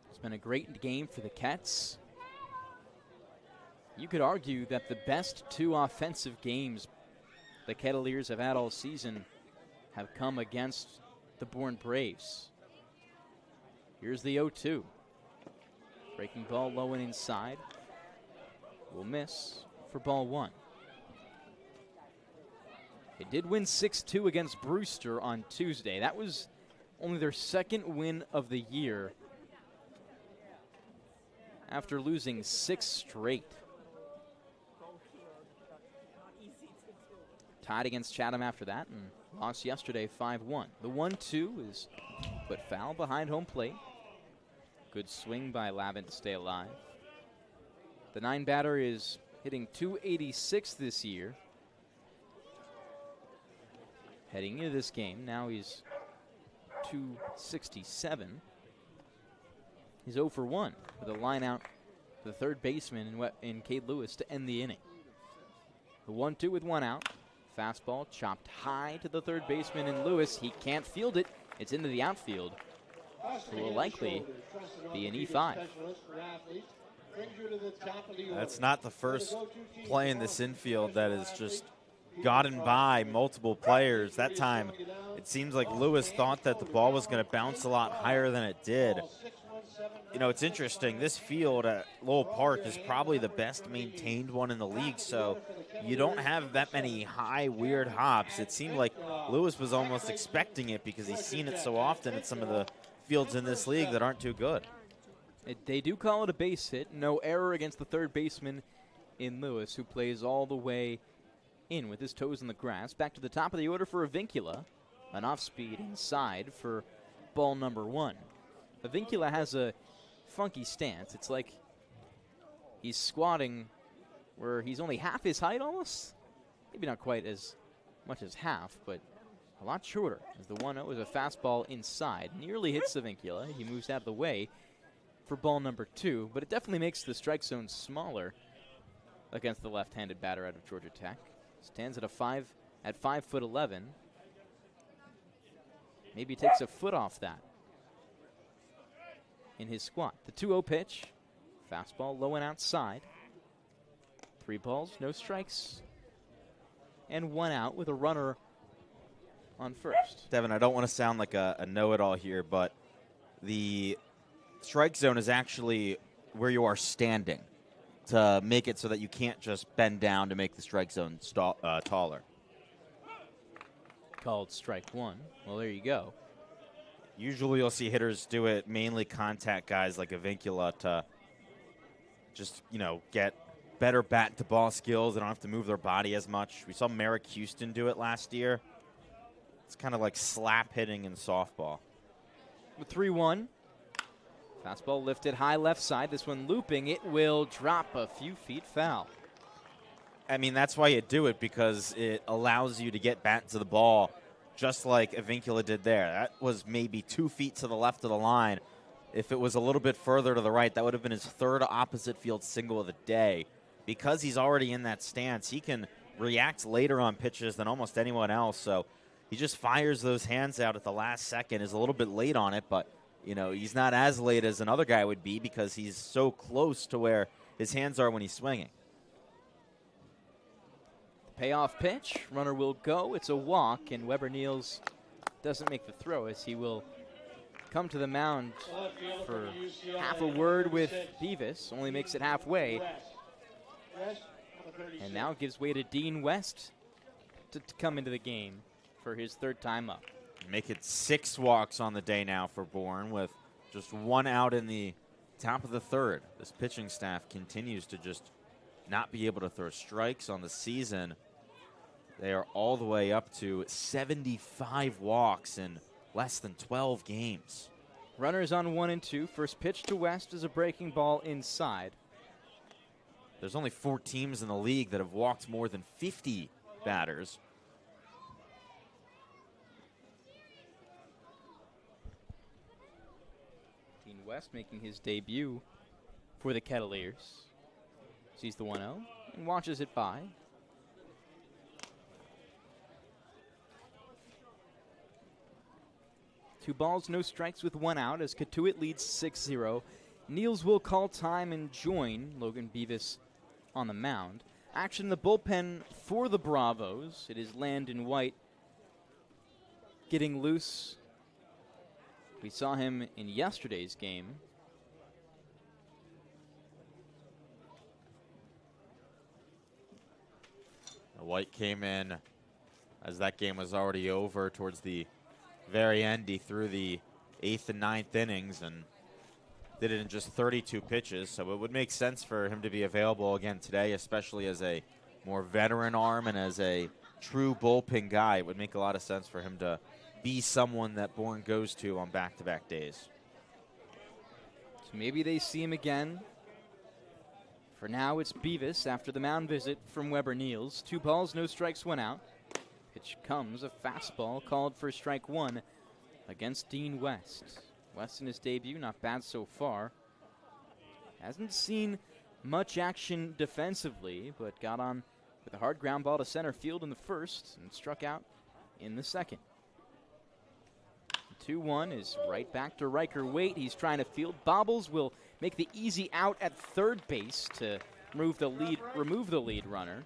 Speaker 3: It's been a great game for the Cats. You could argue that the best 2 offensive games the Kettleers have had all season have come against the Bourne Braves. Here's the 0-2. Breaking ball low and inside. Will miss for ball 1. They did win 6-2 against Brewster on Tuesday. That was only their second win of the year after losing 6 straight. Tied against Chatham after that and lost yesterday 5-1. The 1-2 is put foul behind home plate. Good swing by Lavin to stay alive. The 9 batter is hitting .286 this year. Heading into this game, now he's .267. He's 0 for 1 with a line out to the third baseman in Cade Lewis to end the inning. The 1-2 with 1 out. Fastball chopped high to the third baseman in Lewis. He can't field it. It's into the outfield. So will likely be an E5.
Speaker 10: That's not the first play in this infield that has just gotten by multiple players. That time, it seems like Lewis thought that the ball was going to bounce a lot higher than it did. You know, it's interesting. This field at Lowell Park is probably the best maintained one in the league, so you don't have that many high, weird hops. It seemed like Lewis was almost expecting it because he's seen it so often at some of the fields in this league that aren't too good.
Speaker 3: They do call it a base hit. No error against the third baseman in Lewis, who plays all the way in with his toes in the grass. Back to the top of the order for Avincula. An off-speed inside for ball number 1. Avincula has a funky stance. It's like he's squatting where he's only half his height almost. Maybe not quite as much as half, but a lot shorter. As the 1-0 is a fastball inside. Nearly hits Avincula. He moves out of the way for ball number 2, but it definitely makes the strike zone smaller against the left-handed batter out of Georgia Tech. Stands at 5'11". Maybe takes a foot off that in his squat. The 2-0 pitch. Fastball low and outside. 3 balls, no strikes, and 1 out with a runner on first.
Speaker 10: Devon, I don't want to sound like a know-it-all here, but the strike zone is actually where you are standing to make it so that you can't just bend down to make the strike zone taller.
Speaker 3: Called strike one. Well, there you go.
Speaker 10: Usually you'll see hitters do it, mainly contact guys like Avincula, to just, get better bat-to-ball skills. They don't have to move their body as much. We saw Merrick Houston do it last year. It's kind of like slap hitting in softball.
Speaker 3: With 3-1. Fastball lifted high left side. This one looping. It will drop a few feet foul.
Speaker 10: I mean, that's why you do it, because it allows you to get bat to the ball just like Avincula did there. That was maybe 2 feet to the left of the line. If it was a little bit further to the right, that would have been his third opposite field single of the day. Because he's already in that stance, he can react later on pitches than almost anyone else. So he just fires those hands out at the last second, is a little bit late on it, but he's not as late as another guy would be because he's so close to where his hands are when he's swinging.
Speaker 3: Payoff pitch. Runner will go. It's a walk, and Weber Niels doesn't make the throw as he will come to the mound for half a word with Beavis. Only makes it halfway. And now gives way to Dean West to come into the game for his third time up.
Speaker 10: Make it 6 walks on the day now for Bourne with just 1 out in the top of the third. This pitching staff continues to just not be able to throw strikes on the season. They are all the way up to 75 walks in less than 12 games.
Speaker 3: Runners on 1 and 2. First pitch to West is a breaking ball inside.
Speaker 10: There's only 4 teams in the league that have walked more than 50 batters.
Speaker 3: Dean West making his debut for the Kettleers. Sees the 1-0 and watches it by. Two balls, no strikes with 1 out as Cotuit leads 6-0. Niels will call time and join Logan Beavis on the mound. Action in the bullpen for the Bravos. It is Landon White getting loose. We saw him in yesterday's game.
Speaker 10: White came in as that game was already over towards the very end. He threw the 8th and 9th innings and did it in just 32 pitches. So it would make sense for him to be available again today, especially as a more veteran arm and as a true bullpen guy. It would make a lot of sense for him to be someone that Bourne goes to on back-to-back days.
Speaker 3: So maybe they see him again. For now, it's Beavis after the mound visit from Weber Niels. 2 balls, no strikes, 1 out. Pitch comes, a fastball called for strike 1 against Dean West. West in his debut, not bad so far. Hasn't seen much action defensively, but got on with a hard ground ball to center field in the first and struck out in the second. 2-1 is right back to Riker Waite. He's trying to field. Bobbles will make the easy out at third base to remove the lead runner.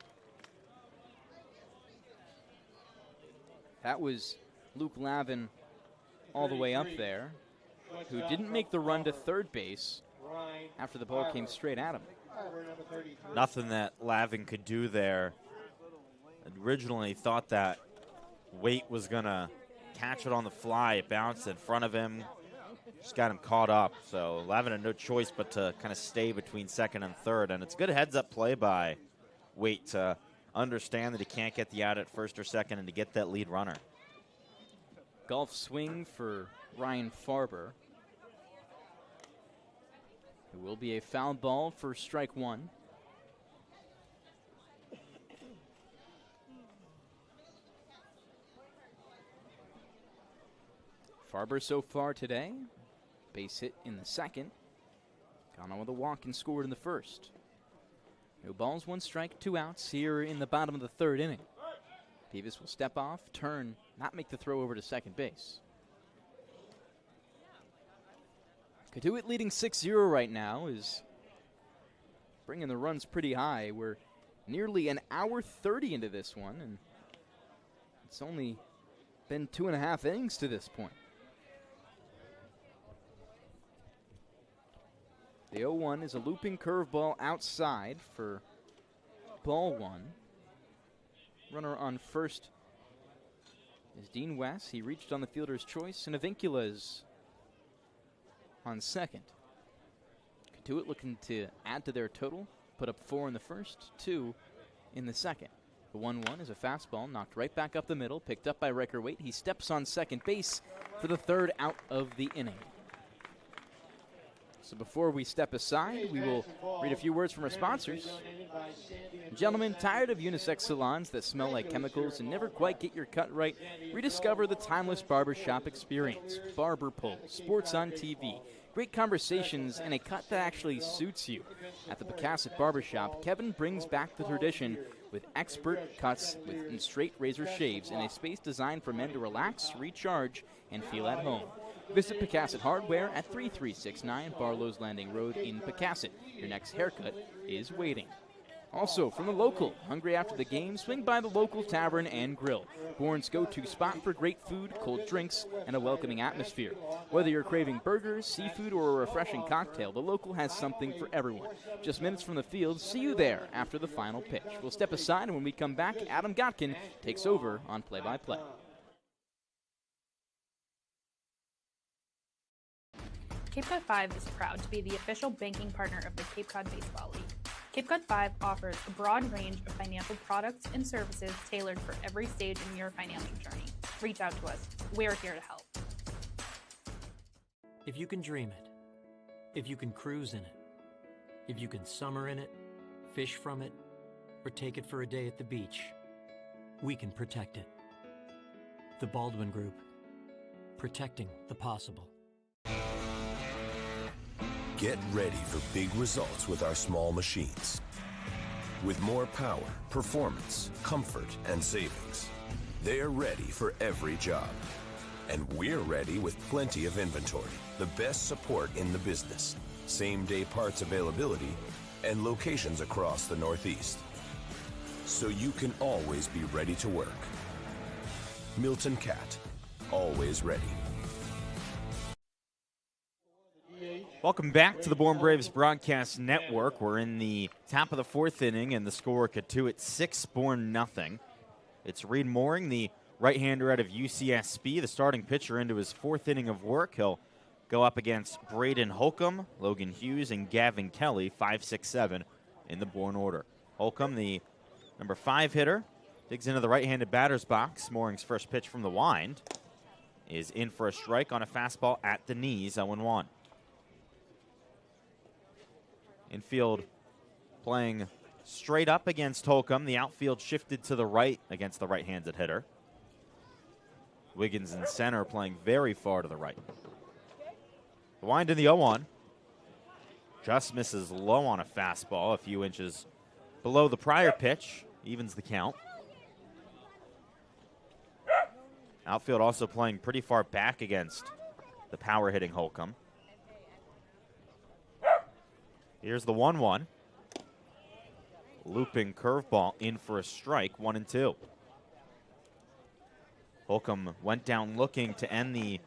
Speaker 3: That was Luke Lavin all the way up there, who didn't make the run to third base after the ball came straight at him.
Speaker 10: Nothing that Lavin could do there. Originally thought that Waite was going to catch it on the fly. It bounced in front of him. Just got him caught up. So Lavin had no choice but to kind of stay between second and third. And it's a good heads-up play by Waite to understand that he can't get the out at first or second and to get that lead runner.
Speaker 3: Golf swing for Ryan Farber. It will be a foul ball for strike 1. Farber so far today, base hit in the second. Gone on with a walk and scored in the first. No balls, 1 strike, 2 outs here in the bottom of the third inning. Beavis will step off, turn, not make the throw over to second base. Cotuit leading 6-0 right now is bringing the runs pretty high. We're nearly an hour 30 into this one, and it's only been 2.5 innings to this point. The 0-1 is a looping curveball outside for ball 1. Runner on first is Dean West. He reached on the fielder's choice, and Avincula is on second. Cotuit looking to add to their total, put up 4 in the first, 2 in the second. The 1-1 is a fastball knocked right back up the middle, picked up by Riker Waite. He steps on second base for the 3rd out of the inning. So before we step aside, we will read a few words from our sponsors. Gentlemen, tired of unisex salons that smell like chemicals and never quite get your cut right? Rediscover the timeless barbershop experience. Barber pole, sports on TV, great conversations, and a cut that actually suits you. At the Pecasset Barbershop, Kevin brings back the tradition with expert cuts and straight razor shaves in a space designed for men to relax, recharge, and feel at home. Visit Pecasset Hardware at 3369 Barlow's Landing Road in Pecasset. Your next haircut is waiting. Also, from the local, hungry after the game, swing by the local tavern and grill. Bourne's go-to spot for great food, cold drinks, and a welcoming atmosphere. Whether you're craving burgers, seafood, or a refreshing cocktail, the local has something for everyone. Just minutes from the field, see you there after the final pitch. We'll step aside, and when we come back, Adam Gotkin takes over on play-by-play.
Speaker 13: Cape Cod 5 is proud to be the official banking partner of the Cape Cod Baseball League. Cape Cod 5 offers a broad range of financial products and services tailored for every stage in your financial journey. Reach out to us. We're here to help.
Speaker 11: If you can dream it, if you can cruise in it, if you can summer in it, fish from it, or take it for a day at the beach, we can protect it. The Baldwin Group, protecting the possible.
Speaker 8: Get ready for big results with our small machines. With more power, performance, comfort, and savings, they're ready for every job. And we're ready with plenty of inventory, the best support in the business, same-day parts availability, and locations across the Northeast. So you can always be ready to work. Milton Cat, always ready.
Speaker 10: Welcome back to the Bourne Braves Broadcast Network. We're in the top of the 4th inning, and the score Cotuit 6, Bourne nothing. It's Reed Mooring, the right-hander out of UCSB, the starting pitcher into his 4th inning of work. He'll go up against Braden Holcomb, Logan Hughes, and Gavin Kelly, 5, 6, 7 in the Bourne order. Holcomb, the number 5 hitter, digs into the right-handed batter's box. Mooring's first pitch from the wind is in for a strike on a fastball at the knees, 0-1. Infield playing straight up against Holcomb. The outfield shifted to the right against the right-handed hitter. Wiggins in center playing very far to the right. The wind in the 0-1. Just misses low on a fastball, a few inches below the prior pitch. Evens the count. Outfield also playing pretty far back against the power-hitting Holcomb. Here's the 1-1. Looping curveball in for a strike, 1-2. Holcomb went down looking to end the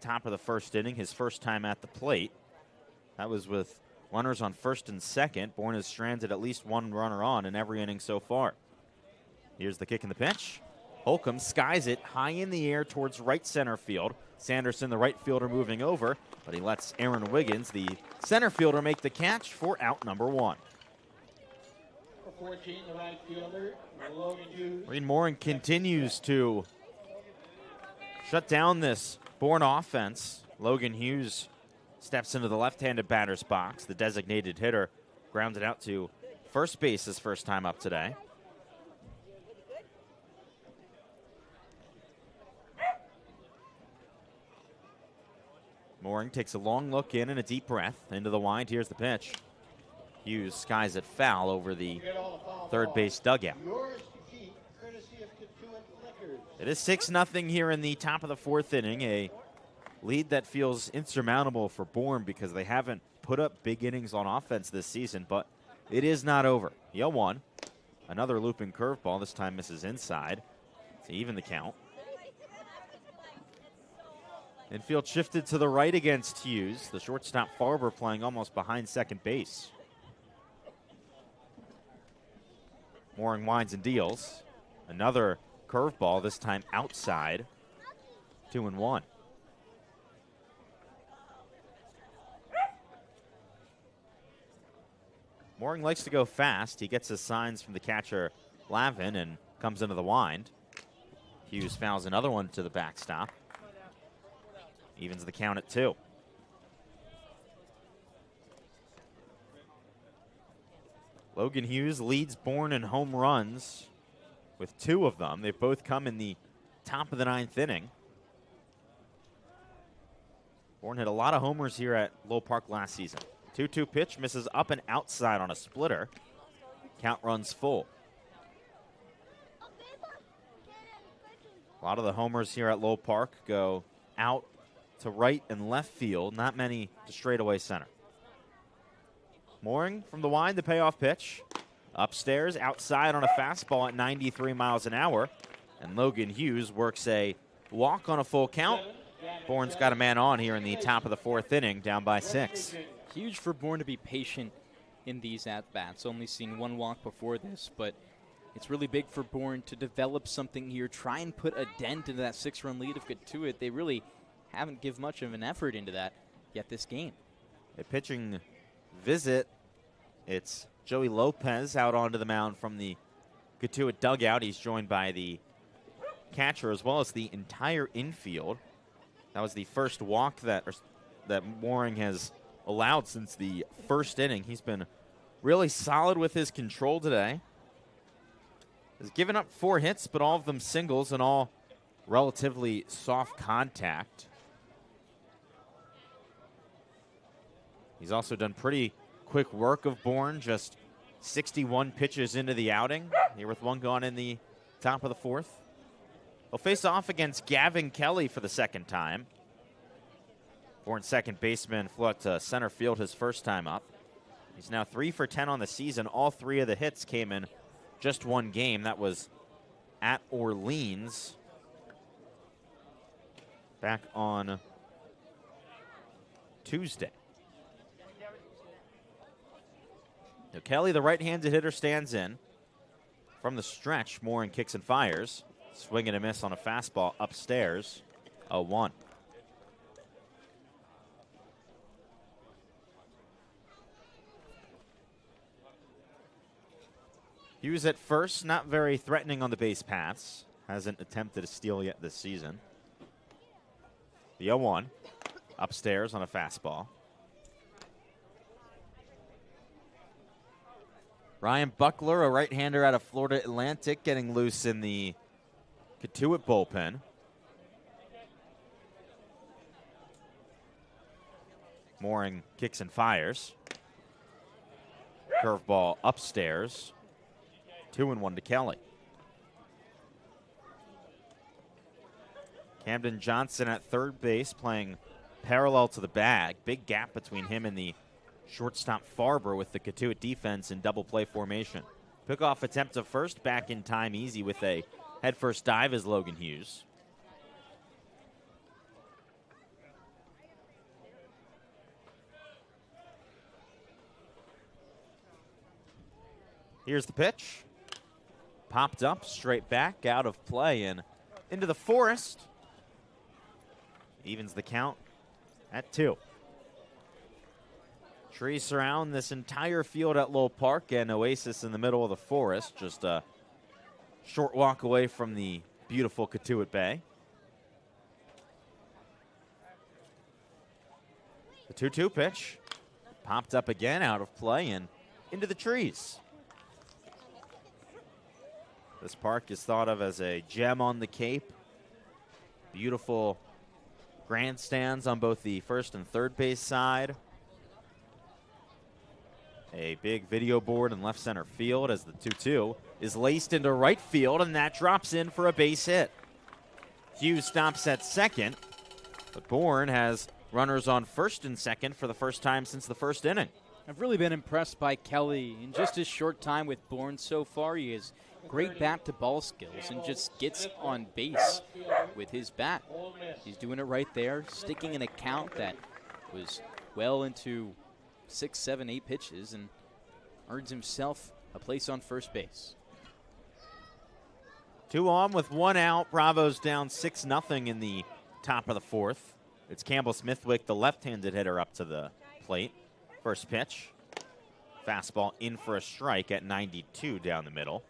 Speaker 10: top of the 1st inning, his first time at the plate. That was with runners on 1st and 2nd. Bourne has stranded at least one runner on in every inning so far. Here's the kick and the pitch. Holcomb skies it high in the air towards right center field. Sanderson, the right fielder, moving over, but he lets Aaron Wiggins, the center fielder, make the catch for out number 1.
Speaker 7: For 14, the right fielder, Logan Hughes.
Speaker 10: Reed Mooring continues to shut down this Bourne offense. Logan Hughes steps into the left-handed batter's box. The designated hitter grounded out to first base his first time up today. Mooring takes a long look in and a deep breath into the wind. Here's the pitch. Hughes skies it foul over the third base dugout. It is 6-0 here in the top of the 4th inning, a lead that feels insurmountable for Bourne because they haven't put up big innings on offense this season, but it is not over. 0-1, another looping curveball, this time misses inside to even the count. Infield shifted to the right against Hughes. The shortstop Farber playing almost behind second base. Mooring winds and deals. Another curveball, this time outside. 2-1. Mooring likes to go fast. He gets his signs from the catcher, Lavin, and comes into the wind. Hughes fouls another one to the backstop. Evens the count at 2. Logan Hughes leads Bourne in home runs with 2 of them. They've both come in the top of the 9th inning. Bourne hit a lot of homers here at Lowell Park last season. 2-2 pitch, misses up and outside on a splitter. Count runs full. A lot of the homers here at Lowell Park go out to right and left field, not many to straightaway center. Mooring from the wind, the payoff pitch. Upstairs, outside on a fastball at 93 miles an hour. And Logan Hughes works a walk on a full count. Bourne's got a man on here in the top of the 4th inning, down by 6.
Speaker 3: Huge for Bourne to be patient in these at-bats. Only seen 1 walk before this, but it's really big for Bourne to develop something here, try and put a dent into that 6-run lead of Cotuit. They really haven't given much of an effort into that yet this game.
Speaker 10: A pitching visit. It's Joey Lopez out onto the mound from the Cotuit dugout. He's joined by the catcher as well as the entire infield. That was the first walk that Mooring has allowed since the 1st inning. He's been really solid with his control today. Has given up 4 hits, but all of them singles and all relatively soft contact. He's also done pretty quick work of Bourne, just 61 pitches into the outing. Here with 1 gone in the top of the 4th. He'll face off against Gavin Kelly for the 2nd time. Bourne's second baseman flew out to center field his first time up. He's now 3 for 10 on the season. All 3 of the hits came in just 1 game. That was at Orleans back on Tuesday. Now Kelly, the right-handed hitter, stands in. From the stretch, Mooring kicks and fires. Swing and a miss on a fastball upstairs. 0-1. Hughes at first, not very threatening on the base paths. Hasn't attempted a steal yet this season. The 0-1. Upstairs on a fastball. Ryan Buckler, a right-hander out of Florida Atlantic, getting loose in the Cotuit bullpen. Mooring kicks and fires. Curveball upstairs. 2-1 to Kelly. Camden Johnson at third base playing parallel to the bag. Big gap between him and the shortstop Farber with the Cotuit defense in double play formation. Pickoff attempt to first, back in time easy with a headfirst dive is Logan Hughes. Here's the pitch. Popped up, straight back, out of play, and into the forest. Evens the count at 2. Trees surround this entire field at Lowell Park, and oasis in the middle of the forest, just a short walk away from the beautiful Cotuit Bay. The 2-2 pitch popped up again, out of play, and into the trees. This park is thought of as a gem on the Cape. Beautiful grandstands on both the first and third base side. A big video board in left center field as the 2-2 is laced into right field, and that drops in for a base hit. Hughes stops at second, but Bourne has runners on first and second for the first time since the first inning.
Speaker 3: I've really been impressed by Kelly in just his short time with Bourne so far. He has great bat-to-ball skills and just gets on base with his bat. He's doing it right there, sticking an account that was well into 6, 7, 8 pitches and earns himself a place on first base.
Speaker 10: 2 on with 1 out. Bravos down 6-0 in the top of the 4th. It's Campbell Smithwick, the left-handed hitter, up to the plate. First pitch. Fastball in for a strike at 92 down the middle.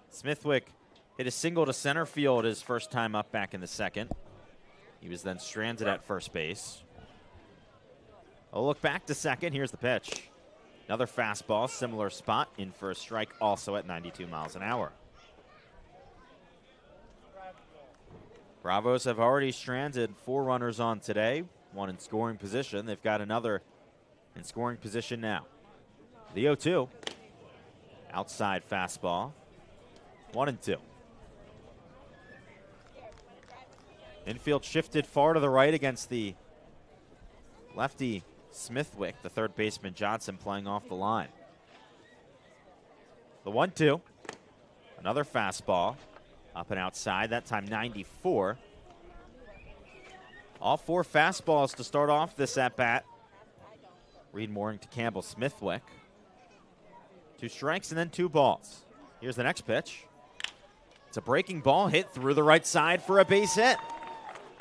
Speaker 10: Smithwick hit a single to center field his first time up back in the 2nd. He was then stranded at first base. A look back to 2nd. Here's the pitch. Another fastball, similar spot, in for a strike, also at 92 miles an hour. Bravos have already stranded 4 runners on today, 1 in scoring position. They've got another in scoring position now. The 0-2. Outside fastball. 1-2. Infield shifted far to the right against the lefty Smithwick, the third baseman Johnson playing off the line. The 1-2. Another fastball. Up and outside, that time 94. All 4 fastballs to start off this at-bat. Reed Mooring to Campbell Smithwick. 2 strikes and then 2 balls. Here's the next pitch. It's a breaking ball hit through the right side for a base hit.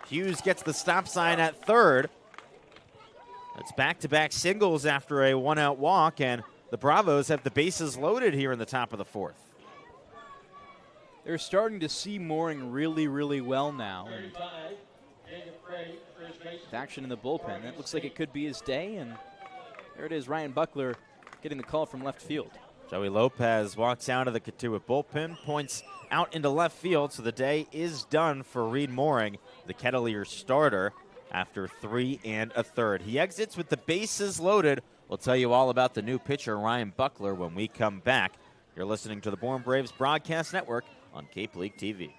Speaker 10: Hughes gets the stop sign at 3rd. It's back-to-back singles after a 1-out walk, and the Bravos have the bases loaded here in the top of the 4th.
Speaker 3: They're starting to see Mooring really, really well now. And with action in the bullpen, that looks like it could be his day. And there it is, Ryan Buckler getting the call from left field.
Speaker 10: Joey Lopez walks out of the Cotuit bullpen, points out into left field, so the day is done for Reed Mooring, the Kettleers starter, after 3 1/3. He exits with the bases loaded. We'll tell you all about the new pitcher, Ryan Buckler, when we come back. You're listening to the Bourne Braves Broadcast Network on Cape League TV.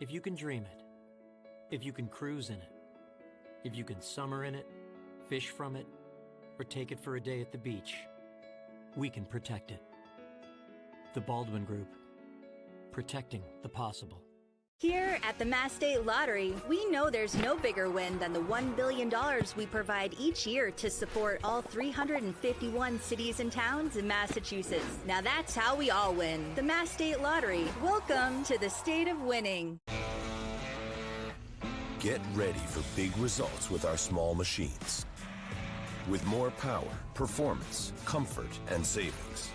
Speaker 11: If you can dream it, if you can cruise in it, if you can summer in it, fish from it, or take it for a day at the beach, we can protect it. The Baldwin Group, protecting the possible.
Speaker 12: Here at the Mass State Lottery, we know there's no bigger win than the $1 billion we provide each year to support all 351 cities and towns in Massachusetts. Now that's how we all win. The Mass State Lottery. Welcome to the state of winning.
Speaker 8: Get ready for big results with our small machines. With more power, performance, comfort, and savings.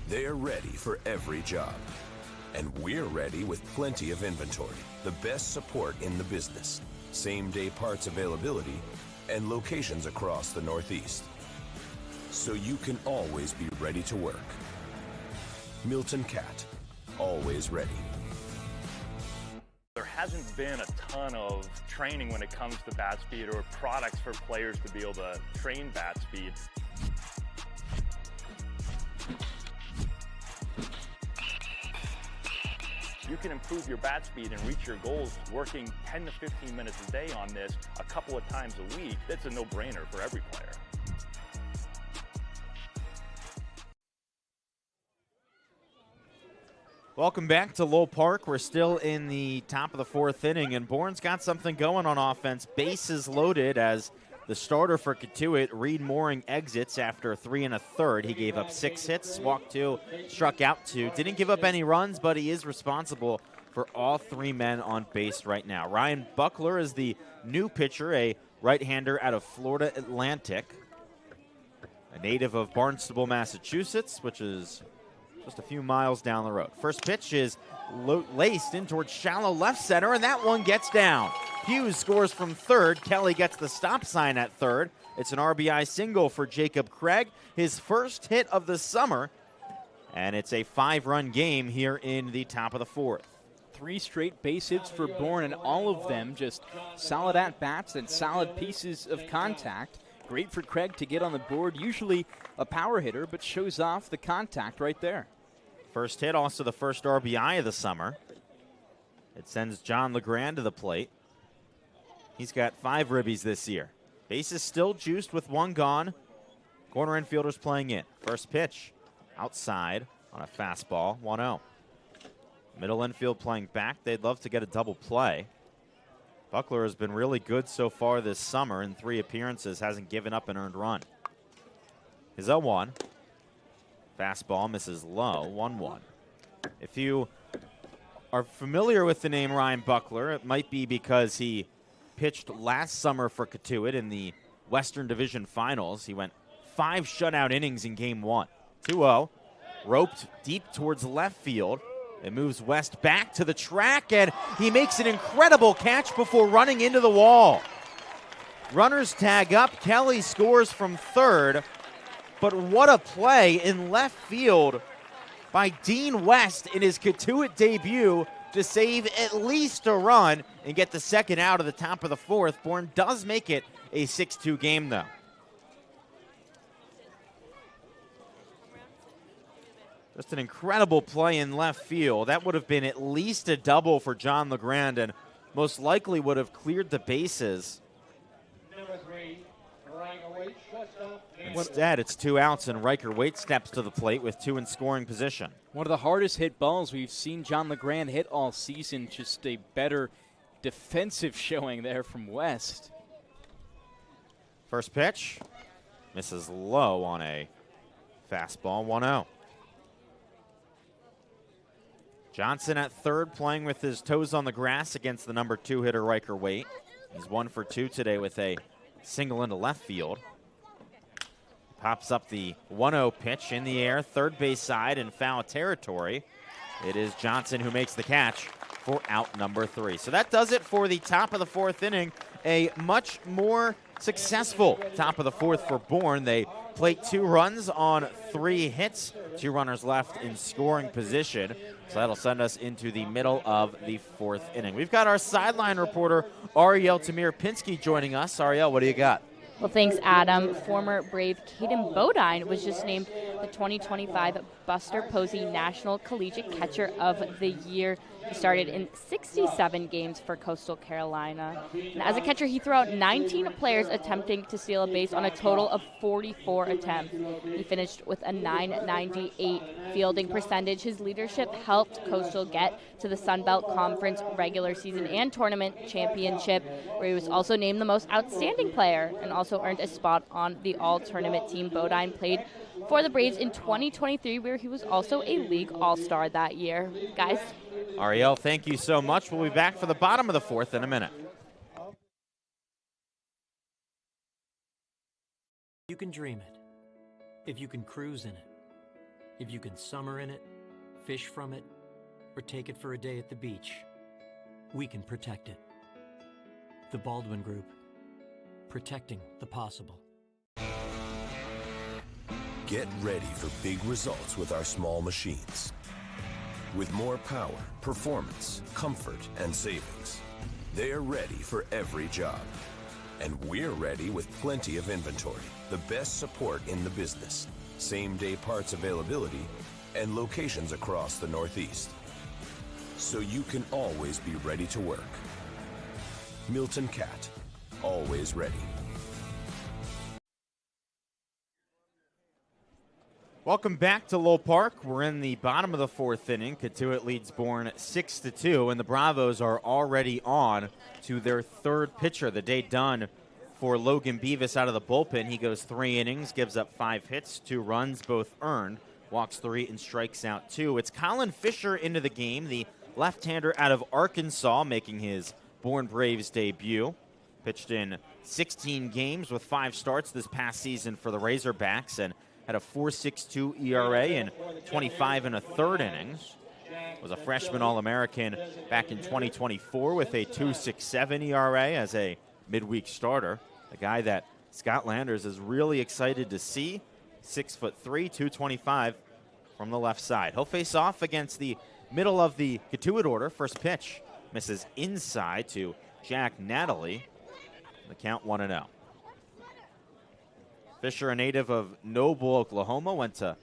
Speaker 8: They're ready for every job. And we're ready with plenty of inventory, the best support in the business, same-day parts availability, and locations across the Northeast. So you can always be ready to work. Milton Cat, always ready.
Speaker 9: There hasn't been a ton of training when it comes to bat speed or products for players to be able to train bat speed. You can improve your bat speed and reach your goals working 10 to 15 minutes a day on this a couple of times a week. That's a no-brainer for every player.
Speaker 10: Welcome back to Lowell Park. We're still in the top of the 4th inning, and Bourne's got something going on offense. Bases loaded as the starter for Cotuit, Reed Mooring, exits after 3 1/3. He gave up 6 hits, walked 2, struck out 2. Didn't give up any runs, but he is responsible for all 3 men on base right now. Ryan Buckler is the new pitcher, a right-hander out of Florida Atlantic, a native of Barnstable, Massachusetts, which is just a few miles down the road. First pitch is laced in towards shallow left center, and that one gets down. Hughes scores from third. Kelly gets the stop sign at third. It's an RBI single for Jacob Craig, his first hit of the summer, and it's a 5-run game here in the top of the fourth.
Speaker 3: 3 straight base hits for Bourne, and all of them just solid at-bats and solid pieces of contact. Great for Craig to get on the board. Usually a power hitter, but shows off the contact right there.
Speaker 10: First hit, also the first RBI of the summer. It sends John LeGrand to the plate. He's got 5 ribbies this year. Base is still juiced with 1 gone. Corner infielders playing in. First pitch, outside on a fastball, 1-0. Middle infield playing back. They'd love to get a double play. Buckler has been really good so far this summer. In 3 appearances, hasn't given up an earned run. His 0-1. Fastball misses low, 1-1. If you are familiar with the name Ryan Buckler, it might be because he pitched last summer for Cotuit in the Western Division Finals. He went 5 shutout innings in Game 1. 2-0, roped deep towards left field. It moves west back to the track, and he makes an incredible catch before running into the wall. Runners tag up. Kelly scores from third. But what a play in left field by Dean West in his Cotuit debut to save at least a run and get the second out of the top of the fourth. Bourne does make it a 6-2 game, though. Just an incredible play in left field. That would have been at least a double for John LeGrand and most likely would have cleared the bases. Instead, it's 2 outs, and Riker Waite steps to the plate with 2 in scoring position.
Speaker 3: One of the hardest hit balls we've seen John LeGrand hit all season. Just a better defensive showing there from West.
Speaker 10: First pitch misses low on a fastball, 1-0. Johnson at third, playing with his toes on the grass against the number 2 hitter Riker Waite. He's 1 for 2 today with a single into left field. Pops up the 1-0 pitch in the air, third base side in foul territory. It is Johnson who makes the catch for out number 3. So that does it for the top of the fourth inning. A much more successful top of the fourth for Bourne. They plate 2 runs on 3 hits, 2 runners left in scoring position. So that'll send us into the middle of the fourth inning. We've got our sideline reporter, Ariel Tamir-Pinsky, joining us. Ariel, what do you got?
Speaker 1: Well, thanks, Adam. Former Brave Caden Bodine was just named the 2025 Buster Posey National Collegiate Catcher of the Year. He started in 67 games for Coastal Carolina. And as a catcher, he threw out 19 players attempting to steal a base on a total of 44 attempts. He finished with a .998 fielding percentage. His leadership helped Coastal get to the Sun Belt Conference regular season and tournament championship, where he was also named the most outstanding player and also earned a spot on the all-tournament team. Bodine played for the Braves in 2023, where he was also a league all-star that year. Guys?
Speaker 10: Ariel, thank you so much. We'll be back for the bottom of the fourth in a minute.
Speaker 11: You can dream it. If you can cruise in it. If you can summer in it, fish from it, or take it for a day at the beach, we can protect it. The Baldwin Group. Protecting the possible.
Speaker 8: Get ready for big results with our small machines. With more power, performance, comfort, and savings. They're ready for every job. And we're ready with plenty of inventory, the best support in the business, same-day parts availability, and locations across the Northeast. So you can always be ready to work. Milton Cat, always ready.
Speaker 10: Welcome back to Lowell Park. We're in the bottom of the fourth inning. Cotuit leads Bourne 6-2, and the Bravos are already on to their third pitcher. The day done for Logan Beavis out of the bullpen. He goes 3 innings, gives up 5 hits, 2 runs, both earned, walks 3 and strikes out 2. It's Colin Fisher into the game, the left-hander out of Arkansas, making his Bourne Braves debut. Pitched in 16 games with 5 starts this past season for the Razorbacks, and had a 4.62 ERA in 25 and a third innings. Was a freshman All-American back in 2024 with a 2.67 ERA as a midweek starter. A guy that Scott Landers is really excited to see. 6'3", 225 from the left side. He'll face off against the middle of the Cotuit order. First pitch misses inside to Jack Natalie. The count 1-0. Fisher, a native of Noble, Oklahoma, went to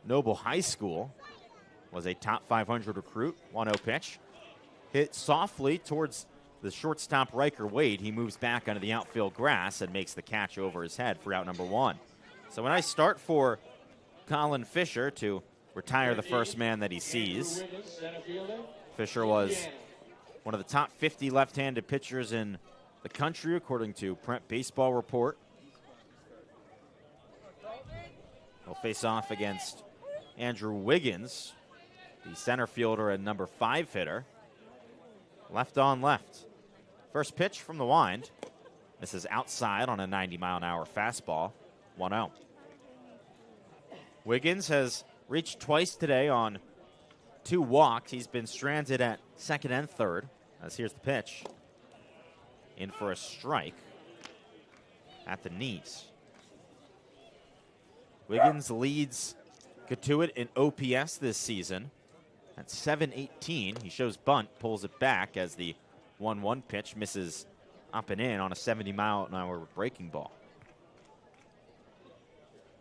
Speaker 10: Noble High School. Was a top 500 recruit. 1-0 pitch. Hit softly towards the shortstop Riker Wade. He moves back onto the outfield grass and makes the catch over his head for out number 1. So a nice start for Colin Fisher to retire the first man that he sees. Fisher was one of the top 50 left-handed pitchers in the country, according to Prep Baseball Report. He'll face off against Andrew Wiggins, the center fielder and number 5 hitter. Left on left. First pitch from the wind. This is outside on a 90-mile-an-hour fastball. 1-0. Wiggins has reached twice today on 2 walks. He's been stranded at second and third. As here's the pitch. In for a strike at the knees. Wiggins leads Cotuit in OPS this season at 718. He shows bunt, pulls it back as the 1-1 pitch misses up and in on a 70-mile-an-hour breaking ball.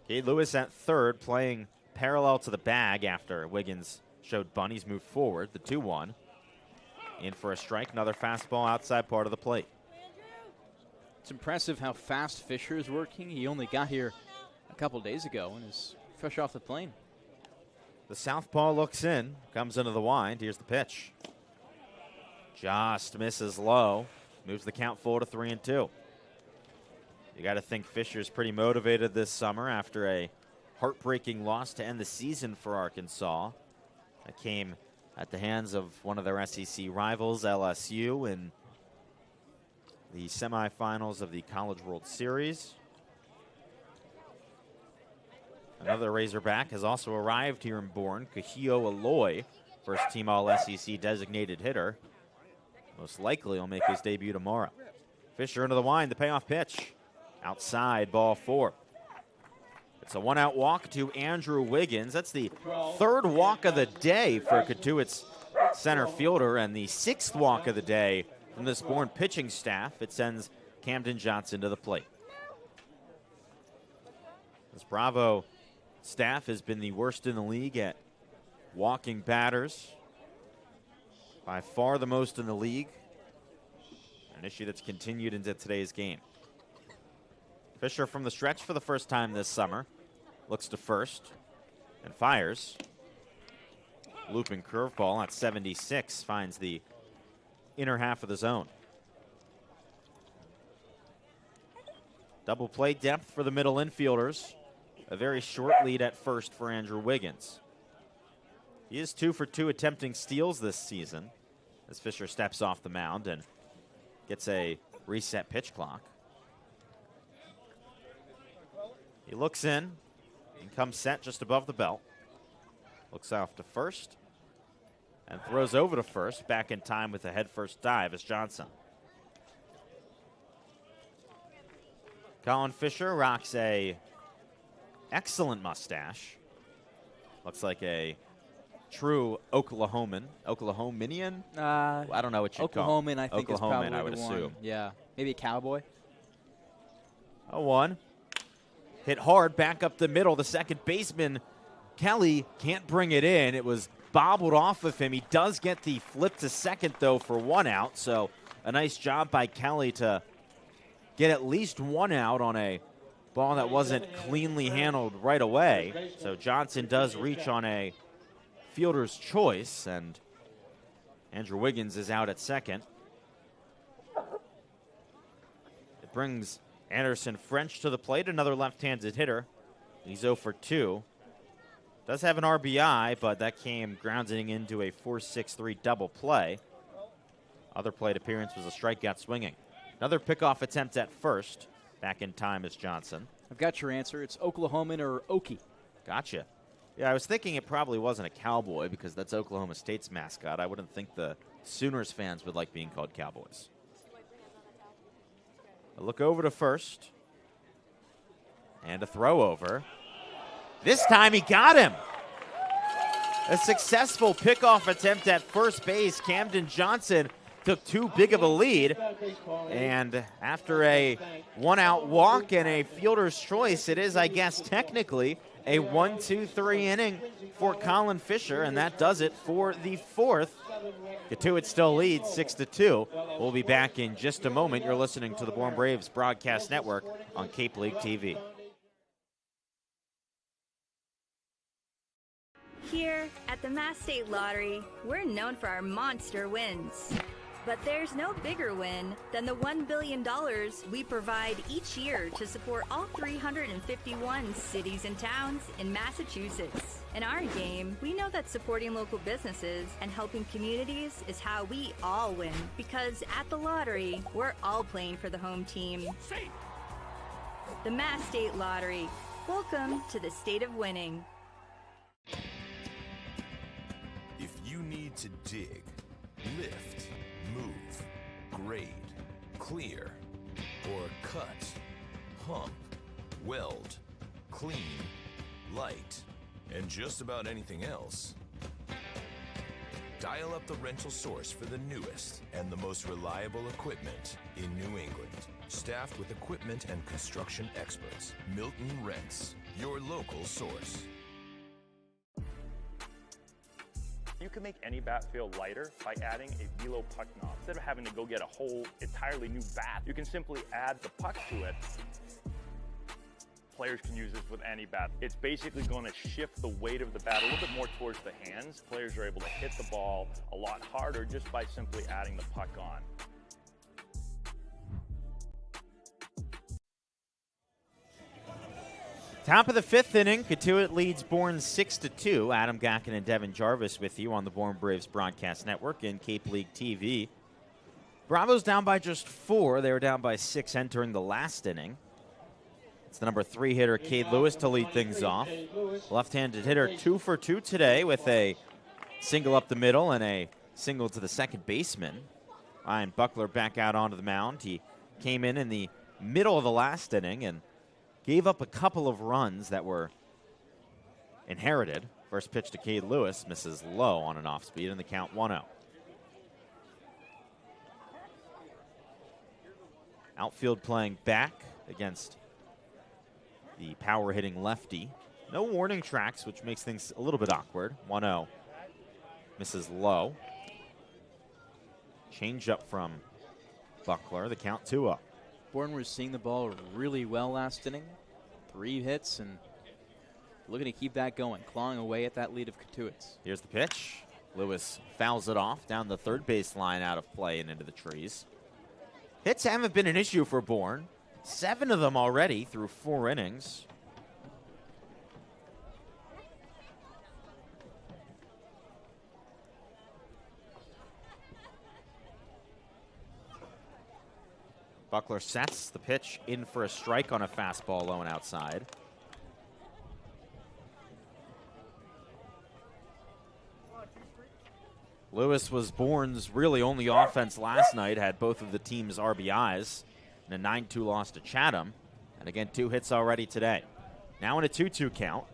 Speaker 10: Cade Lewis at third, playing parallel to the bag after Wiggins showed bunt. He's moved forward, the 2-1. In for a strike, another fastball outside part of the plate.
Speaker 3: It's impressive how fast Fisher is working. He only got here a couple days ago and is fresh off the plane.
Speaker 10: The southpaw looks in, comes into the wind. Here's the pitch. Just misses low. Moves the count full to 3-2. You got to think Fisher's pretty motivated this summer after a heartbreaking loss to end the season for Arkansas. That came at the hands of one of their SEC rivals, LSU, in the semifinals of the College World Series. Another Razorback has also arrived here in Bourne, Kahio Aloy, first-team All-SEC designated hitter. Most likely will make his debut tomorrow. Fisher into the wind, the payoff pitch. Outside, ball 4. It's a one-out walk to Andrew Wiggins. That's the 3rd walk of the day for Cotuit's center fielder and the 6th walk of the day from this Bourne pitching staff. It sends Camden Johnson to the plate. This Bravo staff has been the worst in the league at walking batters. By far the most in the league. An issue that's continued into today's game. Fisher from the stretch for the first time this summer. Looks to first and fires. Looping curveball at 76 finds the inner half of the zone. Double play depth for the middle infielders. A very short lead at first for Andrew Wiggins. He is 2 for 2 attempting steals this season as Fisher steps off the mound and gets a reset pitch clock. He looks in and comes set just above the belt. Looks off to first and throws over to first. Back in time with a head-first dive is Johnson. Colin Fisher rocks a excellent mustache. Looks like a true Oklahomanian. I don't know what you'd call him.
Speaker 3: Oklahoman, I think,
Speaker 10: Oklahoman,
Speaker 3: is probably
Speaker 10: I would
Speaker 3: the one.
Speaker 10: assume.
Speaker 3: Yeah, maybe a cowboy.
Speaker 10: 0-1. Hit hard back up the middle. The second baseman, Kelly, can't bring it in. It was bobbled off of him. He does get the flip to second, though, for 1 out. So a nice job by Kelly to get at least 1 out on a ball that wasn't cleanly handled right away. So Johnson does reach on a fielder's choice, and Andrew Wiggins is out at second. It brings Anderson French to the plate, another left-handed hitter. He's 0 for 2. Does have an RBI, but that came grounding into a 4-6-3 double play. Other plate appearance was a strikeout swinging. Another pickoff attempt at first. Back in time is Johnson.
Speaker 3: I've got your answer. It's Oklahoman or Okie.
Speaker 10: Gotcha. Yeah, I was thinking it probably wasn't a Cowboy because that's Oklahoma State's mascot. I wouldn't think the Sooners fans would like being called Cowboys. A look over to first. And a throw over. This time he got him. A successful pickoff attempt at first base. Camden Johnson took too big of a lead. And after a one-out walk and a fielder's choice, it is, I guess, technically a 1-2-3 inning for Colin Fisher, and that does it for the fourth. Cotuit still leads 6-2. We'll be back in just a moment. You're listening to the Bourne Braves Broadcast Network on Cape League TV.
Speaker 12: Here at the Mass State Lottery, we're known for our monster wins. But there's no bigger win than the $1 billion we provide each year to support all 351 cities and towns in Massachusetts. In our game, we know that supporting local businesses and helping communities is how we all win. Because at the lottery, we're all playing for the home team. The Mass State Lottery. Welcome to the state of winning.
Speaker 8: If you need to dig, lift, move, grade, clear, or cut, pump, weld, clean, light, and just about anything else, dial up the rental source for the newest and the most reliable equipment in New England. Staffed with equipment and construction experts, Milton Rents, your local source.
Speaker 9: You can make any bat feel lighter by adding a velo puck knob. Instead of having to go get a whole entirely new bat, you can simply add the puck to it. Players can use this with any bat. It's basically going to shift the weight of the bat a little bit more towards the hands. Players are able to hit the ball a lot harder just by simply adding the puck on.
Speaker 10: Top of the fifth inning, Cotuit leads Bourne 6-2. Adam Gotkin and Devon Jarvis with you on the Bourne Braves Broadcast Network and Cape League TV. Bravo's down by just 4. They were down by 6 entering the last inning. It's the number 3 hitter, Cade Lewis, to lead things off. Left-handed hitter 2 for 2 today with a single up the middle and a single to the second baseman. Ryan Buckler back out onto the mound. He came in the middle of the last inning and gave up a couple of runs that were inherited. First pitch to Cade Lewis misses low on an off speed, and the count 1-0. Outfield playing back against the power hitting lefty. No warning tracks, which makes things a little bit awkward. 1-0 misses low. Change up from Buckler, the count 2-0.
Speaker 3: Bourne was seeing the ball really well last inning. 3 hits and looking to keep that going, clawing away at that lead of Cotuit's.
Speaker 10: Here's the pitch. Lewis fouls it off down the third base line, out of play and into the trees. Hits haven't been an issue for Bourne. 7 of them already through 4 innings. Buckler sets the pitch in for a strike on a fastball low and outside. Lewis was Bourne's really only offense last night, had both of the team's RBIs in a 9-2 loss to Chatham. And again, 2 hits already today. Now in a 2-2 count.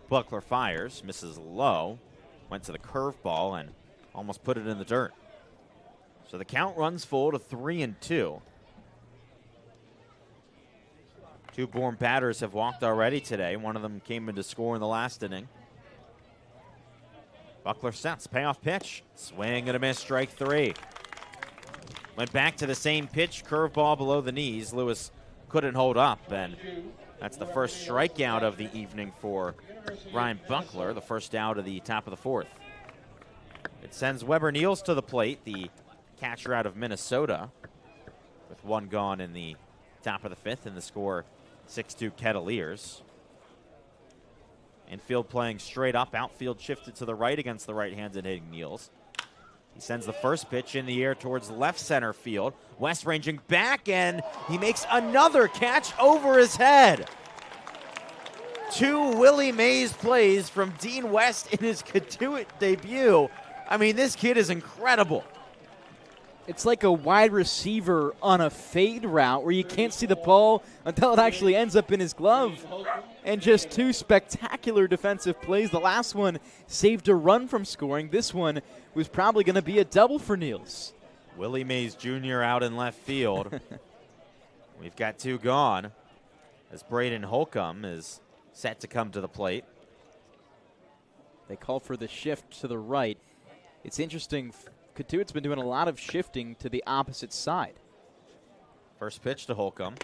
Speaker 10: Buckler fires, misses low, went to the curveball and almost put it in the dirt. So the count runs full to 3-2. 2 Bourne batters have walked already today. One of them came in to score in the last inning. Buckler sets, payoff pitch. Swing and a miss, strike 3. Went back to the same pitch, curveball below the knees. Lewis couldn't hold up, and that's the first strikeout of the evening for Ryan Buckler, the first out of the top of the 4th. It sends Weber Niels to the plate, the catcher out of Minnesota, with 1 gone in the top of the 5th, and the score 6-2 Kettleers. Infield playing straight up. Outfield shifted to the right against the right-handed hitting Niels. He sends the first pitch in the air towards left center field. West ranging back, and he makes another catch over his head. 2 Willie Mays plays from Dean West in his Cotuit debut. I mean, this kid is incredible.
Speaker 3: It's like a wide receiver on a fade route where you can't see the ball until it actually ends up in his glove. And just 2 spectacular defensive plays. The last one saved a run from scoring. This one was probably going to be a double for Niels.
Speaker 10: Willie Mays Jr. out in left field. We've got 2 gone as Braden Holcomb is set to come to the plate.
Speaker 3: They call for the shift to the right. It's interesting. Cotuit's been doing a lot of shifting to the opposite side.
Speaker 10: First pitch to Holcomb.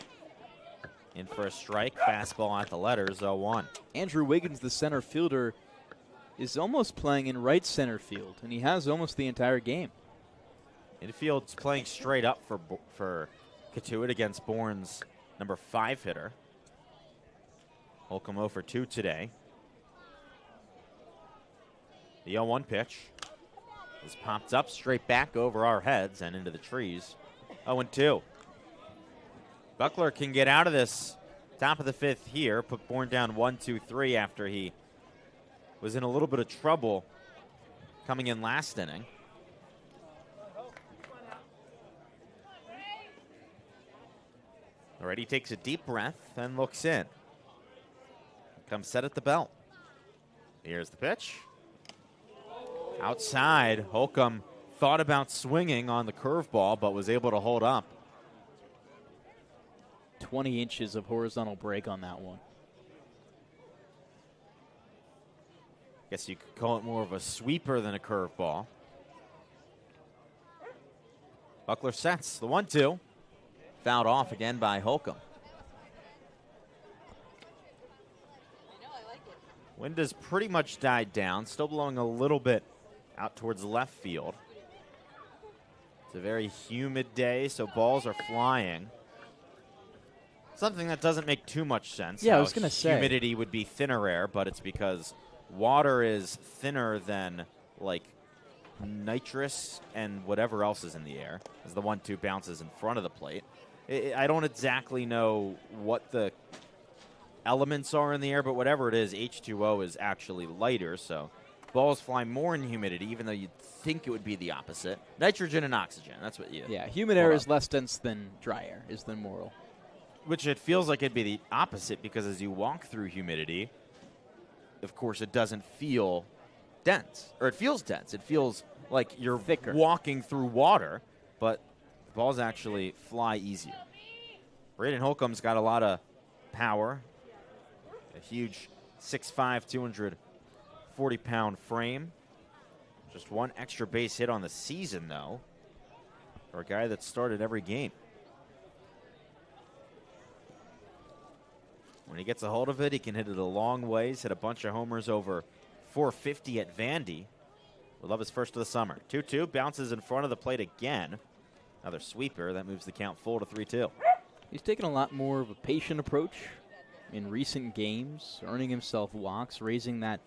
Speaker 10: In for a strike. Fastball at the letters, 0-1.
Speaker 3: Andrew Wiggins, the center fielder, is almost playing in right center field, and he has almost the entire game.
Speaker 10: Infield's playing straight up for Cotuit against Bourne's number 5 hitter. Holcomb 0 for 2 today. The 0-1 pitch is popped up straight back over our heads and into the trees. 0-2. Buckler can get out of this top of the 5th here, put Bourne down 1-2-3 after he was in a little bit of trouble coming in last inning. Already takes a deep breath and looks in. Comes set at the belt. Here's the pitch. Outside, Holcomb thought about swinging on the curveball, but was able to hold up.
Speaker 3: 20 inches of horizontal break on that one.
Speaker 10: Guess you could call it more of a sweeper than a curveball. Buckler sets the 1-2. Fouled off again by Holcomb. Wind has pretty much died down, still blowing a little bit out towards left field. It's a very humid day, so balls are flying. Something that doesn't make too much sense.
Speaker 3: Yeah, I was going to say.
Speaker 10: Humidity would be thinner air, but it's because water is thinner than, like, nitrous and whatever else is in the air, as the 1-2 bounces in front of the plate. I don't exactly know what the elements are in the air, but whatever it is, H2O is actually lighter, so balls fly more in humidity, even though you'd think it would be the opposite. Nitrogen and oxygen, that's what you...
Speaker 3: Yeah, humid air is less dense than dry air, is the moral.
Speaker 10: Which it feels like it'd be the opposite, because as you walk through humidity, of course, it doesn't feel dense. Or it feels dense. It feels like you're
Speaker 3: thicker
Speaker 10: walking through water, but the balls actually fly easier. Braden Holcomb's got a lot of power. A huge 6'5", 240-pound frame. Just 1 extra base hit on the season, though, for a guy that started every game. When he gets a hold of it, he can hit it a long ways, hit a bunch of homers over 450 at Vandy. We'll love his first of the summer. 2-2, bounces in front of the plate again. Another sweeper. That moves the count full to 3-2.
Speaker 3: He's taken a lot more of a patient approach in recent games, earning himself walks, raising that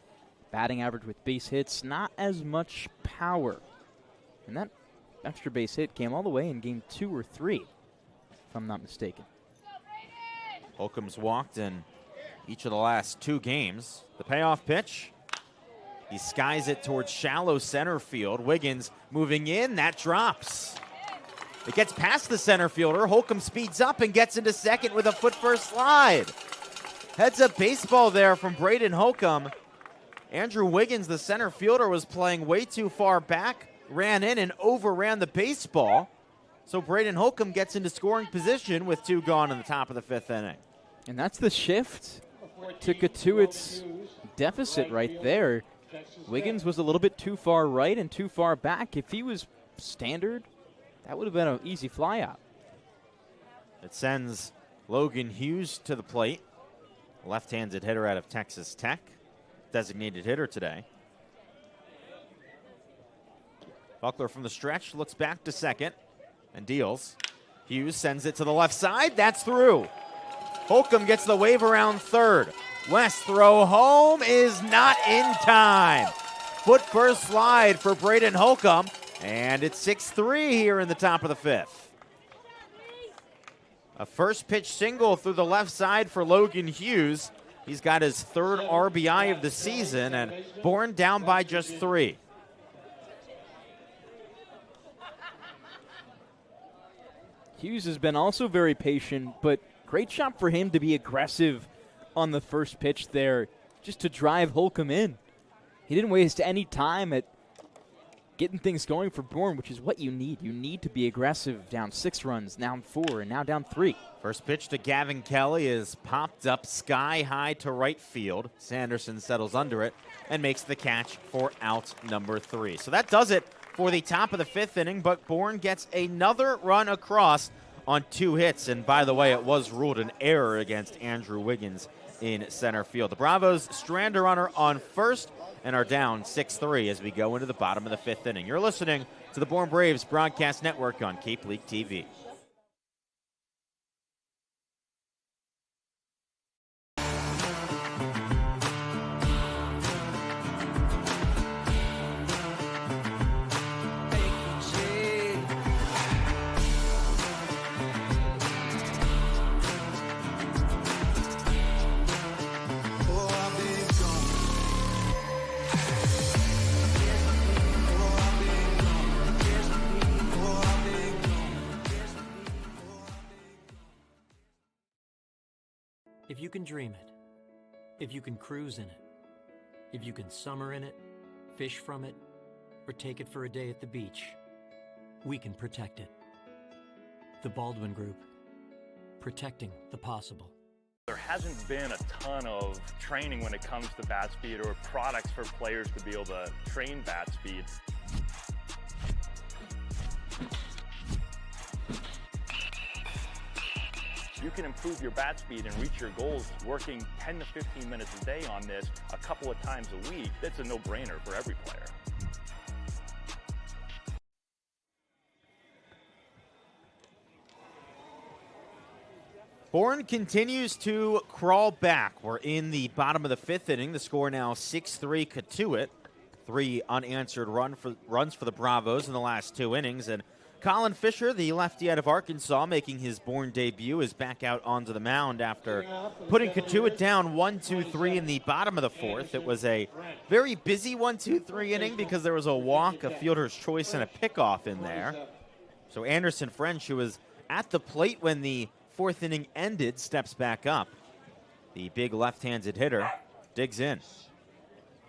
Speaker 3: batting average with base hits, not as much power. And that extra base hit came all the way in game 2 or 3, if I'm not mistaken.
Speaker 10: Holcomb's walked in each of the last 2 games. The payoff pitch. He skies it towards shallow center field. Wiggins moving in. That drops. It gets past the center fielder. Holcomb speeds up and gets into second with a foot-first slide. Heads-up baseball there from Braden Holcomb. Andrew Wiggins, the center fielder, was playing way too far back, ran in and overran the baseball. So Braden Holcomb gets into scoring position with 2 gone in the top of the 5th inning.
Speaker 3: And that's the shift to Cotuit's deficit right there. Wiggins was a little bit too far right and too far back. If he was standard, that would have been an easy flyout.
Speaker 10: It sends Logan Hughes to the plate. Left-handed hitter out of Texas Tech. Designated hitter today. Buckler from the stretch looks back to second and deals. Hughes sends it to the left side. That's through. Holcomb gets the wave around third. West throw home is not in time. Foot first slide for Braden Holcomb, And it's 6-3 here in the top of the fifth. A first pitch single through the left side for Logan Hughes. He's got his third RBI of the season, and Bourne down by just 3.
Speaker 3: Hughes has been also very patient, but great job for him to be aggressive on the first pitch there, just to drive Holcomb in. He didn't waste any time at getting things going for Bourne, which is what you need. You need to be aggressive, down 6 runs, down 4, and now down 3.
Speaker 10: First pitch to Gavin Kelly is popped up sky high to right field. Sanderson settles under it and makes the catch for out number 3. So that does it for the top of the 5th inning, but Bourne gets another run across on 2 hits. And by the way, it was ruled an error against Andrew Wiggins in center field. The Bravos strand a runner on first and are down 6-3 as we go into the bottom of the 5th inning. You're listening to the Bourne Braves Broadcast Network on Cape League TV.
Speaker 11: If you can dream it, if you can cruise in it, if you can summer in it, fish from it, or take it for a day at the beach, we can protect it. The Baldwin Group, protecting the possible.
Speaker 9: There hasn't been a ton of training when it comes to bat speed or products for players to be able to train bat speed. You can improve your bat speed and reach your goals working 10 to 15 minutes a day on this a couple of times a week. That's a no-brainer for every player.
Speaker 10: Bourne continues to crawl back. We're in the bottom of the 5th inning. The score now 6-3 Cotuit. 3 unanswered runs for the Bravos in the last 2 innings, and Colin Fisher, the lefty out of Arkansas, making his Bourne debut, is back out onto the mound after putting Cotuit down 1-2-3 in the bottom of the 4th. It was a very busy 1-2-3 inning because there was a walk, a fielder's choice, and a pickoff in there. So Anderson French, who was at the plate when the 4th inning ended, steps back up. The big left-handed hitter digs in.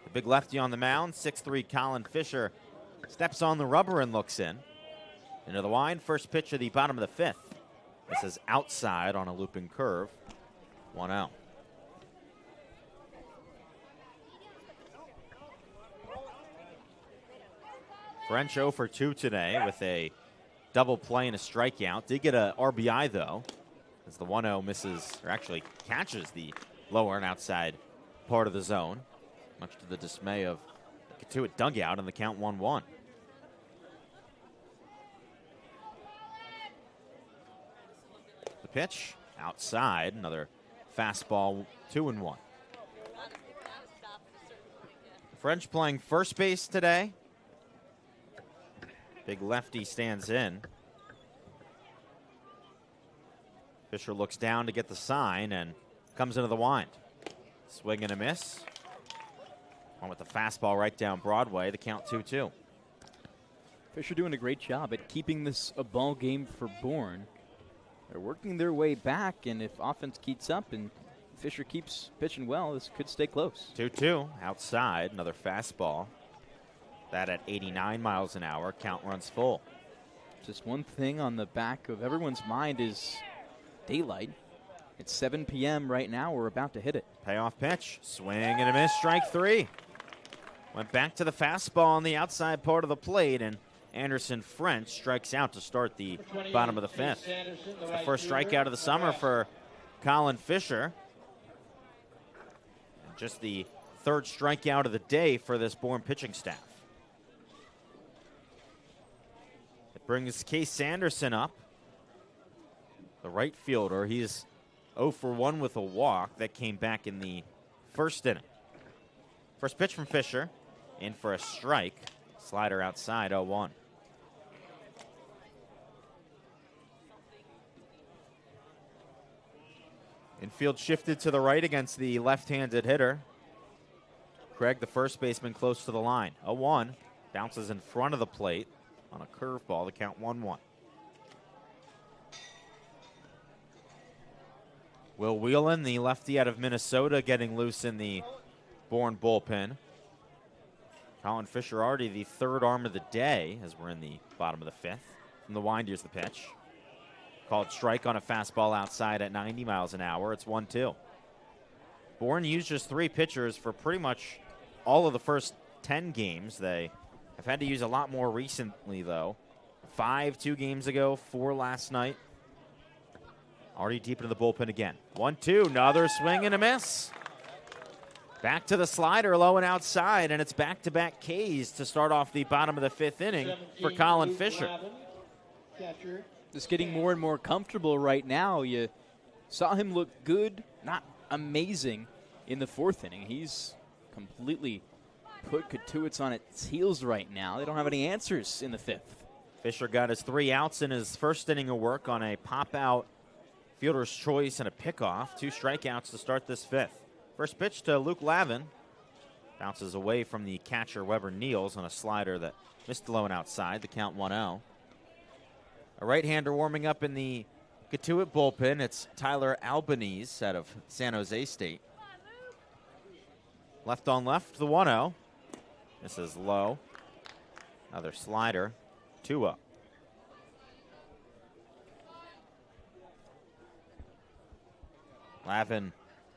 Speaker 10: The big lefty on the mound, 6'3" Colin Fisher, steps on the rubber and looks in. Into the wind, first pitch of the bottom of the 5th. This is outside on a looping curve. 1-0. French 0 for 2 today with a double play and a strikeout. Did get a RBI though, as the 1-0 misses, or actually catches the lower and outside part of the zone, much to the dismay of the Cotuit dugout, and the count 1-1. Pitch outside, another fastball, 2-1. French playing first base today. Big lefty stands in. Fisher looks down to get the sign and comes into the wind. Swing and a miss. One with the fastball right down Broadway, the count 2-2.
Speaker 3: Fisher doing a great job at keeping this a ball game for Bourne. They're working their way back, and if offense keeps up and Fisher keeps pitching well, this could stay close.
Speaker 10: 2-2 outside, another fastball. That at 89 miles an hour, count runs full.
Speaker 3: Just one thing on the back of everyone's mind is daylight. It's 7 p.m. right now. We're about to hit it.
Speaker 10: Payoff pitch, swing and a miss, strike 3. Went back to the fastball on the outside part of the plate, and Anderson French strikes out to start the bottom of the 5th. It's the first strikeout of the summer for Colin Fisher. And just the 3rd strikeout of the day for this Bourne pitching staff. It brings Case Sanderson up, the right fielder. He's 0 for 1 with a walk that came back in the 1st inning. First pitch from Fisher, in for a strike. Slider outside, 0-1. Infield shifted to the right against the left-handed hitter. Craig, the first baseman, close to the line. 0-1. Bounces in front of the plate on a curveball to count 1-1. Will Whelan, the lefty out of Minnesota, getting loose in the Bourne bullpen. Colin Fisher already the third arm of the day as we're in the bottom of the fifth. From the wind, here's the pitch. Called strike on a fastball outside at 90 miles an hour. It's 1-2. Bourne used just 3 pitchers for pretty much all of the first 10 games. They have had to use a lot more recently, though. 5 2 games ago, 4 last night. Already deep into the bullpen again. 1-2, another swing and a miss. Back to the slider, low and outside, and it's back-to-back Ks to start off the bottom of the 5th inning for Colin Fisher.
Speaker 3: Just getting more and more comfortable right now. You saw him look good, not amazing, in the 4th inning. He's completely put Cotuit's on its heels right now. They don't have any answers in the 5th.
Speaker 10: Fisher got his 3 outs in his first inning of work on a pop-out fielder's choice and a pickoff. 2 strikeouts to start this 5th. First pitch to Luke Lavin. Bounces away from the catcher Weber Niels on a slider that missed the low and outside. The count 1-0. A right-hander warming up in the Cotuit bullpen. It's Tyler Albanese out of San Jose State. Left on left, the 1-0. This is low. Another slider. 2-0. Lavin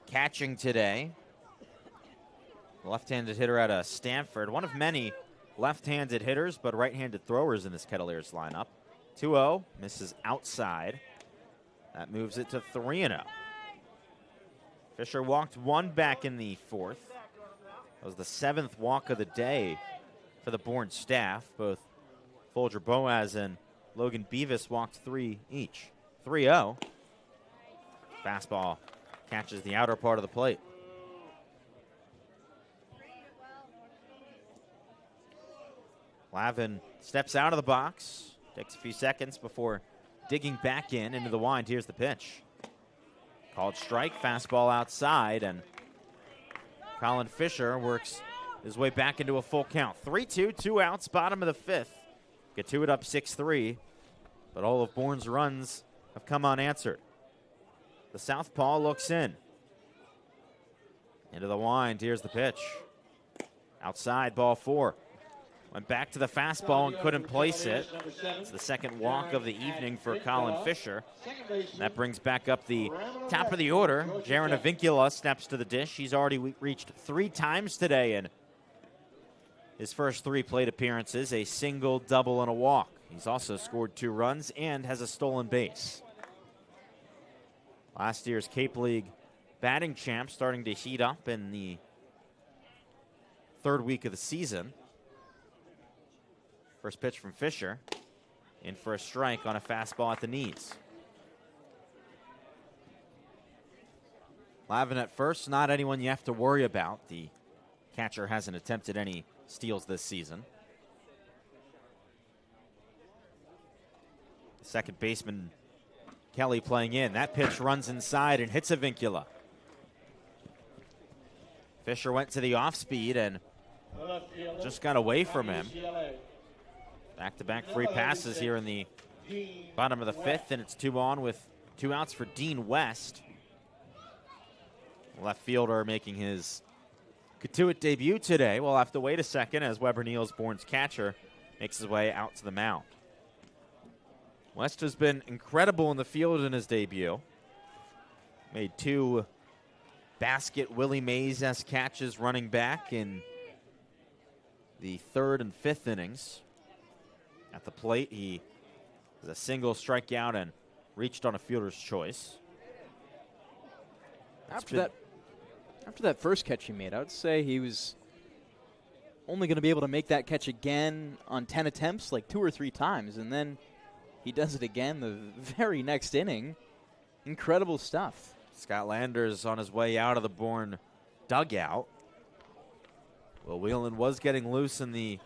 Speaker 10: catching today. Left-handed hitter out of Stanford. One of many left-handed hitters, but right-handed throwers in this Kettleers lineup. 2-0, misses outside. That moves it to 3-0. Fisher walked 1 back in the 4th. That was the 7th walk of the day for the Bourne staff. Both Folger Boaz and Logan Beavis walked 3 each. 3-0. Fastball catches the outer part of the plate. Lavin steps out of the box. Takes a few seconds before digging back into the wind. Here's the pitch. Called strike, fastball outside, and Colin Fisher works his way back into a full count. 3-2, 2 outs, bottom of the 5th. Cotuit up 6-3, but all of Bourne's runs have come unanswered. The southpaw looks in. Into the wind, here's the pitch. Outside, ball 4. Went back to the fastball and couldn't place it. It's the 2nd walk of the evening for Colin Fisher. And that brings back up the top of the order. Jaron Avincula steps to the dish. He's already reached 3 times today in his first 3 plate appearances, a single, double, and a walk. He's also scored 2 runs and has a stolen base. Last year's Cape League batting champ starting to heat up in the 3rd week of the season. First pitch from Fisher, in for a strike on a fastball at the knees. Lavin at first, not anyone you have to worry about. The catcher hasn't attempted any steals this season. The second baseman, Kelly, playing in. That pitch runs inside and hits Avincula. Fisher went to the off speed and just got away from him. Back-to-back free passes here in the bottom of the 5th, and it's 2 on with 2 outs for Dean West. Left fielder making his Cotuit debut today. We'll have to wait a second as Weber Niels, Bourne's catcher, makes his way out to the mound. West has been incredible in the field in his debut. Made 2 basket Willie Mays-esque catches running back in the 3rd and 5th innings. At the plate, he has a single strikeout and reached on a fielder's choice.
Speaker 3: After that first catch he made, I would say he was only going to be able to make that catch again on 10 attempts, like 2 or 3 times, and then he does it again the very next inning. Incredible stuff.
Speaker 10: Scott Landers on his way out of the Bourne dugout. Well, Whelan was getting loose in the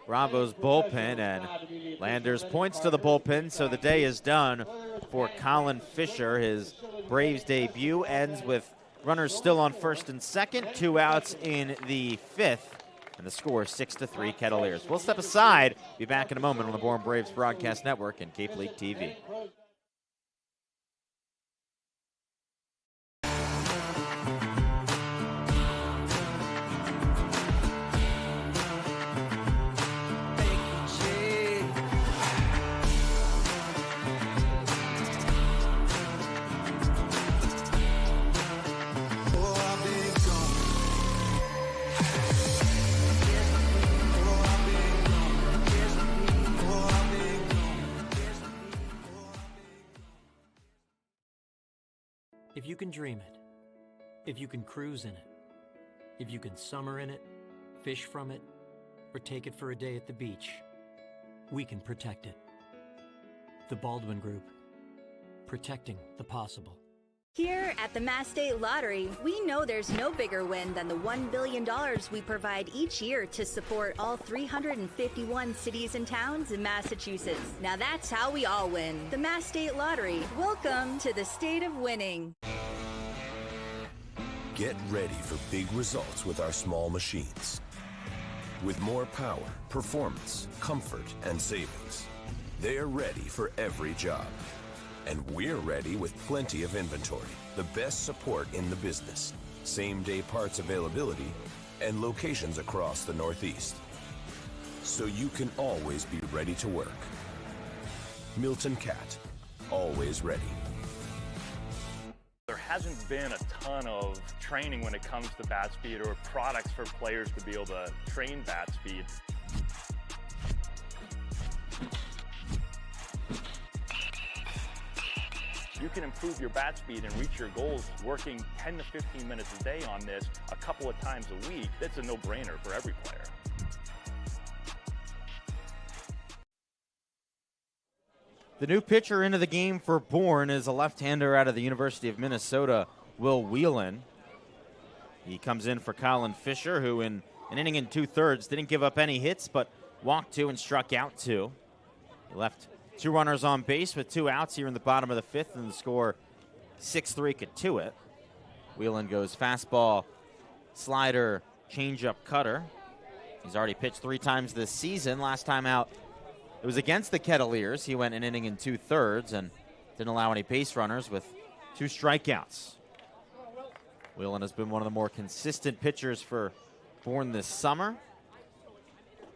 Speaker 10: Bravos bullpen, and Landers points to the bullpen, so the day is done for Colin Fisher. His Braves debut ends with runners still on first and second, 2 outs in the 5th, and the score is 6-3 Kettleers. We'll step aside, be back in a moment on the Bourne Braves Broadcast Network and Cape League TV.
Speaker 11: If you can dream it, if you can cruise in it, if you can summer in it, fish from it, or take it for a day at the beach, we can protect it. The Baldwin Group, protecting the possible.
Speaker 12: Here at the Mass State Lottery, we know there's no bigger win than the $1 billion we provide each year to support all 351 cities and towns in Massachusetts. Now that's how we all win. The Mass State Lottery. Welcome to the state of winning.
Speaker 8: Get ready for big results with our small machines. With more power, performance, comfort, and savings, they are ready for every job. And we're ready with plenty of inventory, the best support in the business, same-day parts availability, and locations across the Northeast. So you can always be ready to work. Milton Cat, always ready.
Speaker 9: There hasn't been a ton of training when it comes to bat speed or products for players to be able to train bat speed. You can improve your bat speed and reach your goals working 10 to 15 minutes a day on this a couple of times a week. That's a no-brainer for every player.
Speaker 10: The new pitcher into the game for Bourne is a left-hander out of the University of Minnesota, Will Whelan. He comes in for Colin Fisher, who in an inning and 2/3 didn't give up any hits, but walked 2 and struck out 2. He left 2 runners on base with 2 outs here in the bottom of the 5th, and the score 6-3 Cotuit. Whelan goes fastball, slider, changeup, cutter. He's already pitched 3 times this season. Last time out, it was against the Kettleers. He went an inning and 2/3 and didn't allow any base runners with 2 strikeouts. Whelan has been one of the more consistent pitchers for Bourne this summer.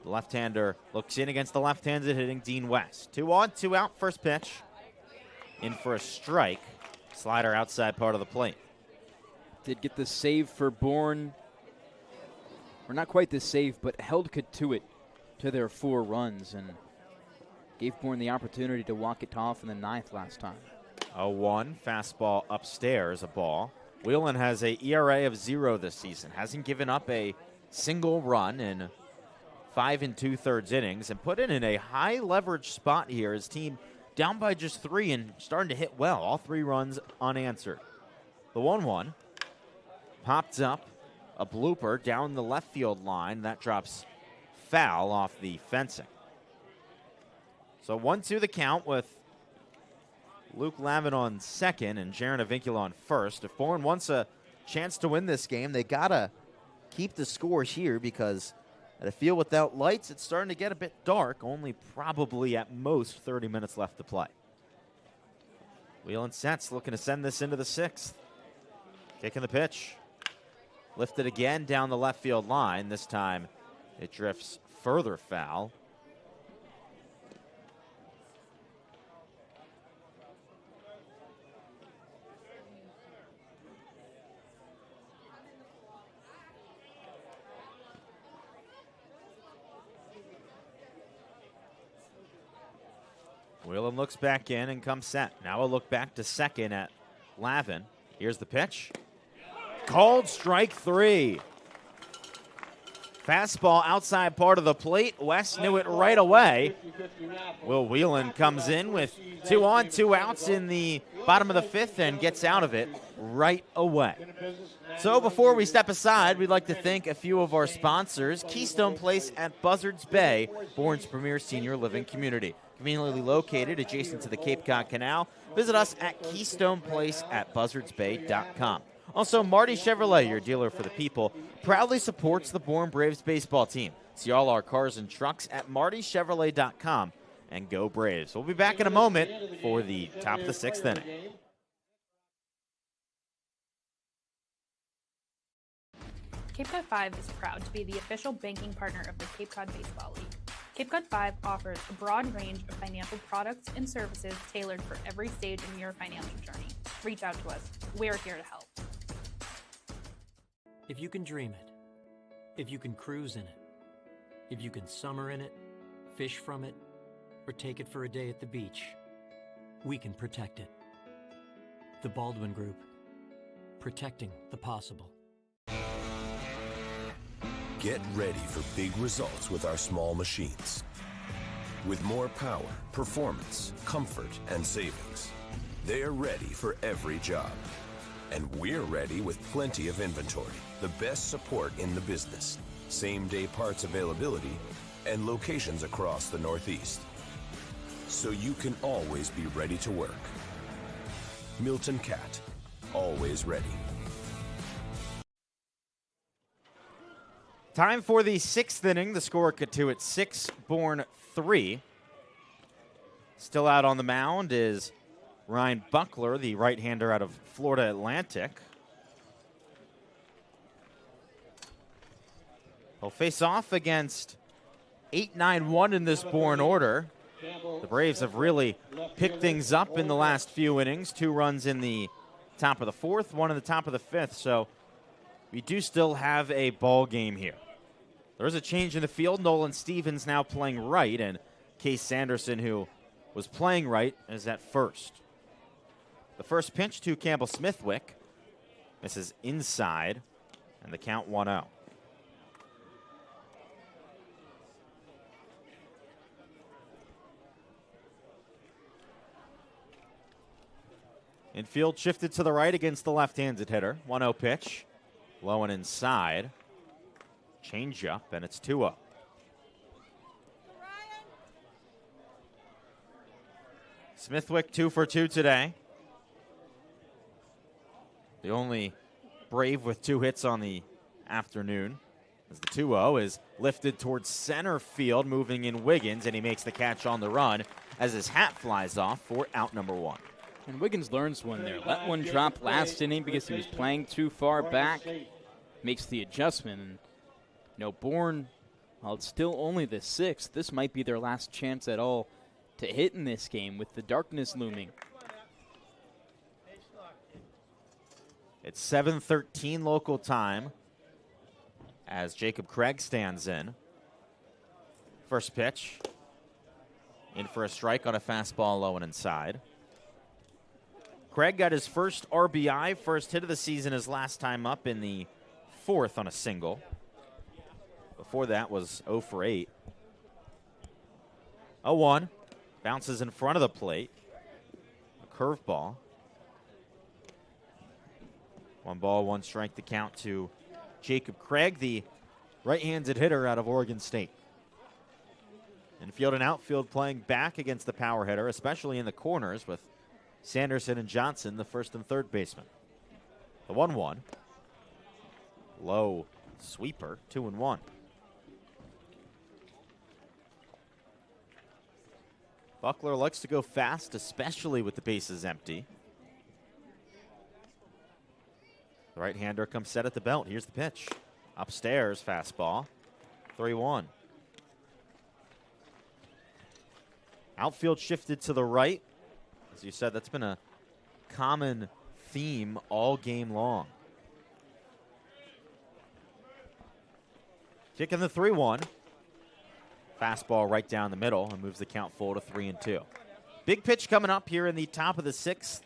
Speaker 10: The left-hander looks in against the left-handed hitting Dean West. 2 on, 2 out, first pitch. In for a strike. Slider outside part of the plate.
Speaker 3: Did get the save for Bourne. Or not quite the save, but held Cotuit to their 4 runs and gave Bourne the opportunity to walk it off in the 9th last time.
Speaker 10: 0-1, fastball upstairs, a ball. Whelan has a ERA of 0 this season. Hasn't given up a single run in 5 2/3 innings and put it in a high leverage spot here. His team down by just 3 and starting to hit well. All 3 runs unanswered. The 1-1 popped up, a blooper down the left field line. That drops foul off the fencing. So 1-2 the count with Luke Lavin on second and Jaron Avincula on first. If Bourne wants a chance to win this game, they gotta keep the score here because at a field without lights, it's starting to get a bit dark. Only probably at most 30 minutes left to play. Whelan sets, looking to send this into the 6th. Kicking the pitch. Lifted again down the left field line. This time it drifts further foul. Whelan looks back in and comes set. Now a look back to second at Lavin. Here's the pitch. Called strike 3. Fastball outside part of the plate. West knew it right away. Will Whelan comes in with 2 on, 2 outs in the bottom of the 5th and gets out of it right away. So before we step aside, we'd like to thank a few of our sponsors. Keystone Place at Buzzards Bay, Bourne's premier senior living community. conveniently located adjacent to the Cape Cod Canal. Visit us at Keystone Place at buzzardsbay.com. Also, Marty Chevrolet, your dealer for the people, proudly supports the Bourne Braves baseball team. See all our cars and trucks at martychevrolet.com, and go Braves. We'll be back in a moment for the top of the 6th inning.
Speaker 13: Cape Cod 5 is proud to be the official banking partner of the Cape Cod Baseball League. Cape Cod 5 offers a broad range of financial products and services tailored for every stage in your financial journey. Reach out to us. We're here to help.
Speaker 11: If you can dream it, if you can cruise in it, if you can summer in it, fish from it, or take it for a day at the beach, we can protect it. The Baldwin Group, protecting the possible.
Speaker 8: Get ready for big results with our small machines. With more power, performance, comfort, and savings, they are ready for every job. And we're ready with plenty of inventory, the best support in the business, same-day parts availability, and locations across the Northeast. So you can always be ready to work. Milton Cat, always ready.
Speaker 10: Time for the 6th inning. The score Cotuit 6, Bourne 3. Still out on the mound is Ryan Buckler, the right-hander out of Florida Atlantic. He'll face off against 8-9-1 in this Bourne order. The Braves have really picked things up in the last few innings. 2 runs in the top of the 4th, 1 in the top of the 5th. So we do still have a ball game here. There is a change in the field. Nolan Stevens now playing right, and Case Sanderson, who was playing right, is at first. The first pitch to Campbell Smithwick. Misses inside, and the count 1-0. Infield shifted to the right against the left-handed hitter. 1-0 pitch. Low and inside. Change up, and it's 2-0. Smithwick 2 for 2 today. The only Brave with 2 hits on the afternoon. As the 2-0 is lifted towards center field, moving in Wiggins, and he makes the catch on the run as his hat flies off for out number 1.
Speaker 3: And Wiggins learns one there. Let one drop last inning because he was playing too far back. Makes the adjustment. And, you know, Bourne, while it's still only the 6th, this might be their last chance at all to hit in this game with the darkness looming.
Speaker 10: It's 7:13 local time as Jacob Craig stands in. First pitch. In for a strike on a fastball low and inside. Craig got his first RBI, first hit of the season his last time up in the 4th on a single. Before that was 0 for 8. 0-1. Bounces in front of the plate. A curveball. 1 ball, 1 strike to count to Jacob Craig, the right-handed hitter out of Oregon State. Infield and outfield playing back against the power hitter, especially in the corners with Sanderson and Johnson, the first and third baseman. The 1-1. Low sweeper, 2-1. Buckler likes to go fast, especially with the bases empty. The right-hander comes set at the belt. Here's the pitch. Upstairs, fastball. 3-1. Outfield shifted to the right. As you said, that's been a common theme all game long. Kicking the 3-1. Fastball right down the middle and moves the count full to 3-2. Big pitch coming up here in the top of the 6th.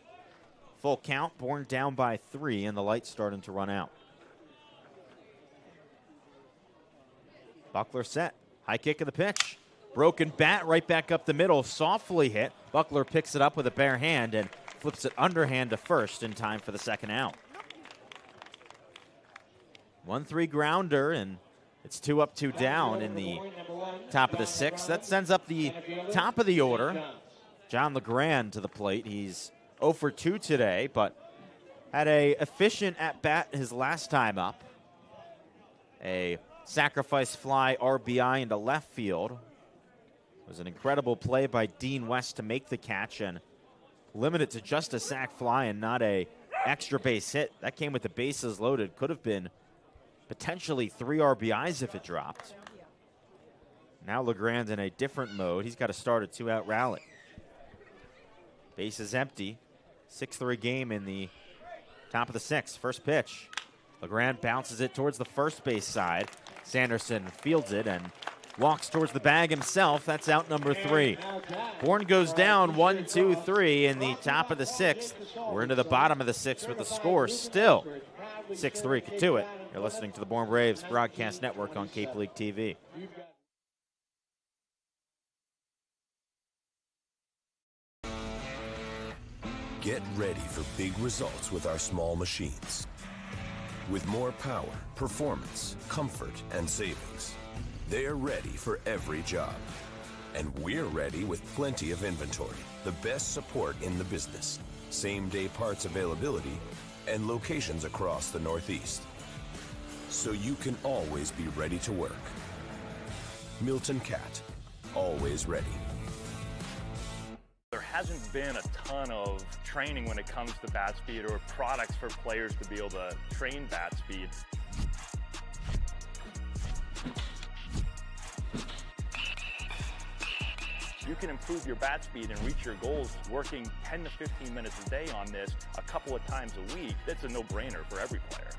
Speaker 10: Full count, Bourne down by 3, and the lights starting to run out. Buckler set. High kick of the pitch. Broken bat right back up the middle. Softly hit. Buckler picks it up with a bare hand and flips it underhand to first in time for the second out. 1-3 grounder, and it's 2 up, 2 down in the top of the 6th. That sends up the top of the order. John LeGrand to the plate. He's 0 for 2 today, but had a efficient at-bat his last time up. A sacrifice fly RBI into left field. It was an incredible play by Dean West to make the catch and limit it to just a sac fly and not a extra base hit. That came with the bases loaded. Could have been potentially 3 RBIs if it dropped. Now LeGrand in a different mode. He's got to start a 2-out rally. Base is empty. 6-3 game in the top of the 6th. First pitch. LeGrand bounces it towards the first base side. Sanderson fields it and walks towards the bag himself. That's out number 3. Bourne goes down 1, 2, 3 in the top of the 6th. We're into the bottom of the 6th with the score still 6-3 Cotuit. You're listening to the Bourne Braves Broadcast Network on Cape League TV.
Speaker 8: Get ready for big results with our small machines. With more power, performance, comfort, and savings, they're ready for every job. And we're ready with plenty of inventory, the best support in the business, same-day parts availability, and locations across the Northeast. So you can always be ready to work. Milton Cat, always ready.
Speaker 9: There hasn't been a ton of training when it comes to bat speed or products for players to be able to train bat speed. You can improve your bat speed and reach your goals working 10 to 15 minutes a day on this a couple of times a week. That's a no-brainer for every player.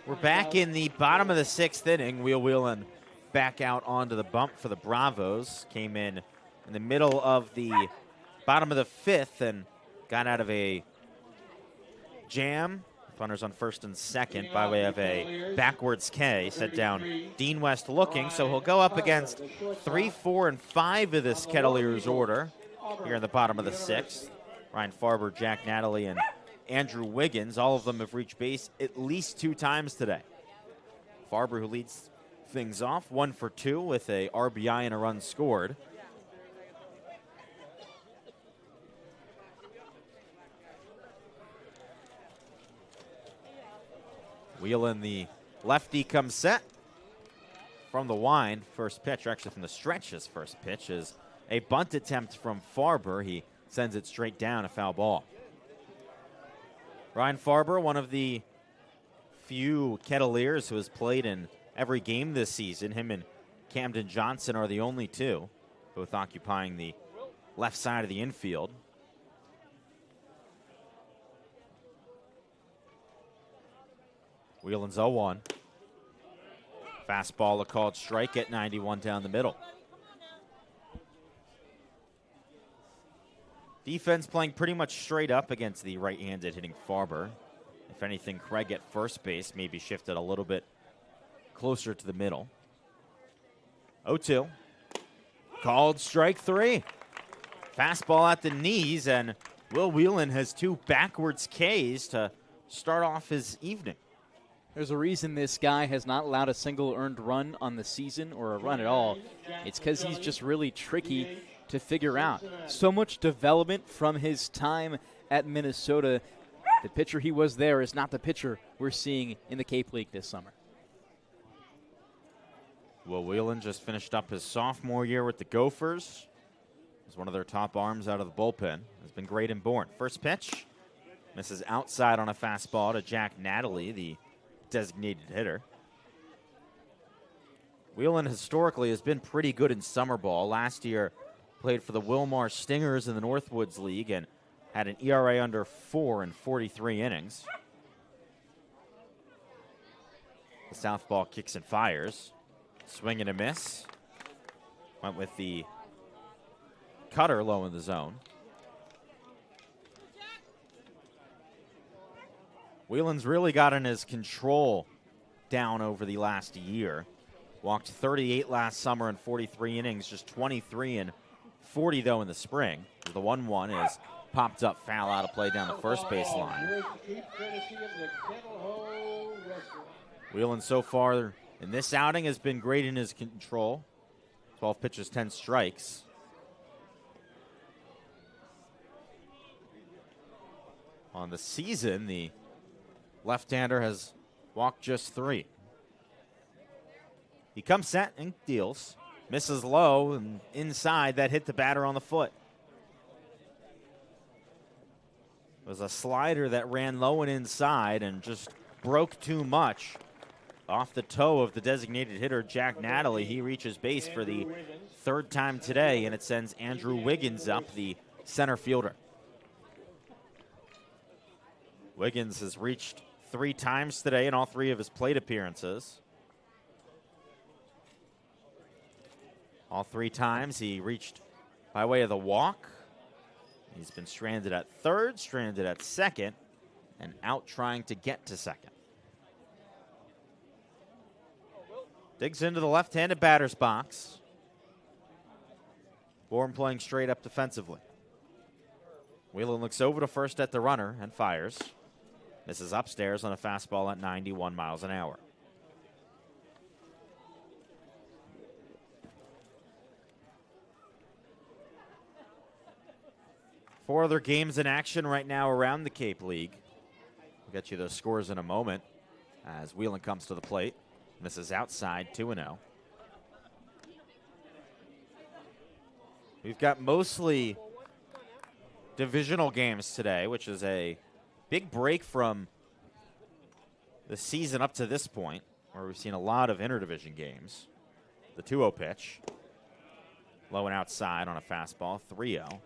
Speaker 10: We're back in the bottom of the 6th inning. Wheeling back out onto the bump for the Bravos. Came in the middle of the bottom of the 5th and got out of a jam. Runners on first and second by way of a backwards K. Set down Dean West looking, so he'll go up against 3, 4, and 5 of this Kettleers order here in the bottom of the 6th. Ryan Farber, Jack Natalie, and Andrew Wiggins. All of them have reached base at least 2 times today. Farber, who leads things off, 1 for 2 with a RBI and a run scored. Wheeling, the lefty, comes set from the wind. First pitch, or actually from the stretch, his first pitch is a bunt attempt from Farber. He sends it straight down, a foul ball. Ryan Farber, one of the few Kettleers who has played in every game this season. Him and Camden Johnson are the only 2, both occupying the left side of the infield. Wheelin's 0-1. Fastball, a called strike at 91 down the middle. Defense playing pretty much straight up against the right-handed hitting Farber. If anything, Craig at first base maybe shifted a little bit closer to the middle. 0-2. Called strike 3. Fastball at the knees, and Will Whelan has 2 backwards Ks to start off his evening.
Speaker 3: There's a reason this guy has not allowed a single earned run on the season or a run at all. It's because he's just really tricky to figure out. So much development from his time at Minnesota. The pitcher he was there is not the pitcher we're seeing in the Cape League this summer.
Speaker 10: Will Whelan just finished up his sophomore year with the Gophers. He's one of their top arms out of the bullpen. Has been great in Bourne. First pitch misses outside on a fastball to Jack Natalie, the designated hitter. Whelan historically has been pretty good in summer ball. Last year, played for the Wilmar Stingers in the Northwoods League and had an ERA under 4 in 43 innings. The southpaw kicks and fires. Swing and a miss. Went with the cutter low in the zone. Whelan's really gotten his control down over the last year. Walked 38 last summer in 43 innings, just 23 and 40 though in the spring. The 1-1 is popped up foul out of play down the first base line. Whelan so far in this outing has been great in his control. 12 pitches, 10 strikes. On the season, the left-hander has walked just 3. He comes set and deals. Misses low and inside. That hit the batter on the foot. It was a slider that ran low and inside and just broke too much. Off the toe of the designated hitter, Jack Natalie. He reaches base for the 3rd time today, and it sends Andrew Wiggins up, the center fielder. Wiggins has reached 3 times today in all 3 of his plate appearances. All 3 times he reached by way of the walk. He's been stranded at 3rd, stranded at 2nd, and out trying to get to 2nd. Digs into the left-handed batter's box. Bourne playing straight up defensively. Whelan looks over to first at the runner and fires. Misses upstairs on a fastball at 91 miles an hour. Four other games in action right now around the Cape League. We'll get you those scores in a moment as Whelan comes to the plate. Misses outside, 2-0. We've got mostly divisional games today, which is a big break from the season up to this point, where we've seen a lot of interdivision games. The 2-0 pitch. Low and outside on a fastball, 3-0.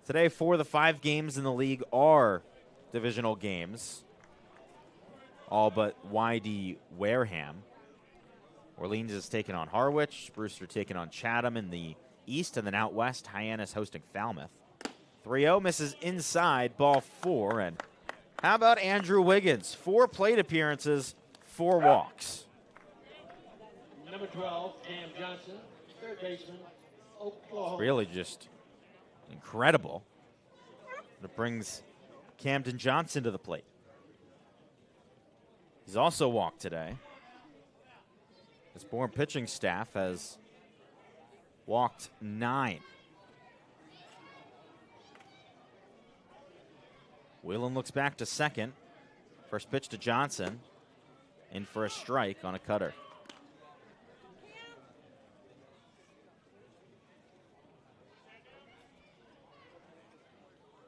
Speaker 10: Today, 4 of the 5 games in the league are divisional games. All but YD Wareham. Orleans is taking on Harwich. Brewster taking on Chatham in the east, and then out west, Hyannis hosting Falmouth. 3-0 misses inside, ball 4. And how about Andrew Wiggins? 4 plate appearances, 4 walks.
Speaker 7: Number 12, Cam Johnson, 3rd baseman, Oklahoma.
Speaker 10: Really just incredible. It brings Camden Johnson to the plate. He's also walked today. His Bourne pitching staff has walked 9. Whelan looks back to second. First pitch to Johnson. In for a strike on a cutter.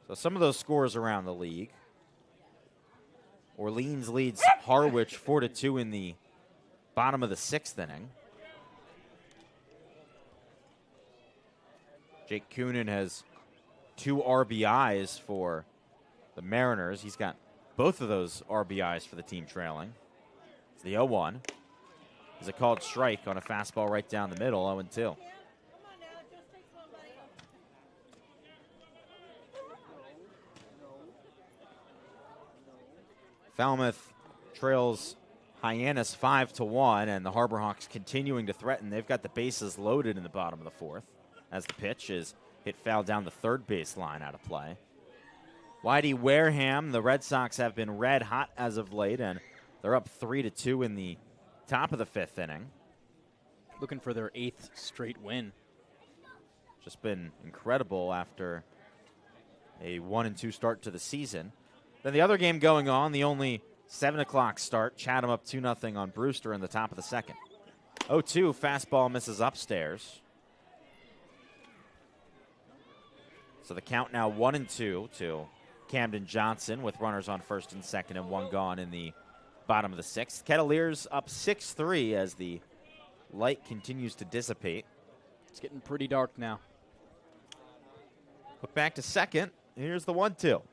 Speaker 10: So some of those scores around the league. Orleans leads Harwich 4-2 in the bottom of the 6th inning. Jake Coonan has 2 RBIs for the Mariners. He's got both of those RBIs for the team trailing. It's the 0-1. It's a called strike on a fastball right down the middle, 0-2. Falmouth trails Hyannis 5-1, and the Harbor Hawks continuing to threaten. They've got the bases loaded in the bottom of the 4th as the pitch is hit foul down the 3rd base line out of play. Whitey Wareham, the Red Sox have been red hot as of late, and they're up 3-2 in the top of the 5th inning.
Speaker 3: Looking for their 8th straight win.
Speaker 10: Just been incredible after a 1-2 start to the season. Then the other game going on, the only 7 o'clock start, Chatham up 2-0 on Brewster in the top of the 2nd. 0-2, fastball misses upstairs. So the count now 1-2 to Camden Johnson with runners on 1st and 2nd and 1 gone in the bottom of the 6th. Kettleers up 6-3 as the light continues to dissipate.
Speaker 3: It's getting pretty dark now.
Speaker 10: Look back to 2nd. Here's the 1-2.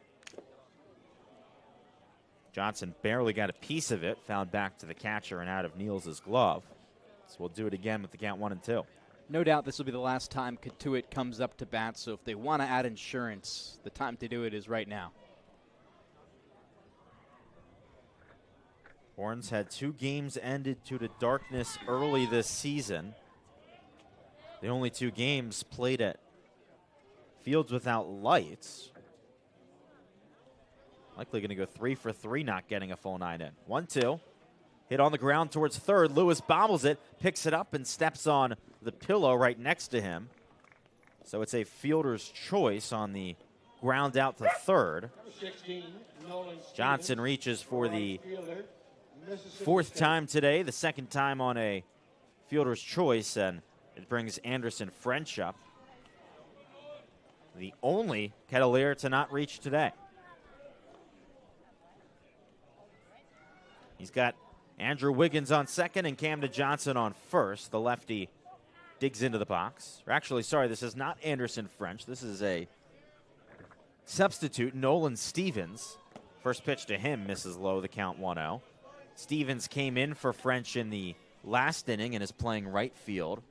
Speaker 10: Johnson barely got a piece of it, found back to the catcher and out of Niels' glove. So we'll do it again with the count 1 and 2.
Speaker 3: No doubt this will be the last time Cotuit comes up to bat, so if they want to add insurance, the time to do it is right now.
Speaker 10: Bourne's had 2 games ended due to darkness early this season. The only 2 games played at fields without lights. Likely going to go 3 for 3, not getting a full 9 in. 1-2. Hit on the ground towards third. Lewis bobbles it, picks it up, and steps on the pillow right next to him. So it's a fielder's choice on the ground out to third.
Speaker 7: 16,
Speaker 10: Johnson reaches for the 4th time today, the 2nd time on a fielder's choice, and it brings Anderson French up. The only Kettleer to not reach today. He's got Andrew Wiggins on second and Camden Johnson on first. The lefty digs into the box. Or actually, sorry, this is not Anderson French. This is a substitute, Nolan Stevens. First pitch to him misses low, the count 1-0. Stevens came in for French in the last inning and is playing right field.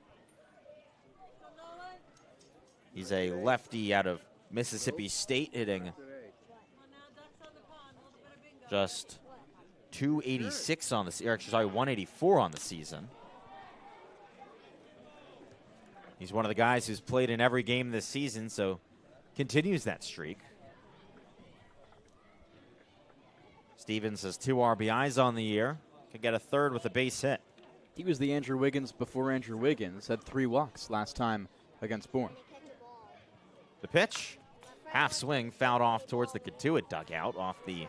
Speaker 10: He's a lefty out of Mississippi State, hitting just 286 on the, or actually, sorry, 184 on the season. He's one of the guys who's played in every game this season, so continues that streak. Stevens has 2 RBIs on the year. Could get a third with a base hit.
Speaker 3: He was the Andrew Wiggins before Andrew Wiggins. Had 3 walks last time against Bourne.
Speaker 10: The pitch, half swing, fouled off towards the Cotuit dugout, off the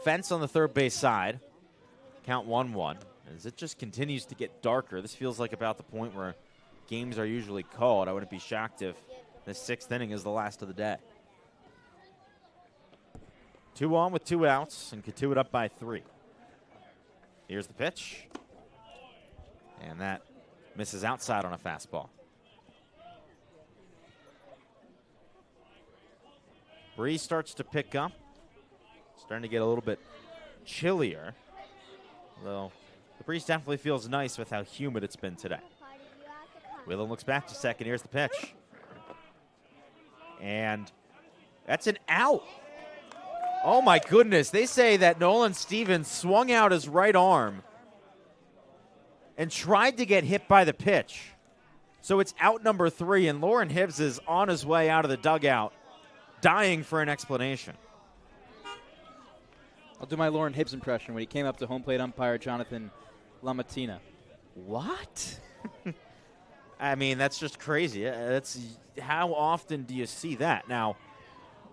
Speaker 10: fence on the third base side. Count 1-1. As it just continues to get darker, this feels like about the point where games are usually called. I wouldn't be shocked if the 6th inning is the last of the day. 2 on with 2 outs, and Cotuit up by 3. Here's the pitch. And that misses outside on a fastball. Breeze starts to pick up. Starting to get a little bit chillier. Though the breeze definitely feels nice with how humid it's been today. Whelan looks back to second. Here's the pitch. And that's an out. Oh, my goodness. They say that Nolan Stevens swung out his right arm and tried to get hit by the pitch. So it's out number 3, and Lauren Hibbs is on his way out of the dugout, dying for an explanation.
Speaker 3: I'll do my Lauren Hibbs impression when he came up to home plate umpire Jonathan Lamatina.
Speaker 10: What? I mean, that's just crazy. That's, how often do you see that? Now,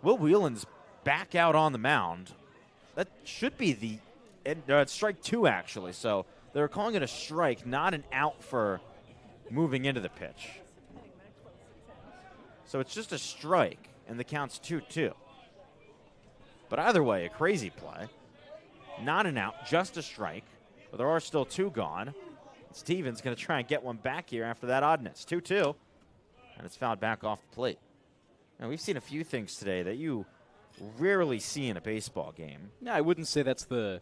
Speaker 10: Will Whelan's back out on the mound. That should be the it's strike 2, actually. So they're calling it a strike, not an out for moving into the pitch. So it's just a strike, and the count's 2-2. But either way, a crazy play. Not an out, just a strike. But there are still 2 gone. Stevens going to try and get one back here after that oddness. 2-2, and it's fouled back off the plate. Now, we've seen a few things today that you rarely see in a baseball game.
Speaker 3: No, I wouldn't say that's the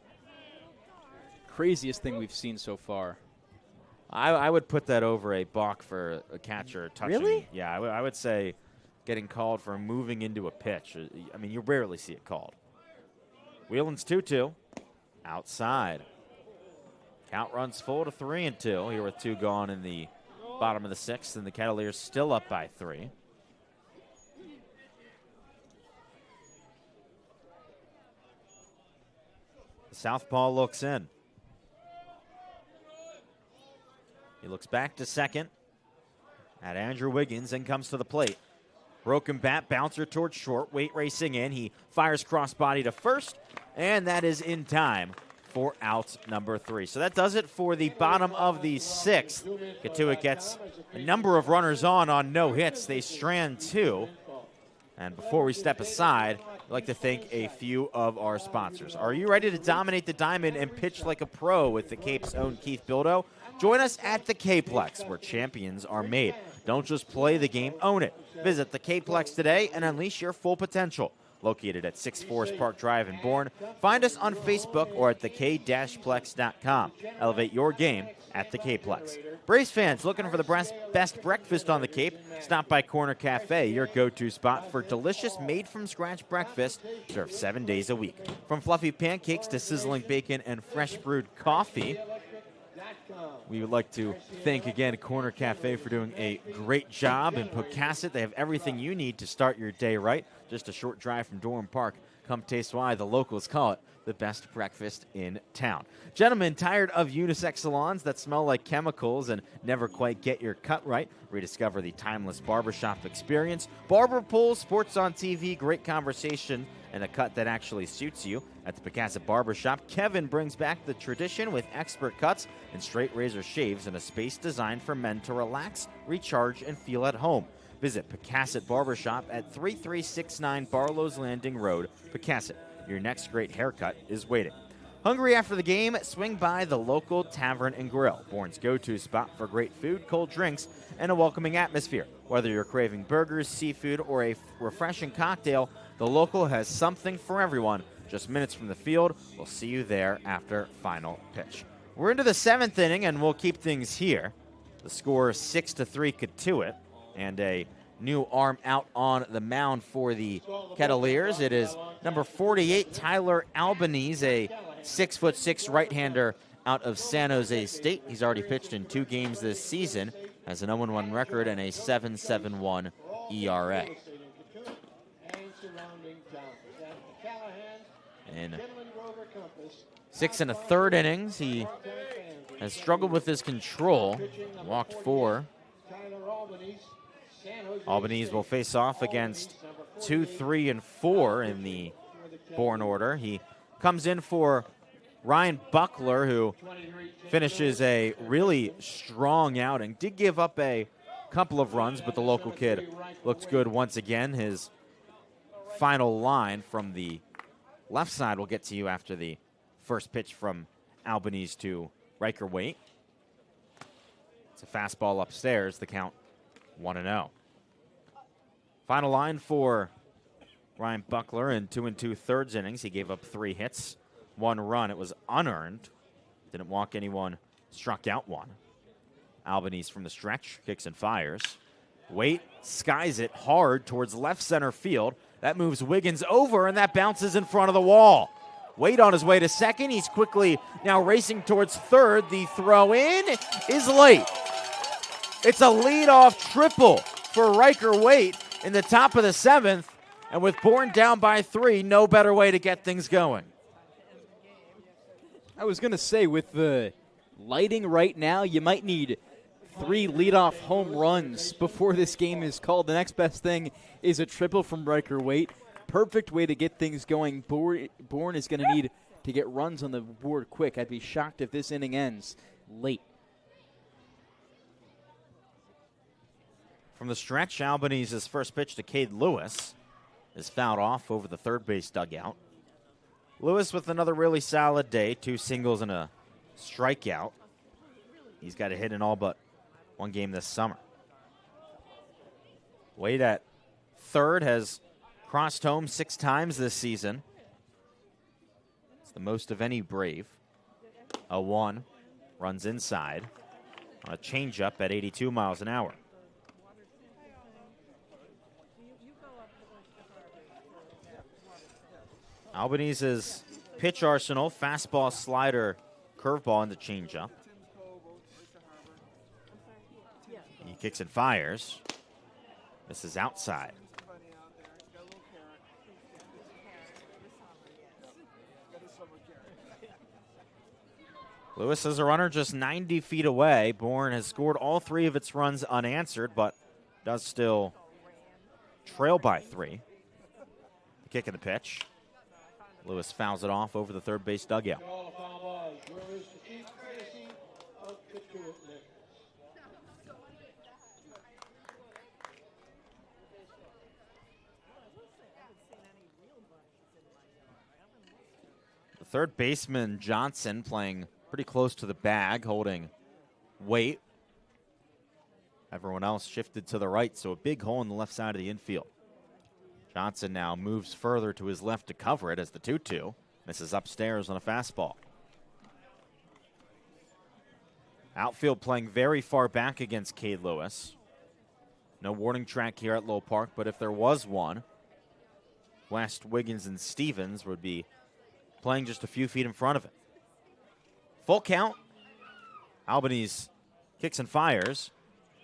Speaker 3: craziest thing we've seen so far.
Speaker 10: I would put that over a balk for a catcher touching.
Speaker 3: Really?
Speaker 10: Yeah, I would say getting called for moving into a pitch. I mean, you rarely see it called. Whelan's 2-2. Outside. Count runs full to 3-2 here with 2 gone in the bottom of the 6th, and the Kettleers still up by 3. The southpaw looks in. He looks back to second at Andrew Wiggins and comes to the plate. Broken bat, bouncer towards short, weight racing in. He fires crossbody to first, and that is in time for out number 3. So that does it for the bottom of the 6th. Cotuit gets a number of runners on no hits. They strand 2. And before we step aside, I'd like to thank a few of our sponsors. Are you ready to dominate the diamond and pitch like a pro with the Cape's own Keith Bildo? Join us at the Capeplex, where champions are made. Don't just play the game, own it. Visit the Capeplex today and unleash your full potential. located at 6 Forest Park Drive in Bourne. Find us on Facebook or at thek-plex.com. Elevate your game at the K-Plex. Braves fans looking for the best breakfast on the Cape? Stop by Corner Cafe, your go-to spot for delicious made-from-scratch breakfast served 7 days a week. From fluffy pancakes to sizzling bacon and fresh brewed coffee. We would like to thank again Corner Cafe for doing a great job in Pocasset. They have everything you need to start your day right. Just a short drive from Durham Park. Come taste why the locals call it the best breakfast in town. Gentlemen, tired of unisex salons that smell like chemicals and never quite get your cut right? Rediscover the timeless barbershop experience. Barber pools, sports on TV, great conversation, and a cut that actually suits you. At the Pocasset Barbershop, Kevin brings back the tradition with expert cuts and straight razor shaves in a space designed for men to relax, recharge, and feel at home. Visit Pocasset Barbershop at 3369 Barlow's Landing Road, Pocasset. Your next great haircut is waiting. Hungry after the game? Swing by the local Tavern and Grill, Bourne's go-to spot for great food, cold drinks, and a welcoming atmosphere. Whether you're craving burgers, seafood, or a refreshing cocktail, the local has something for everyone. Just minutes from the field. We'll see you there after final pitch. We're into the 7th inning, and we'll keep things here. The score is 6-3 Cotuit, and a new arm out on the mound for the Kettleers. It is number 48, Tyler Albanese, a 6'6" right-hander out of San Jose State. He's already pitched in 2 games this season, has an 0-1 record and a 7.71 ERA. In 6 1/3 innings, he has struggled with his control, walked 4. Albanese will face off against 2, 3, and 4 in the Bourne order. He comes in for Ryan Buckler, who finishes a really strong outing. Did give up a couple of runs, but the local kid looked good once again. His final line from the left side will get to you after the first pitch from Albanese to Riker Waite. It's a fastball upstairs, the count 1-0. Final line for Ryan Buckler in 2 2/3 innings. He gave up 3 hits, 1 run. It was unearned. Didn't walk anyone, struck out 1. Albanese from the stretch, kicks and fires. Waite skies it hard towards left center field. That moves Wiggins over, and that bounces in front of the wall. Waite on his way to second. He's quickly now racing towards third. The throw in is late. It's a leadoff triple for Riker Waite in the top of the 7th. And with Bourne down by 3, no better way to get things going.
Speaker 3: I was going to say, with the lighting right now, you might need 3 leadoff home runs before this game is called. The next best thing is a triple from Riker Waite. Perfect way to get things going. Bourne is going to need to get runs on the board quick. I'd be shocked if this inning ends late.
Speaker 10: From the stretch, Albanese's first pitch to Cade Lewis is fouled off over the third base dugout. Lewis with another really solid day, 2 singles and a strikeout. He's got a hit in all but 1 game this summer. Waite at third has crossed home 6 times this season. It's the most of any Brave. 0-1, runs inside on a changeup at 82 miles an hour. Albanese's pitch arsenal: fastball, slider, curveball, and the changeup. He kicks and fires. This is outside. Lewis is a runner just 90 feet away. Bourne has scored all 3 of its runs unanswered, but does still trail by 3. The kick and the pitch. Lewis fouls it off over the third base dugout. The third baseman, Johnson, playing pretty close to the bag, holding Waite. Everyone else shifted to the right, so a big hole in the left side of the infield. Johnson now moves further to his left to cover it as the 2-2 misses upstairs on a fastball. Outfield playing very far back against Cade Lewis. No warning track here at Lowell Park, but if there was one, West, Wiggins, and Stevens would be playing just a few feet in front of it. Full count. Albanese kicks and fires.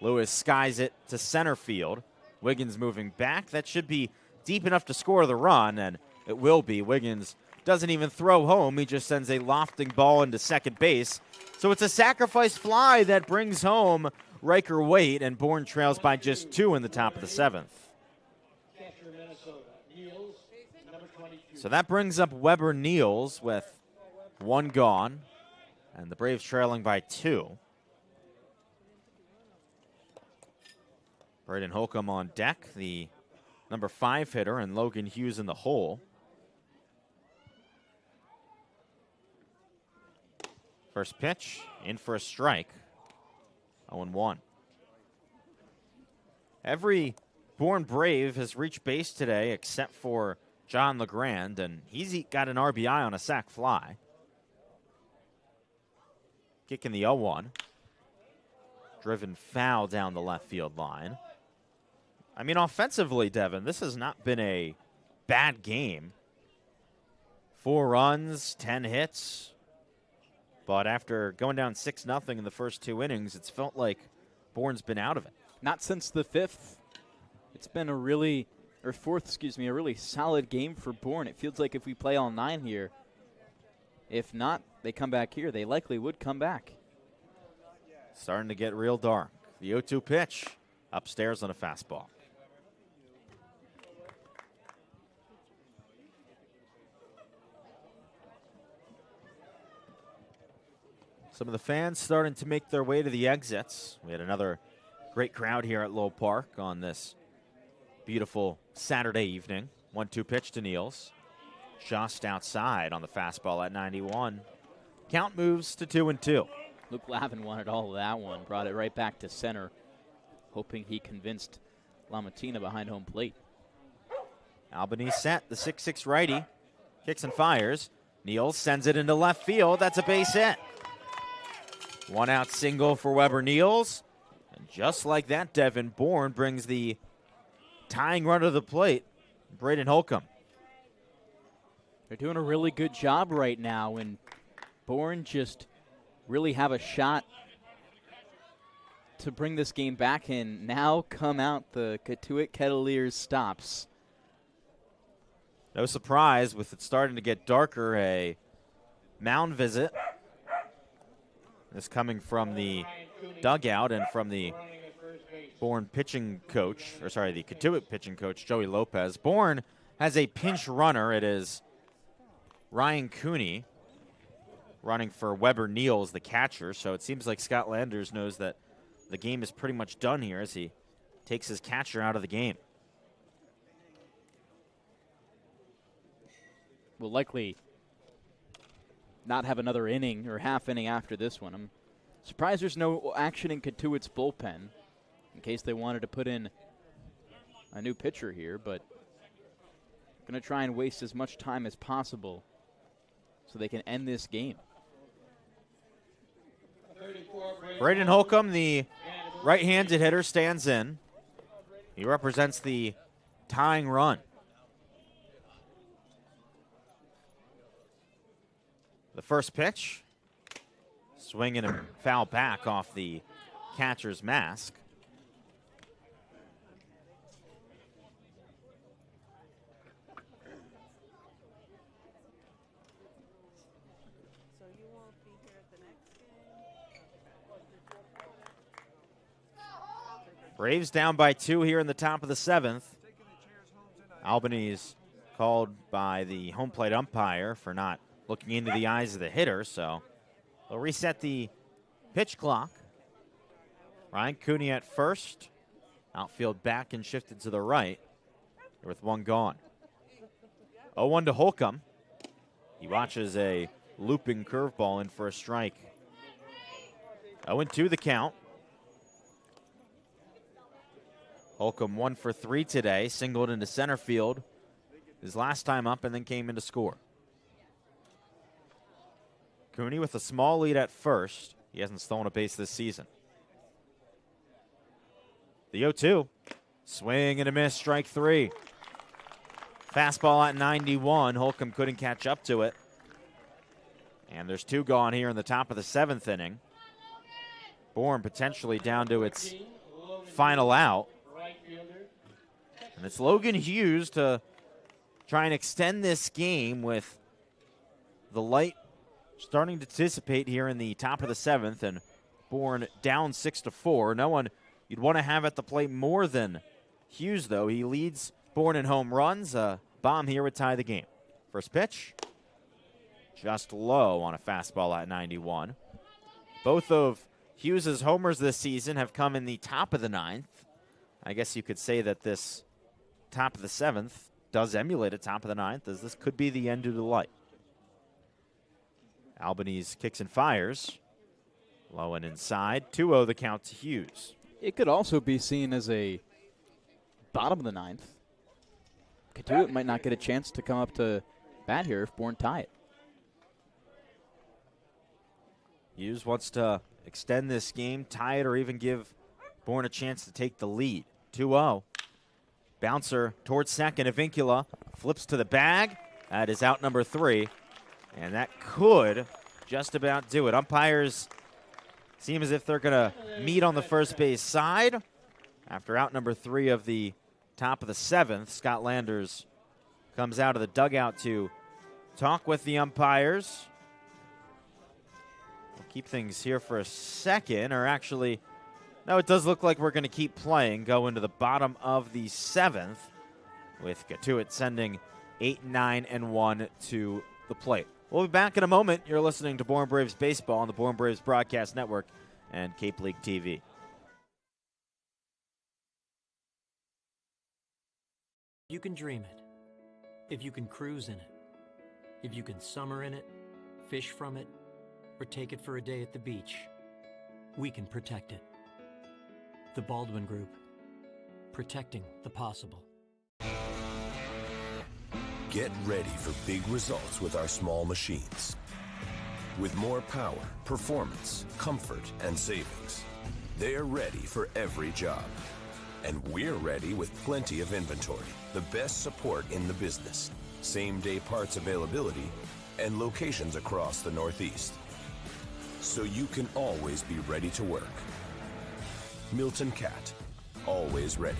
Speaker 10: Lewis skies it to center field. Wiggins moving back. That should be deep enough to score the run, and it will be. Wiggins doesn't even throw home. He just sends a lofting ball into second base. So it's a sacrifice fly that brings home Riker Waite, and Bourne trails by just 2 in the top of the 7th. So that brings up Weber Niels with 1 gone, and the Braves trailing by 2. Braden Holcomb on deck, the number 5 hitter, and Logan Hughes in the hole. First pitch, in for a strike. 0-1. Every Bourne Brave has reached base today except for John LeGrand, and he's got an RBI on a sac fly. Kicking the 0-1. Driven foul down the left field line. I mean, offensively, Devon, this has not been a bad game. 4 runs, 10 hits. But after going down 6-0 in the first 2 innings, it's felt like Bourne's been out of it.
Speaker 3: Not since the 5th. It's been a really solid game for Bourne. It feels like if we play all 9 here, if not, they come back here. They likely would come back.
Speaker 10: Starting to get real dark. The 0-2 pitch, upstairs on a fastball. Some of the fans starting to make their way to the exits. We had another great crowd here at Lowell Park on this beautiful Saturday evening. 1-2 pitch to Niels. Just outside on the fastball at 91. Count moves to 2-2.
Speaker 3: Luke Lavin wanted all of that one. Brought it right back to center, hoping he convinced Lamontina behind home plate.
Speaker 10: Albany set, the 6'6 righty. Kicks and fires. Niels sends it into left field. That's a base hit. 1-out single for Weber Niels. And just like that, Devon, Bourne brings the tying run to the plate. Braden Holcomb.
Speaker 3: They're doing a really good job right now, and Bourne just really have a shot to bring this game back in. Now come out the Cotuit Kettleers stops.
Speaker 10: No surprise with it starting to get darker, a mound visit. This coming from the dugout and from the Bourne pitching coach, or sorry, the Cotuit pitching coach, Joey Lopez. Bourne has a pinch runner. It is Ryan Cooney running for Weber Niels, the catcher. So it seems like Scott Landers knows that the game is pretty much done here as he takes his catcher out of the game.
Speaker 3: Will likely not have another inning or half inning after this one. I'm surprised there's no action in Cotuit's bullpen in case they wanted to put in a new pitcher here, but going to try and waste as much time as possible so they can end this game.
Speaker 10: Braden Holcomb, the right-handed hitter, stands in. He represents the tying run. The first pitch, swinging and foul back off the catcher's mask. Braves down by 2 here in the top of the 7th. Albany's called by the home plate umpire for not looking into the eyes of the hitter, so they'll reset the pitch clock. Ryan Cooney at first. Outfield back and shifted to the right with 1 gone. 0-1 to Holcomb. He watches a looping curveball in for a strike. 0-2 the count. Holcomb 1 for 3 today, singled into center field his last time up and then came in to score. Cooney with a small lead at first. He hasn't stolen a base this season. The 0-2. Swing and a miss, strike 3. Fastball at 91. Holcomb couldn't catch up to it. And there's 2 gone here in the top of the 7th inning. Bourne potentially down to its final out. And it's Logan Hughes to try and extend this game with the light starting to dissipate here in the top of the 7th, and Bourne down 6-4. No one you'd want to have at the plate more than Hughes, though. He leads Bourne in home runs. A bomb here would tie the game. First pitch, just low on a fastball at 91. Both of Hughes' homers this season have come in the top of the 9th. I guess you could say that this top of the 7th does emulate a top of the 9th, as this could be the end of the light. Albanese kicks and fires. Low and inside. 2-0 the count to Hughes.
Speaker 3: It could also be seen as a bottom of the 9th. Cotuit might not get a chance to come up to bat here if Bourne tie it.
Speaker 10: Hughes wants to extend this game, tie it, or even give Bourne a chance to take the lead. 2-0. Bouncer towards second. Avincula flips to the bag. That is out number 3. And that could just about do it. Umpires seem as if they're going to meet on the first base side. After out number 3 of the top of the 7th, Scott Landers comes out of the dugout to talk with the umpires. We'll keep things here for a second, or actually, no, it does look like we're going to keep playing, go into the bottom of the 7th, with Cotuit sending 8, 9, and 1 to the plate. We'll be back in a moment. You're listening to Bourne Braves Baseball on the Bourne Braves Broadcast Network and Cape League TV.
Speaker 11: You can dream it. If you can cruise in it. If you can summer in it, fish from it, or take it for a day at the beach, we can protect it. The Baldwin Group. Protecting the possible.
Speaker 8: Get ready for big results with our small machines. With more power, performance, comfort, and savings. They're ready for every job. And we're ready with plenty of inventory, the best support in the business, same-day parts availability, and locations across the Northeast. So you can always be ready to work. Milton Cat, always ready.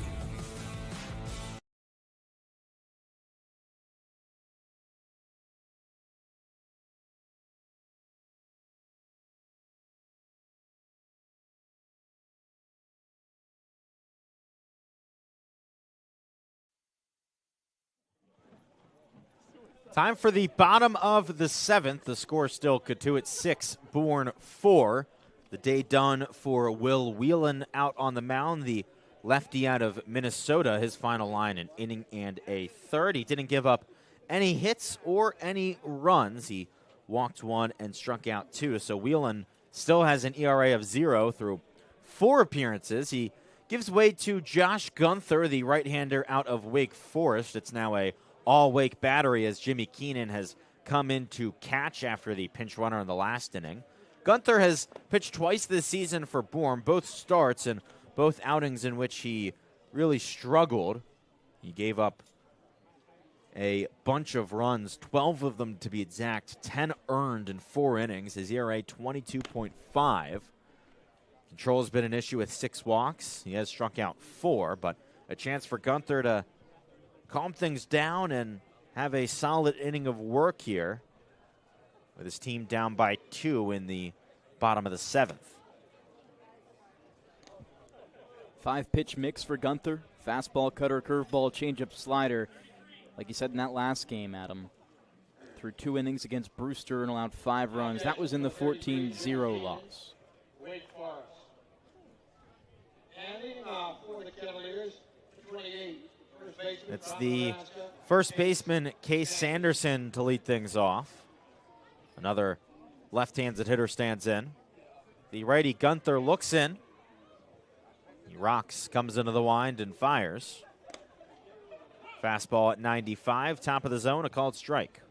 Speaker 10: Time for the bottom of the 7th. The score still Cotuit 6, Bourne 4. The day done for Will Whelan out on the mound, the lefty out of Minnesota. His final line, an inning and a third. He didn't give up any hits or any runs. He walked 1 and struck out 2. So Whelan still has an ERA of 0 through 4 appearances. He gives way to Josh Gunther, the right-hander out of Wake Forest. It's now a all-Wake battery as Jimmy Keenan has come in to catch after the pinch runner in the last inning. Gunther has pitched twice this season for Bourne, both starts and both outings in which he really struggled. He gave up a bunch of runs, 12 of them to be exact, 10 earned in 4 innings. His ERA 22.5. Control has been an issue with 6 walks. He has struck out 4, but a chance for Gunther to calm things down and have a solid inning of work here with his team down by 2 in the bottom of the 7th.
Speaker 3: 5-pitch mix for Gunther. Fastball, cutter, curveball, changeup, slider. Like you said in that last game, Adam, through 2 innings against Brewster and allowed 5 runs. That was in the 14-0 loss.
Speaker 7: Wake Forest. And for the Kettleers, 28.
Speaker 10: It's the first baseman, Case Sanderson, to lead things off. Another left-handed hitter stands in. The righty Gunther looks in. He rocks, comes into the wind, and fires. Fastball at 95, top of the zone, a called strike.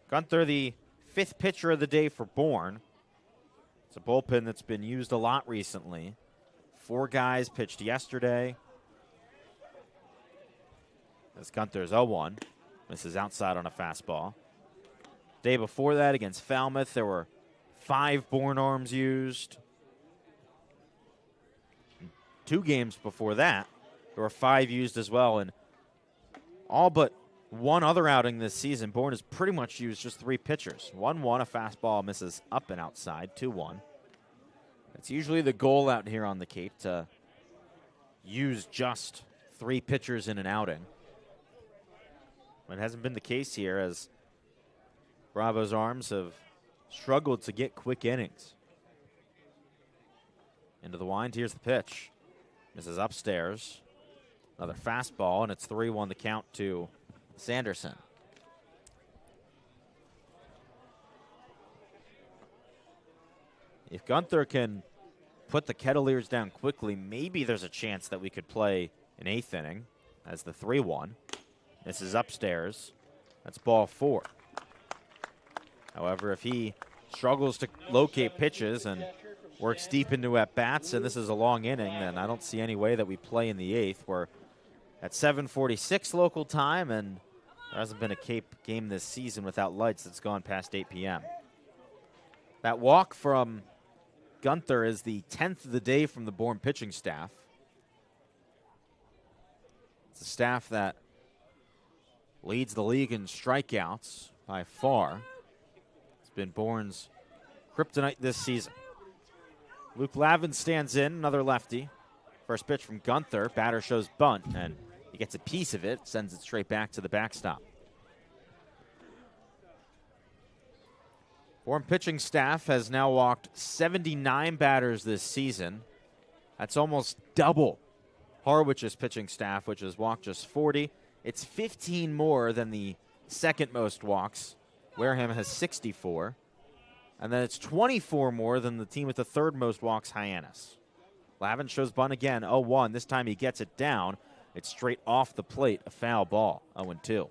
Speaker 10: Gunther, the 5th pitcher of the day for Bourne. It's a bullpen that's been used a lot recently. 4 guys pitched yesterday. As Gunther's 0-1. Misses outside on a fastball. Day before that against Falmouth, there were 5 Bourne arms used. 2 games before that, there were 5 used as well. And all but one other outing this season, Bourne has pretty much used just 3 pitchers. 1-1, a fastball misses up and outside, 2-1. It's usually the goal out here on the Cape to use just 3 pitchers in an outing. It hasn't been the case here, as Bravo's arms have struggled to get quick innings. Into the wind, here's the pitch. Misses upstairs. Another fastball, and it's 3-1 the count to Sanderson. If Gunther can put the Kettleers down quickly, maybe there's a chance that we could play an 8th inning as the 3-1. This is upstairs. That's ball 4. However, if he struggles to locate pitches and works deep into at-bats, and this is a long inning, then I don't see any way that we play in the 8th. We're at 7:46 local time, and there hasn't been a Cape game this season without lights that's gone past 8 p.m. That walk from Gunther is the 10th of the day from the Bourne pitching staff. It's a staff that leads the league in strikeouts by far. It's been Bourne's kryptonite this season. Luke Lavin stands in, another lefty. First pitch from Gunther. Batter shows bunt, and he gets a piece of it, sends it straight back to the backstop. Bourne pitching staff has now walked 79 batters this season. That's almost double Harwich's pitching staff, which has walked just 40. It's 15 more than the second most walks. Wareham has 64. And then it's 24 more than the team with the 3rd most walks, Hyannis. Lavin shows bunt again, 0-1. This time he gets it down. It's straight off the plate, a foul ball, 0-2.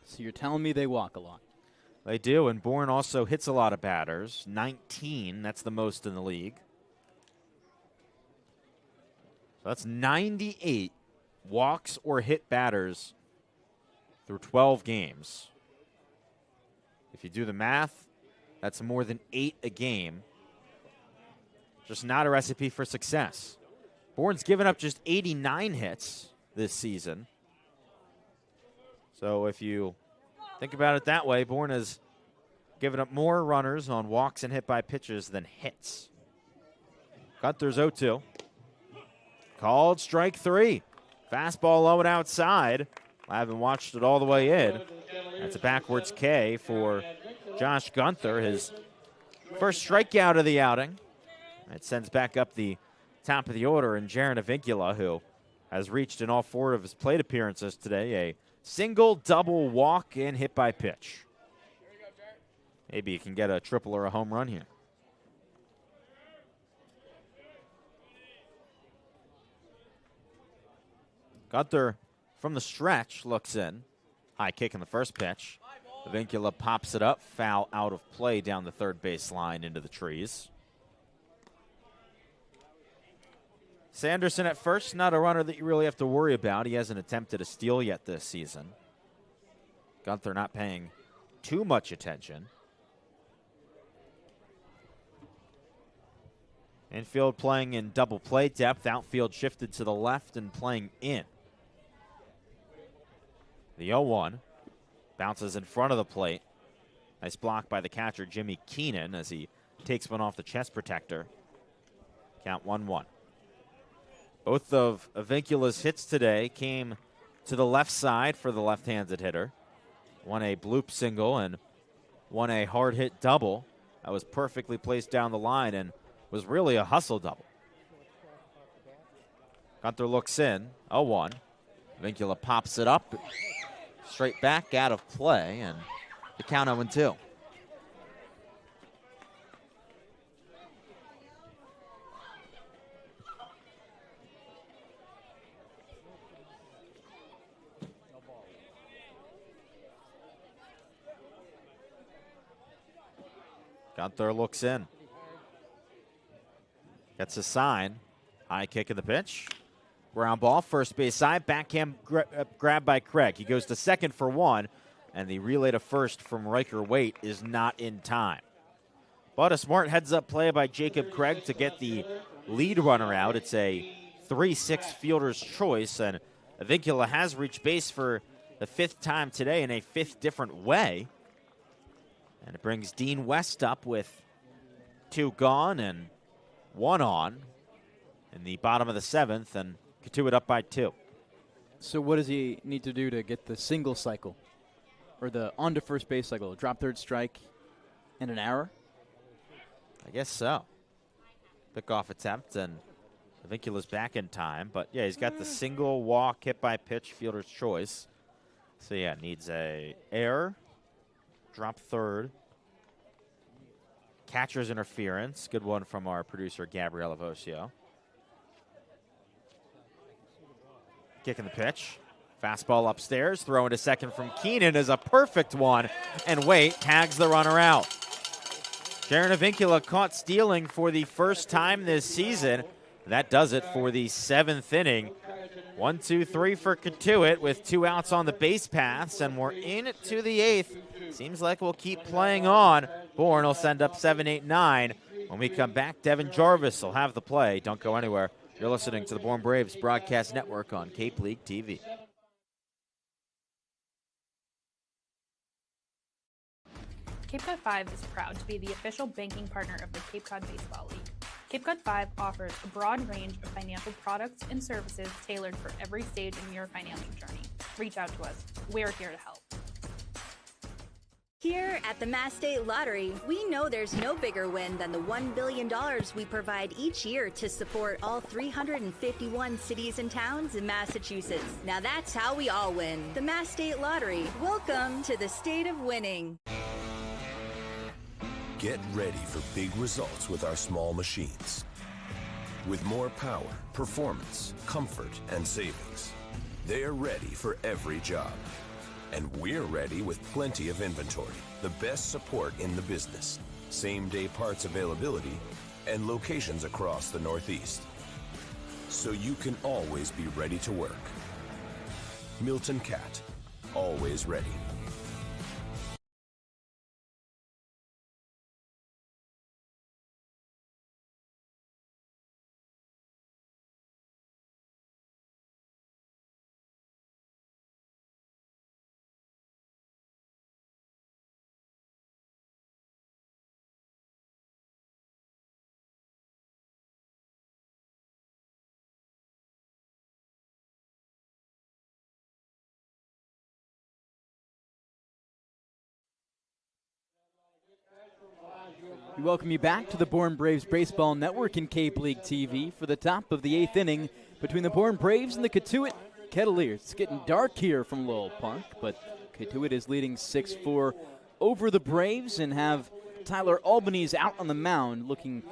Speaker 3: So you're telling me they walk a lot?
Speaker 10: They do, and Bourne also hits a lot of batters. 19, that's the most in the league. So that's 98 walks or hit batters through 12 games. If you do the math, that's more than 8 a game. Just not a recipe for success. Bourne's given up just 89 hits this season. So if you think about it that way, Bourne has given up more runners on walks and hit by pitches than hits. Gunther's 0-2. Called strike 3. Fastball low and outside. I haven't watched it all the way in. That's a backwards K for Josh Gunther, his first strikeout of the outing. It sends back up the top of the order, and Jaron Avincula, who has reached in all 4 of his plate appearances today, a single, double, walk, and hit by pitch. Maybe he can get a triple or a home run here. Gunther from the stretch looks in. High kick in the first pitch. Avincula pops it up. Foul out of play down the third base line into the trees. Sanderson at first, not a runner that you really have to worry about. He hasn't attempted a steal yet this season. Gunther not paying too much attention. Infield playing in double play depth. Outfield shifted to the left and playing in. The 0-1 bounces in front of the plate. Nice block by the catcher, Jimmy Keenan, as he takes one off the chest protector. Count 1-1. Both of Avincula's hits today came to the left side for the left-handed hitter. One a bloop single and one a hard hit double. That was perfectly placed down the line and was really a hustle double. Gunther looks in, 0-1. Avincula pops it up, straight back out of play, and the count 0-2. Gunther looks in. Gets a sign. High kick in the pitch. Ground ball, first base side. Backhand grab by Craig. He goes to second for one, and the relay to first from Riker Waite is not in time. But a smart heads-up play by Jacob Craig to get the lead runner out. It's a 3-6 fielder's choice, and Avincula has reached base for the 5th time today in a 5th different way. And it brings Dean West up with 2 gone and 1 on in the bottom of the 7th, and Cotuit up by 2.
Speaker 3: So what does he need to do to get the single cycle, or the on to first base cycle? Drop third strike and an error?
Speaker 10: I guess so. Pick-off attempt, and Avincula's back in time. But, yeah, he's got the single walk, hit by pitch, fielder's choice. So, yeah, needs a error, drop third, catcher's interference. Good one from our producer, Gabriella Voccio. Kicking the pitch. Fastball upstairs. Throw into second from Keenan is a perfect one. And Waite tags the runner out. Jaron Avincula caught stealing for the first time this season. That does it for the 7th inning. 1, 2, 3 for Cotuit with 2 outs on the base paths, and we're in to the 8th. Seems like we'll keep playing on. Bourne will send up 7, 8, 9. When we come back, Devon Jarvis will have the play. Don't go anywhere. You're listening to the Bourne Braves Broadcast Network on Cape League TV.
Speaker 13: Cape Cod 5 is proud to be the official banking partner of the Cape Cod Baseball League. Cape Cod 5 offers a broad range of financial products and services tailored for every stage in your financial journey. Reach out to us. We're here to help.
Speaker 12: Here at the Mass State Lottery, we know there's no bigger win than the $1 billion we provide each year to support all 351 cities and towns in Massachusetts. Now that's how we all win. The Mass State Lottery. Welcome to the state of winning.
Speaker 8: Get ready for big results with our small machines. With more power, performance, comfort, and savings, they are ready for every job. And we're ready with plenty of inventory, the best support in the business, same-day parts availability, and locations across the Northeast. So you can always be ready to work. Milton Cat, always ready.
Speaker 3: We welcome you back to the Bourne Braves Baseball Network in Cape League TV for the top of the 8th inning between the Bourne Braves and the Cotuit Kettleers. It's getting dark here from Lowell Park, but Cotuit is leading 6-4 over the Braves and have Tyler Albanese out on the mound looking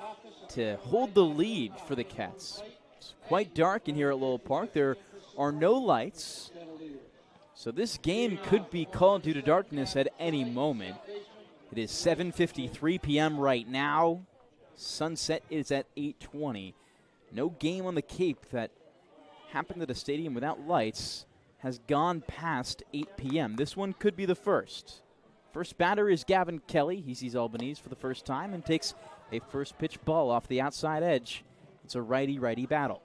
Speaker 3: to hold the lead for the Cats. It's quite dark in here at Lowell Park. There are no lights, so this game could be called due to darkness at any moment. It is 7:53 p.m. right now. Sunset is at 8:20. No game on the Cape that happened at a stadium without lights has gone past 8 p.m. This one could be the first. First batter is Gavin Kelly. He sees Albanese for the first time and takes a first pitch ball off the outside edge. It's a righty-righty battle.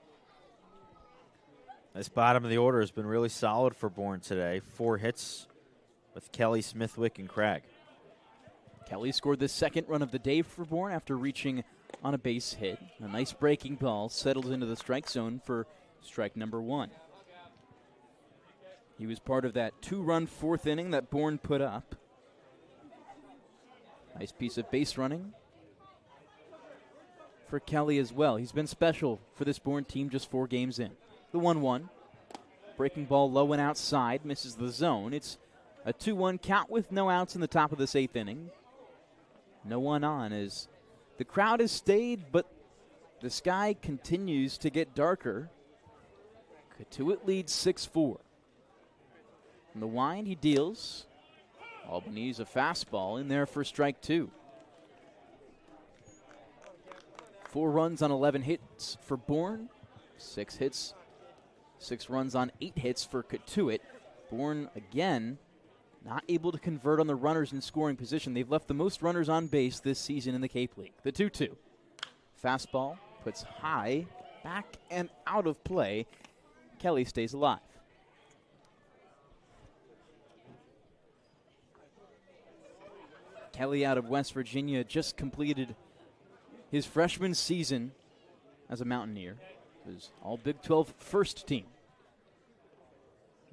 Speaker 10: This bottom of the order has been really solid for Bourne today. 4 hits with Kelly, Smithwick, and Craig.
Speaker 3: Kelly scored the second run of the day for Bourne after reaching on a base hit. A nice breaking ball settles into the strike zone for strike number 1. He was part of that 2-run 4th inning that Bourne put up. Nice piece of base running for Kelly as well. He's been special for this Bourne team just 4 games in. The 1-1. Breaking ball low and outside, misses the zone. It's a 2-1 count with no outs in the top of this 8th inning. No one on as the crowd has stayed, but the sky continues to get darker. Cotuit leads 6-4. From the wind, he deals. Albanese a fastball in there for strike 2. 4 runs on 11 hits for Bourne. 6 hits, 6 runs on 8 hits for Cotuit. Bourne, again, not able to convert on the runners in scoring position. They've left the most runners on base this season in the Cape League. The 2-2. Fastball puts high, back and out of play. Kelly stays alive. Kelly out of West Virginia just completed his freshman season as a Mountaineer. It was all Big 12 first team.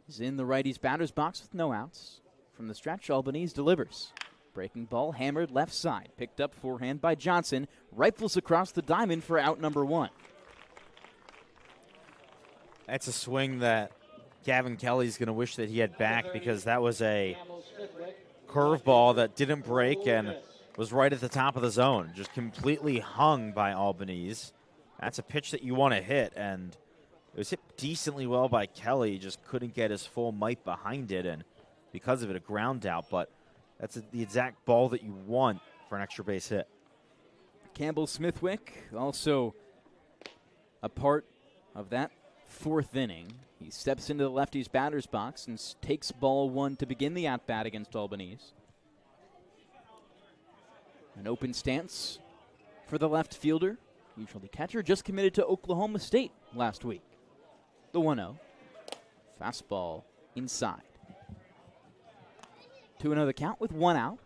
Speaker 3: He's in the righty's batter's box with no outs. From the stretch, Albanese delivers. Breaking ball hammered left side. Picked up forehand by Johnson. Rifles across the diamond for out number 1.
Speaker 10: That's a swing that Gavin Kelly's going to wish that he had back, because that was a curveball that didn't break and was right at the top of the zone. Just completely hung by Albanese. That's a pitch that you want to hit, and it was hit decently well by Kelly. Just couldn't get his full might behind it, and because of it, a ground out. But that's the exact ball that you want for an extra base hit.
Speaker 3: Campbell Smithwick also a part of that 4th inning. He steps into the lefty's batter's box and takes ball 1 to begin the at-bat against Albanese. An open stance for the left fielder, usually catcher, just committed to Oklahoma State last week. The 1-0. Fastball inside. 2-0 the count with 1 out.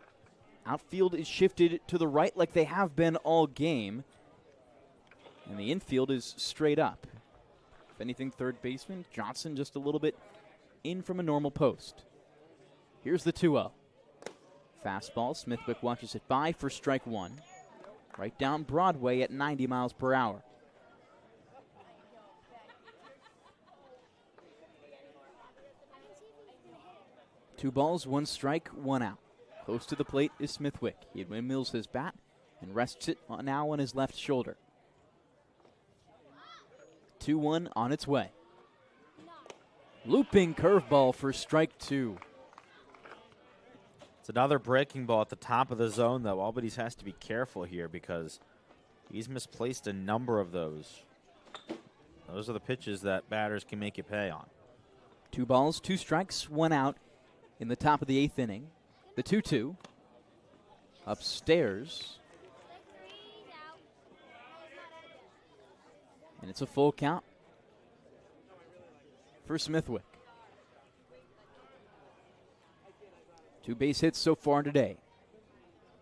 Speaker 3: Outfield is shifted to the right like they have been all game. And the infield is straight up. If anything, third baseman Johnson just a little bit in from a normal post. Here's the 2-0. Fastball. Smithwick watches it by for strike 1. Right down Broadway at 90 miles per hour. Two balls, 1 strike, 1 out. Close to the plate is Smithwick. He windmills his bat and rests it now on his left shoulder. 2-1 on its way. Looping curveball for strike 2.
Speaker 10: It's another breaking ball at the top of the zone, though. Albanese has to be careful here because he's misplaced a number of those. Those are the pitches that batters can make you pay on.
Speaker 3: 2 balls, 2 strikes, 1 out in the top of the 8th inning. The 2-2. Upstairs. And it's a full count for Smithwick. 2 base hits so far today.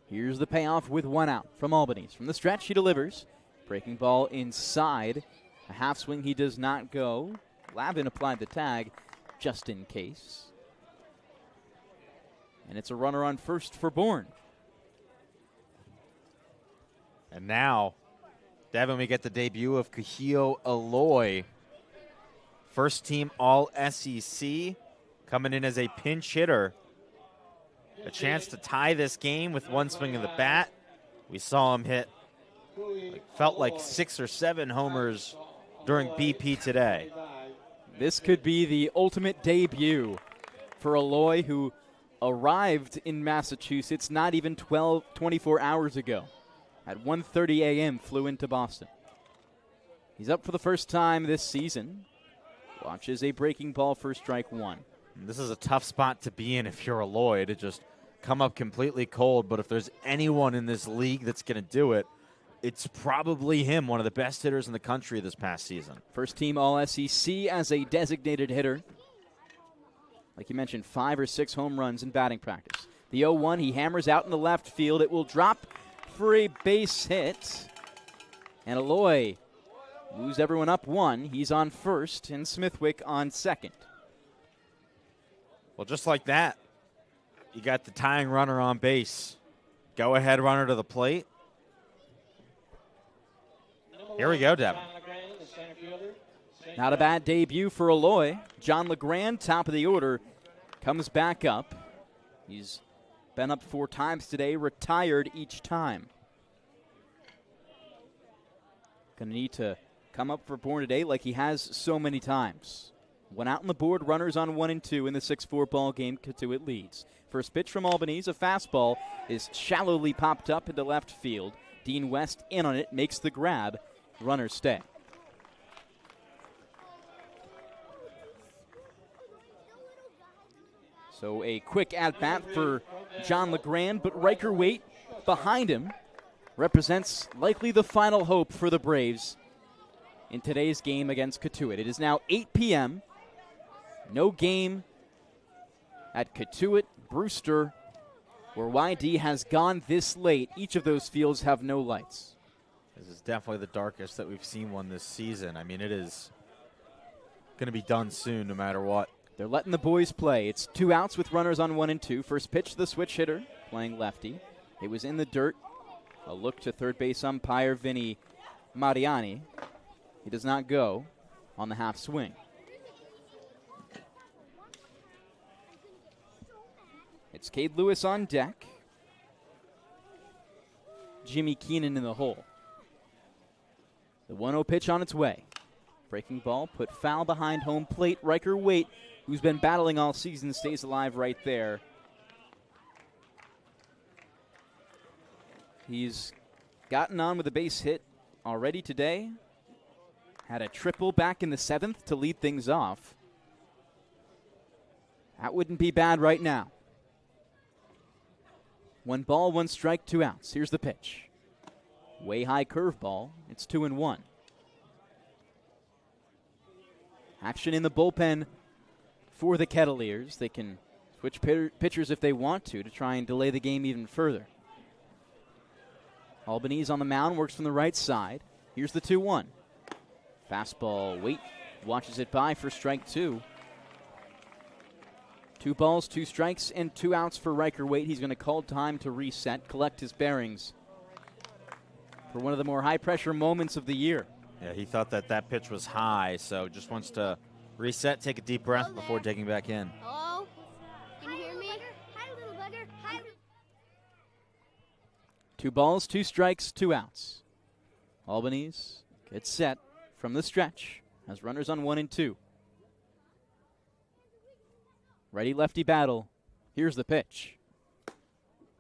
Speaker 3: Here's the payoff with 1 out from Albanese. From the stretch, he delivers. Breaking ball inside. A half swing, he does not go. Lavin applied the tag just in case. And it's a runner on first for Bourne.
Speaker 10: And now, Devon, we get the debut of Kahio Aloy. First team All-SEC, coming in as a pinch hitter. A chance to tie this game with 1 swing of the bat. We saw him hit, felt like 6 or 7 homers during BP today.
Speaker 3: This could be the ultimate debut for Aloy, who arrived in Massachusetts not even 24 hours ago. At 1:30 a.m. flew into Boston. He's up for the first time this season. Watches a breaking ball for strike 1.
Speaker 10: This is a tough spot to be in if you're Aloy, to just come up completely cold. But if there's anyone in this league that's going to do it, it's probably him, one of the best hitters in the country this past season.
Speaker 3: First team All-SEC as a designated hitter. Like you mentioned, 5 or 6 home runs in batting practice. The 0-1, he hammers out in the left field. It will drop for a base hit. And Aloy moves everyone up 1. He's on first, and Smithwick on second.
Speaker 10: Well, just like that, you got the tying runner on base. Go-ahead runner to the plate. Here we go, Devon.
Speaker 3: Not a bad debut for Aloy. John LeGrand, top of the order, comes back up. He's been up 4 times today, retired each time. Going to need to come up for Bourne today like he has so many times. 1 out on the board, runners on 1 and 2 in the 6-4 ball game. Cotuit leads. First pitch from Albanese, a fastball is shallowly popped up into left field. Dean West in on it, makes the grab. Runners stay. So a quick at-bat for John LeGrand, but Riker Waite behind him represents likely the final hope for the Braves in today's game against Cotuit. It is now 8 p.m. No game at Cotuit, Brewster, where YD has gone this late. Each of those fields have no lights.
Speaker 10: This is definitely the darkest that we've seen one this season. I mean, it is going to be done soon no matter what.
Speaker 3: They're letting the boys play. It's 2 outs with runners on 1 and 2. First pitch to the switch hitter, playing lefty. It was in the dirt. A look to third base umpire Vinny Mariani. He does not go on the half swing. It's Cade Lewis on deck. Jimmy Keenan in the hole. The 1-0 pitch on its way. Breaking ball put foul behind home plate. Riker Waite, who's been battling all season, stays alive right there. He's gotten on with a base hit already today. Had a triple back in the 7th to lead things off. That wouldn't be bad right now. 1 ball, 1 strike, 2 outs. Here's the pitch. Way high curveball. It's 2-1. Action in the bullpen for the Kettleers. They can switch pitchers if they want to try and delay the game even further. Albanese on the mound, works from the right side. Here's the 2-1. Fastball, Waite watches it by for strike 2. 2 balls, 2 strikes, and 2 outs for Riker Waite. He's going to call time to reset, collect his bearings for one of the more high-pressure moments of the year.
Speaker 10: Yeah, he thought that pitch was high, so just wants to reset, take a deep breath before digging back in.
Speaker 14: Hello? Can you hear me? Hi, little bugger. Hi.
Speaker 3: 2 balls, 2 strikes, 2 outs. Albanese gets set from the stretch, has runners on 1 and 2. Righty-lefty battle. Here's the pitch.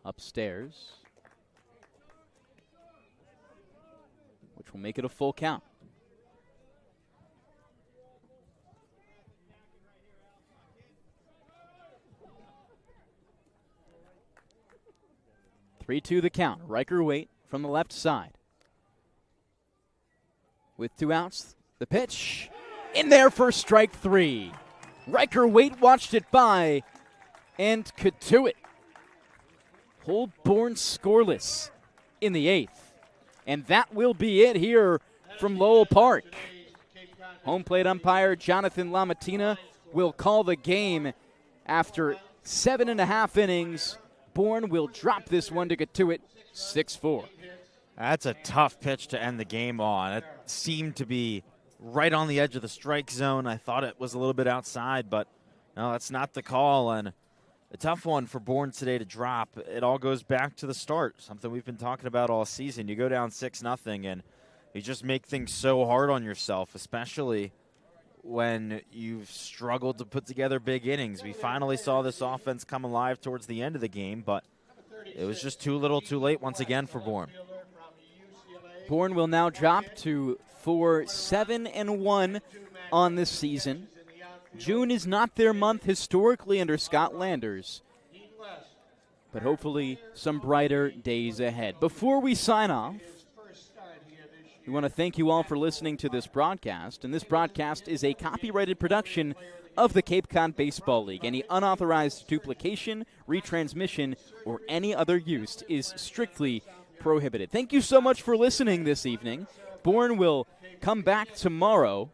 Speaker 3: Upstairs. Which will make it a full count. Three-2 the count. Riker Waite from the left side. With 2 outs, the pitch. In there for strike 3. Riker Waite watched it by, and Cotuit hold Bourne scoreless in the 8th. And that will be it here from Lowell Park. Home plate umpire Jonathan Lamatina will call the game after 7.5 innings. Bourne will drop this one to Cotuit 6-4.
Speaker 10: That's a tough pitch to end the game on. It seemed to be right on the edge of the strike zone. I thought it was a little bit outside, but no, that's not the call. And a tough one for Bourne today to drop. It all goes back to the start, something we've been talking about all season. You go down 6-0, and you just make things so hard on yourself, especially when you've struggled to put together big innings. We finally saw this offense come alive towards the end of the game, but it was just too little too late once again for Bourne.
Speaker 3: Bourne will now drop to 4-7-1 on this season. June is not their month historically under Scott Landers, but hopefully some brighter days ahead. Before we sign off, we want to thank you all for listening to this broadcast, and this broadcast is a copyrighted production of the Cape Cod Baseball League. Any unauthorized duplication, retransmission, or any other use is strictly prohibited. Thank you so much for listening this evening. Bourne will come back tomorrow,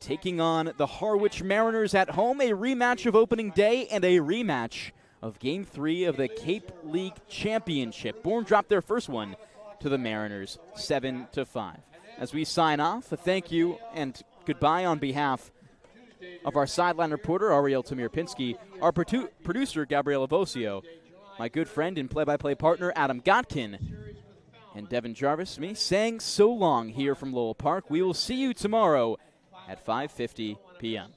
Speaker 3: taking on the Harwich Mariners at home, a rematch of opening day and a rematch of Game 3 of the Cape League Championship. Bourne dropped their first one to the Mariners, 7-5. As we sign off, a thank you and goodbye on behalf of our sideline reporter, Ariel Tamir-Pinsky, our producer, Gabriella Voccio, my good friend and play-by-play partner, Adam Gotkin, and Devon Jarvis, me, saying so long here from Lowell Park. We will see you tomorrow at 5:50 p.m.